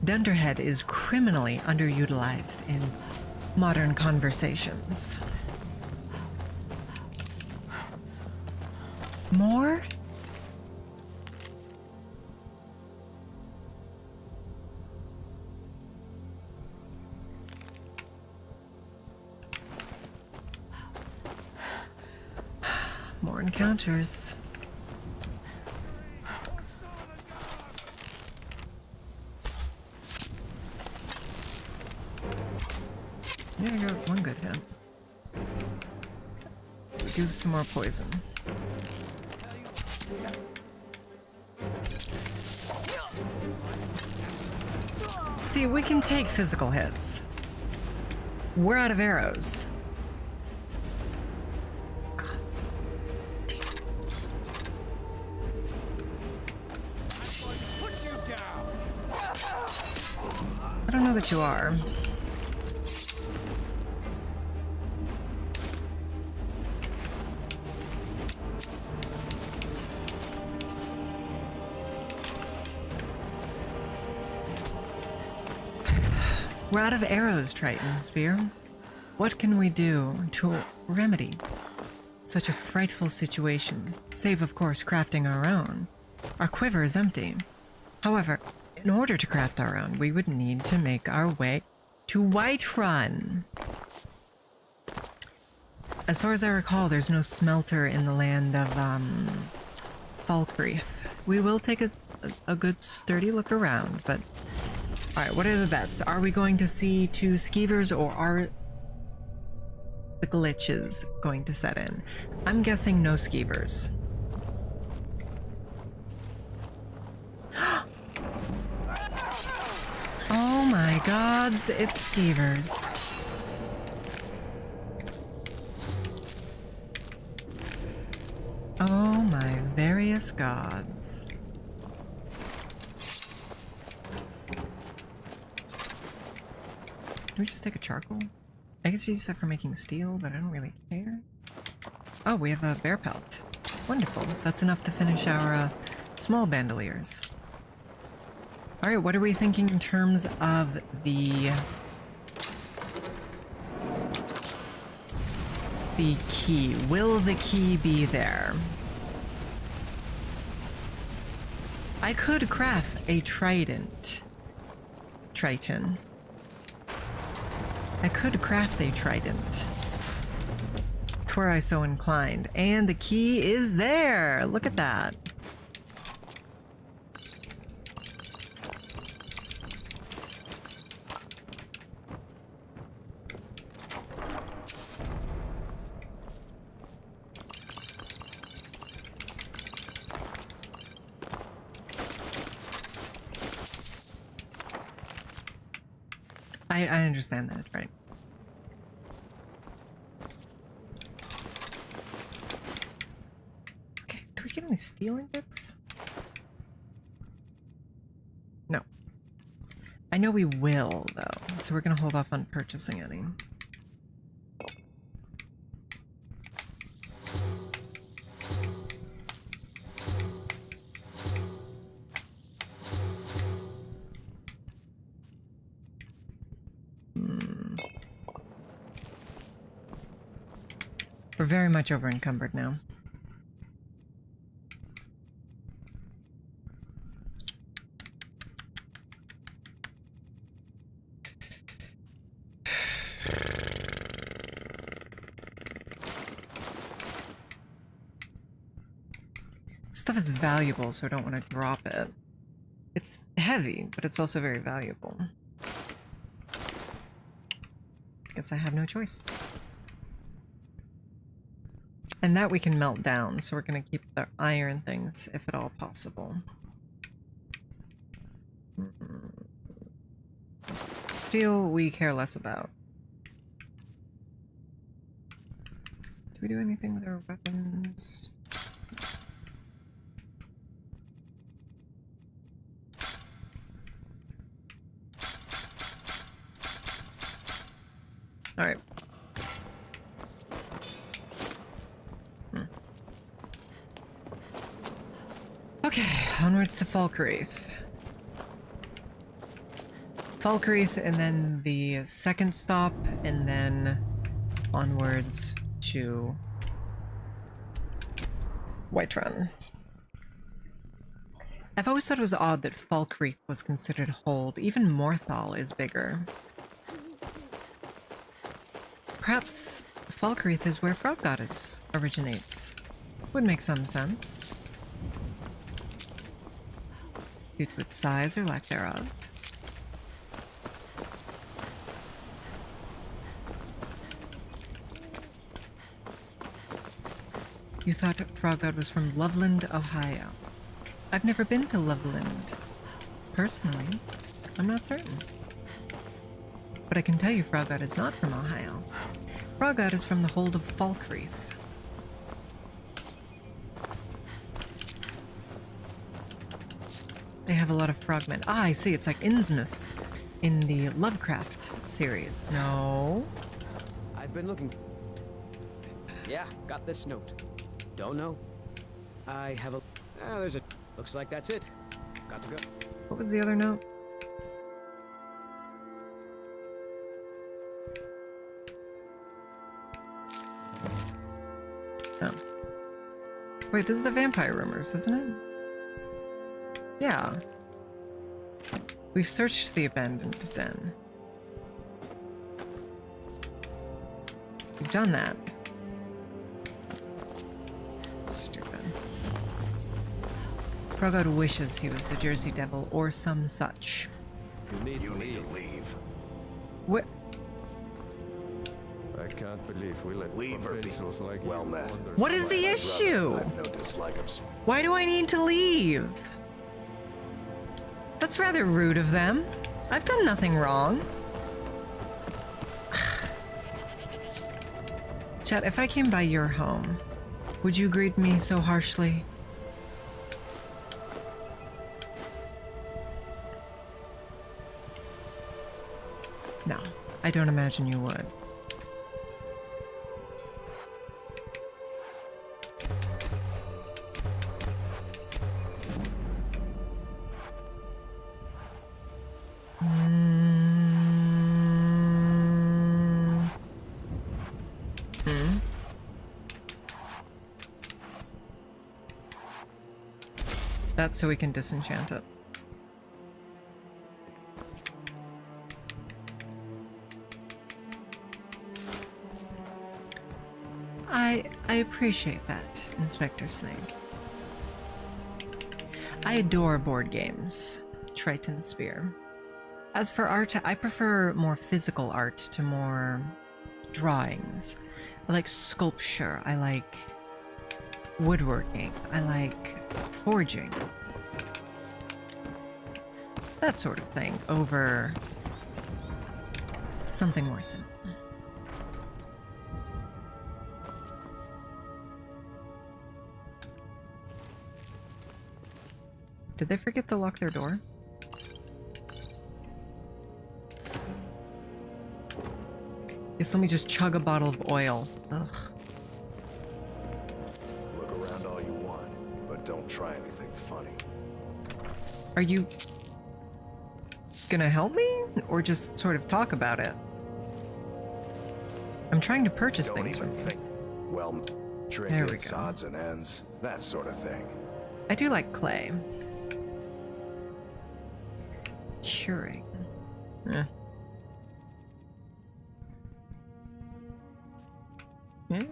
Dunderhead is criminally underutilized in modern conversations. More? More encounters. Yeah, I got one good hit. Do some more poison. See, we can take physical hits. We're out of arrows. Gods. I don't know that you are. We're out of arrows, Triton Spear. What can we do to remedy such a frightful situation? Save, of course, crafting our own. Our quiver is empty. However, in order to craft our own, we would need to make our way to Whiterun. As far as I recall, there's no smelter in the land of Falkreath. We will take a good sturdy look around, but alright, what are the bets? Are we going to see two skeevers, or are the glitches going to set in? I'm guessing no skeevers. Oh my gods, it's skeevers. Oh my various gods. Can we just take a charcoal? I guess you use that for making steel, but I don't really care. Oh, we have a bear pelt. Wonderful. That's enough to finish our small bandoliers. Alright, what are we thinking in terms of the the key. Will the key be there? I could craft a trident. Triton. I could craft a trident. Were I so inclined. And the key is there! Look at that. I understand that, right? Okay, do we get any stealing bits? No. I know we will, though, so we're gonna hold off on purchasing any. We're very much over encumbered now. Stuff is valuable, so I don't want to drop it. It's heavy, but it's also very valuable. Guess I have no choice. And that we can melt down, so we're going to keep the iron things, if at all possible. Steel, we care less about. Do we do anything with our weapons? Alright. Okay, onwards to Falkreath. Falkreath, and then the second stop, and then onwards to Whiterun. I've always thought it was odd that Falkreath was considered hold. Even Morthal is bigger. Perhaps Falkreath is where Frog Goddess originates. Would make some sense. Due to its size or lack thereof. You thought Frog God was from Loveland, Ohio. I've never been to Loveland. Personally, I'm not certain. But I can tell you Frog God is not from Ohio. Frog God is from the hold of Falkreath. They have a lot of frogmen. Ah, I see. It's like Innsmouth in the Lovecraft series. No. I've been looking. Yeah, got this note. Don't know. I have a... there's a... Looks like that's it. Got to go. What was the other note? Oh. Wait, this is the Vampire Rumors, isn't it? Yeah. We've searched the abandoned den. We've done that. Stupid. Frogod wishes he was the Jersey Devil or some such. You need to leave. What? I can't believe we let provincials like you wander. What is the issue? Why do I need to leave? That's rather rude of them. I've done nothing wrong. Chat, if I came by your home, would you greet me so harshly? No, I don't imagine you would. That's so we can disenchant it. I appreciate that, Inspector Snake. I adore board games. Triton Spear. As for art, I prefer more physical art to more drawings. I like sculpture. I like woodworking. I like forging. That sort of thing over something more simple. Did they forget to lock their door? Guess let me just chug a bottle of oil. Ugh. Look around all you want, but don't try anything funny. Are you gonna help me? Or just sort of talk about it? I'm trying to purchase Don't things even from you. think. Well, trinkets, odds and ends, that sort of thing. I do like clay. Curing. Yeah. Yeah.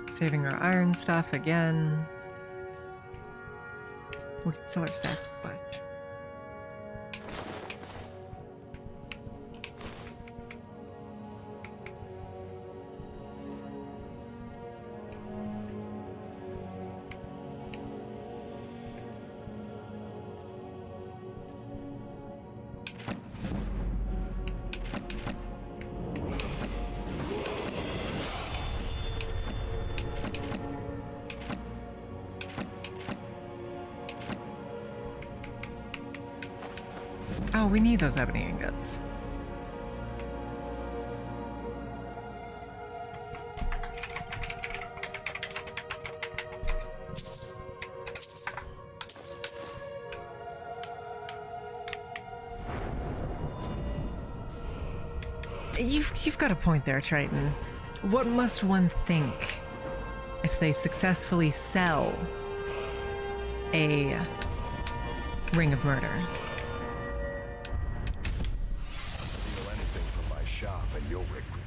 Saving our iron stuff again. We can sell our stack much. Oh, we need those ebony ingots. You've got a point there, Triton. What must one think if they successfully sell a ring of murder? Steal anything from my shop and you'll regret.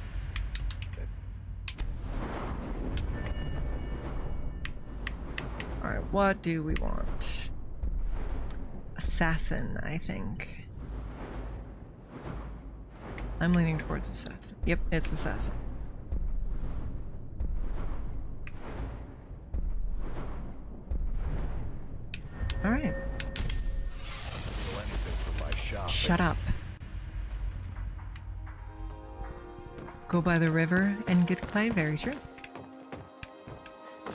Alright, what do we want? Assassin, I think. I'm leaning towards assassin. Yep, it's assassin. Alright. Shut up. Go by the river and get clay. Very true.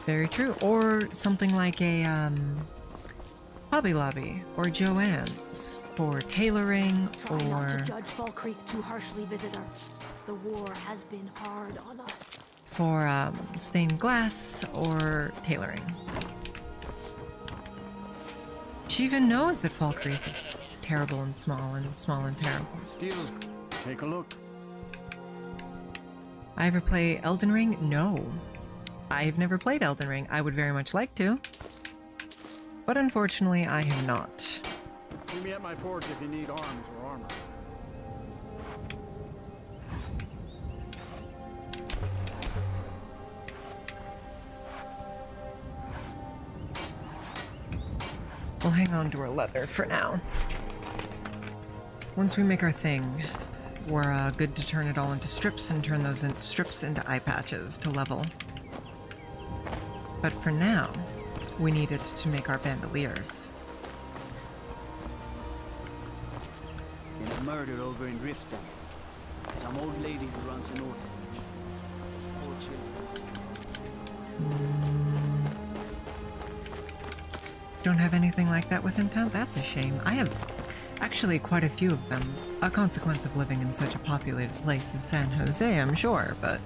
Very true. Or something like a Hobby Lobby or Joanne's for tailoring. Try not to Or judge Fall Creek too harshly, visitor. The war has been hard on us. for stained glass or tailoring. She even knows that Fall Creek is terrible and small and terrible. Skills. Take a look. I ever play Elden Ring? No. I've never played Elden Ring. I would very much like to. But unfortunately, I have not. See me at my forge if you need arms or armor. We'll hang on to our leather for now. Once we make our thing, we're good to turn it all into strips and turn those strips into eye patches to level. But for now, we need it to make our bandoliers. In a murder over in Riften. Some old lady who runs an orphanage. Poor children. Don't have anything like that within town? That's a shame. I have actually quite a few of them. A consequence of living in such a populated place as San Jose, I'm sure, but...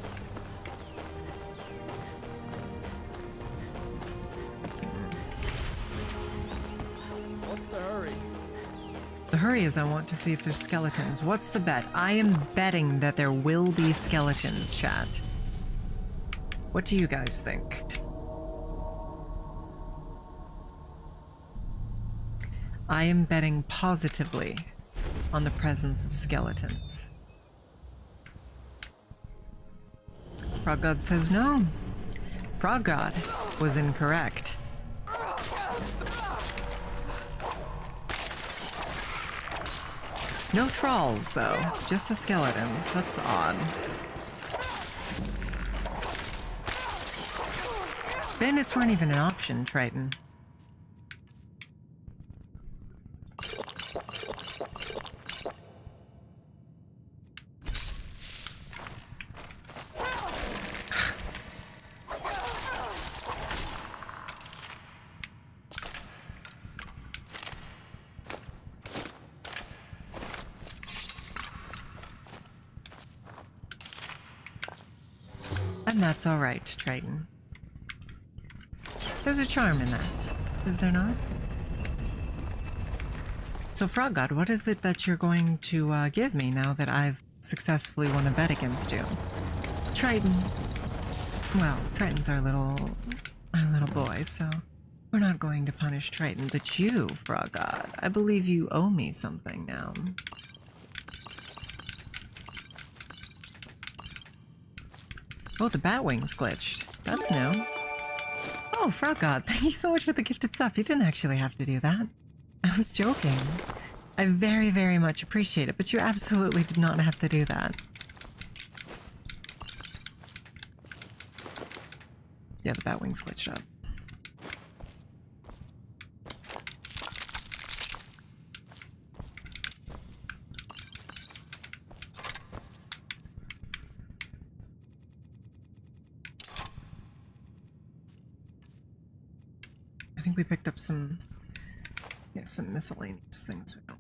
What's the hurry? hurry as I want to see if there's skeletons. What's the bet? I am betting that there will be skeletons, chat. What do you guys think? I am betting positively on the presence of skeletons. Frog God says no. Frog God was incorrect. No thralls, though. Just the skeletons. That's odd. Bandits weren't even an option, Triton. And that's all right, Triton. There's a charm in that, is there not? So, Frog God, what is it that you're going to give me now that I've successfully won a bet against you? Triton. Well, Triton's our little boy, so we're not going to punish Triton, but you, Frog God, I believe you owe me something now. Oh, the bat wings glitched. That's new. Oh, Frog God, thank you so much for the gifted sub. You didn't actually have to do that. I was joking. I very, very much appreciate it, but you absolutely did not have to do that. Yeah, the bat wings glitched up. I think we picked up some miscellaneous things we don't.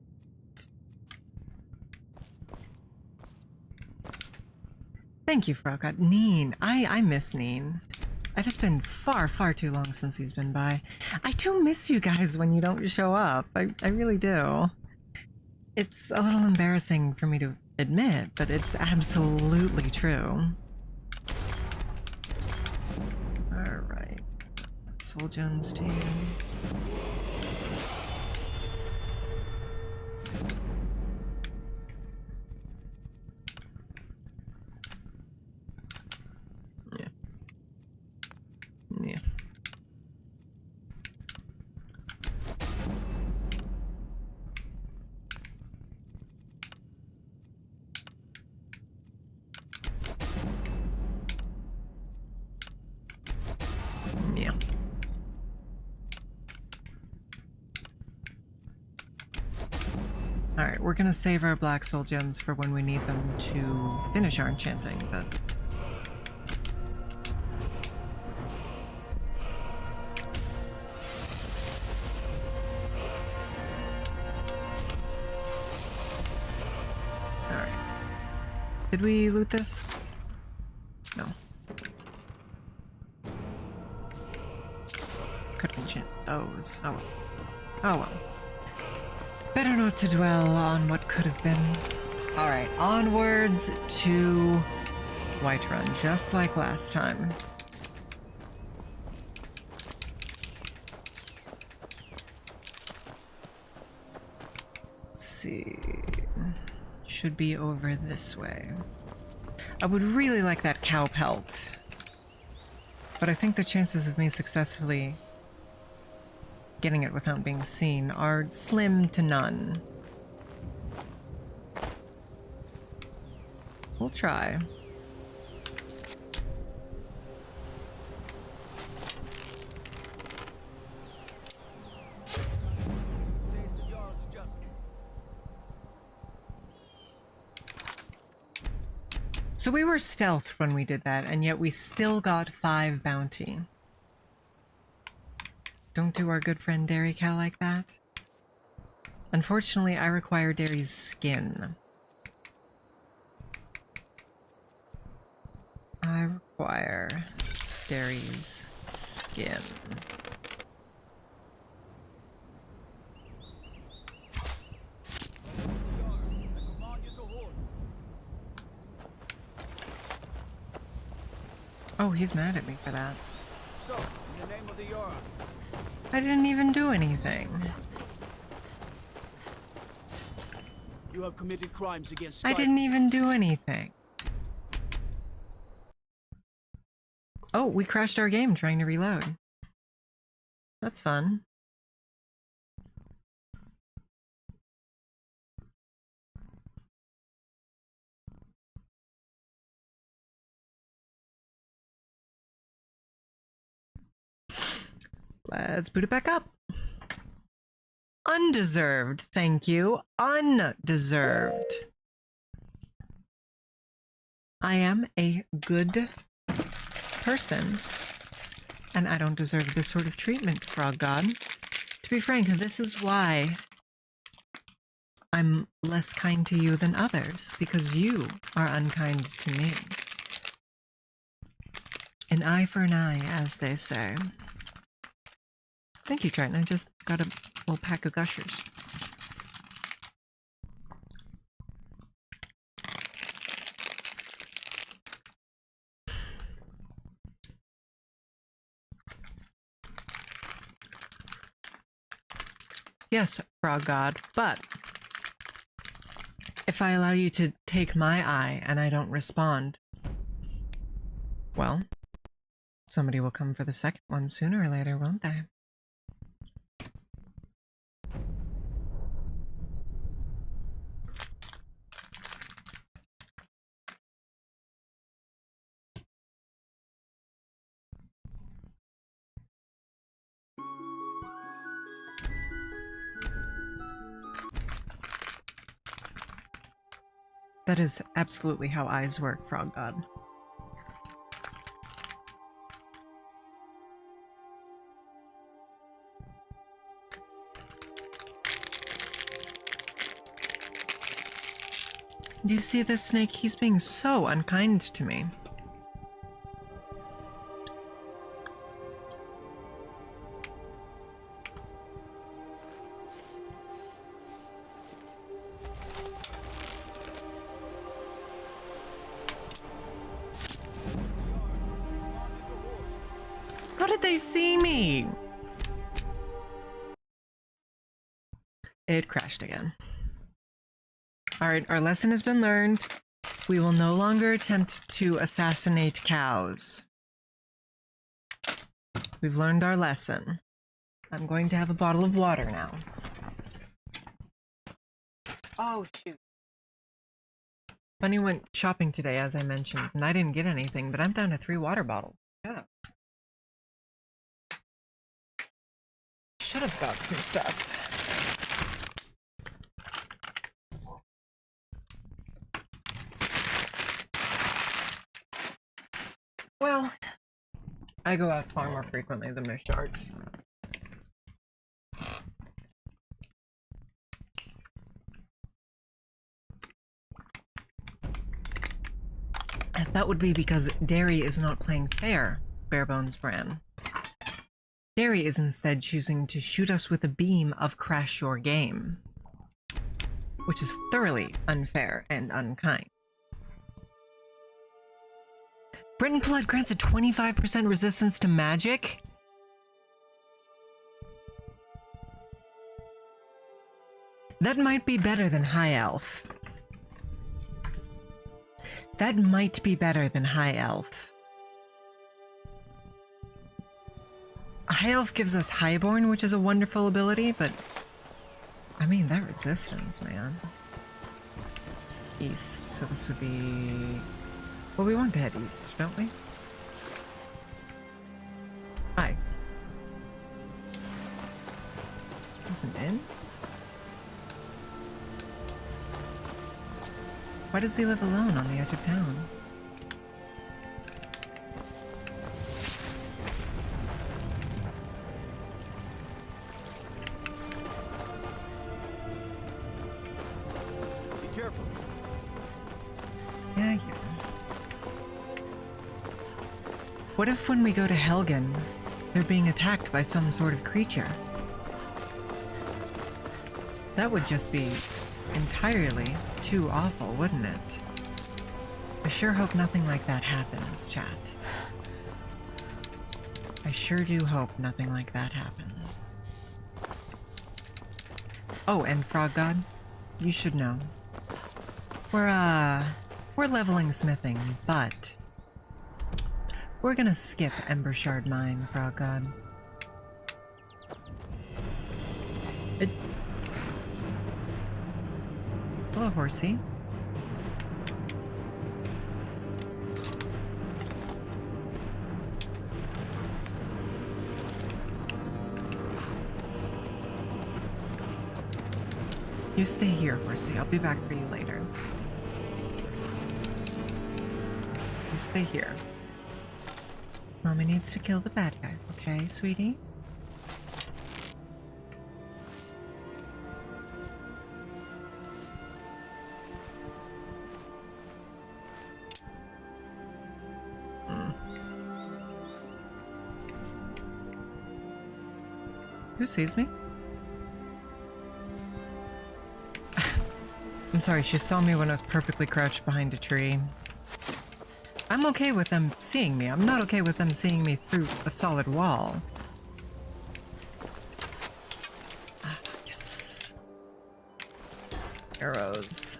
Thank you, Frog God. Neen. I miss Neen. It has been far, far too long since he's been by. I do miss you guys when you don't show up. I really do. It's a little embarrassing for me to admit, but it's absolutely true. Alright. Soul Gems to use. Yeah. Yeah. Alright, we're gonna save our black soul gems for when we need them to finish our enchanting, but did we loot this? No. Could enchant those. Oh well. Oh well. Better not to dwell on what could have been. Alright, onwards to Whiterun, just like last time. Let's see. Should be over this way. I would really like that cow pelt, but I think the chances of me successfully getting it without being seen are slim to none. We'll try. So we were stealthed when we did that, and yet we still got 5 bounty. Don't do our good friend Dairy Cow like that. Unfortunately, I require Dairy's skin. I require Dairy's skin. Oh, he's mad at me for that. Stop, in the name of the Jarl. I didn't even do anything. You have committed crimes against I didn't even do anything. Oh, we crashed our game trying to reload. That's fun. Let's boot it back up. Undeserved, thank you. Undeserved. I am a good person, and I don't deserve this sort of treatment, Frog God. To be frank, this is why I'm less kind to you than others, because you are unkind to me. An eye for an eye, as they say. Thank you, Triton. I just got a little pack of gushers. Yes, Frog God, but if I allow you to take my eye and I don't respond, well, somebody will come for the second one sooner or later, won't they? That is absolutely how eyes work, Frog God. Do you see this snake? He's being so unkind to me. How did they see me? It crashed again. Alright, our lesson has been learned. We will no longer attempt to assassinate cows. We've learned our lesson. I'm going to have a bottle of water now. Oh, shoot. Bunny went shopping today, as I mentioned, and I didn't get anything, but I'm down to 3 water bottles. Shut up. Should have got some stuff. Well, I go out far more frequently than most sharks. And that would be because Derry is not playing fair, Barebones Bran. Derry is instead choosing to shoot us with a beam of Crash Your Game, which is thoroughly unfair and unkind. Britain Blood grants a 25% resistance to magic? That might be better than High Elf. That might be better than High Elf. High Elf gives us Highborn, which is a wonderful ability, but I mean, that resistance, man. East, so this would be... Well, we want to head east, don't we? Hi. Is this an inn? Why does he live alone on the edge of town? Be careful. Yeah. What if when we go to Helgen, they're being attacked by some sort of creature? That would just be entirely too awful, wouldn't it? I sure hope nothing like that happens, chat. I sure do hope nothing like that happens. Oh, and Frog God, you should know. We're leveling smithing, but we're gonna skip Ember Shard Mine, Frog God. Hello, horsey. You stay here, horsey. I'll be back for you later. You stay here. Mommy needs to kill the bad guys, okay, sweetie? Who sees me? I'm sorry, she saw me when I was perfectly crouched behind a tree. I'm okay with them seeing me. I'm not okay with them seeing me through a solid wall. Ah, yes. Arrows.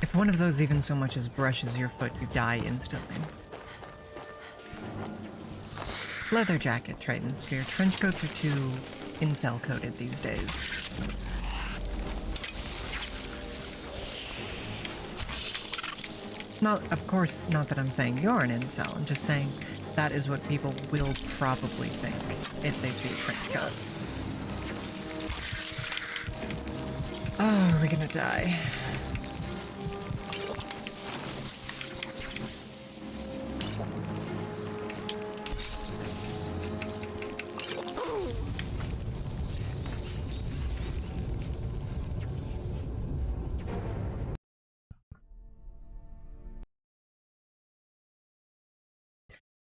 If one of those even so much as brushes your foot, you die instantly. Leather jacket, Triton Spear. Trench coats are too incel coated these days. Not, of course, not that I'm saying you're an incel. I'm just saying that is what people will probably think if they see a trench coat. Oh, are we gonna die?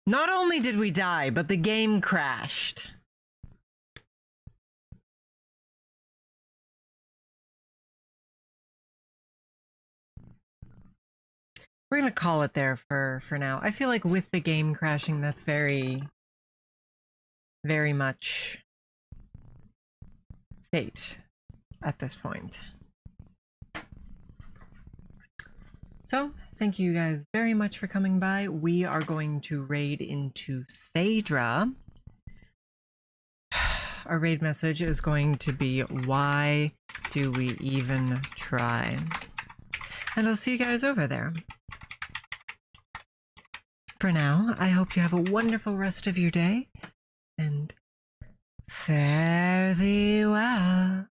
Not only did we die, but the game crashed. We're gonna call it there for now. I feel like with the game crashing, that's very, very much fate at this point. So, thank you guys very much for coming by. We are going to raid into Sphaedra. Our raid message is going to be, why do we even try? And I'll see you guys over there. For now, I hope you have a wonderful rest of your day, and fare thee well.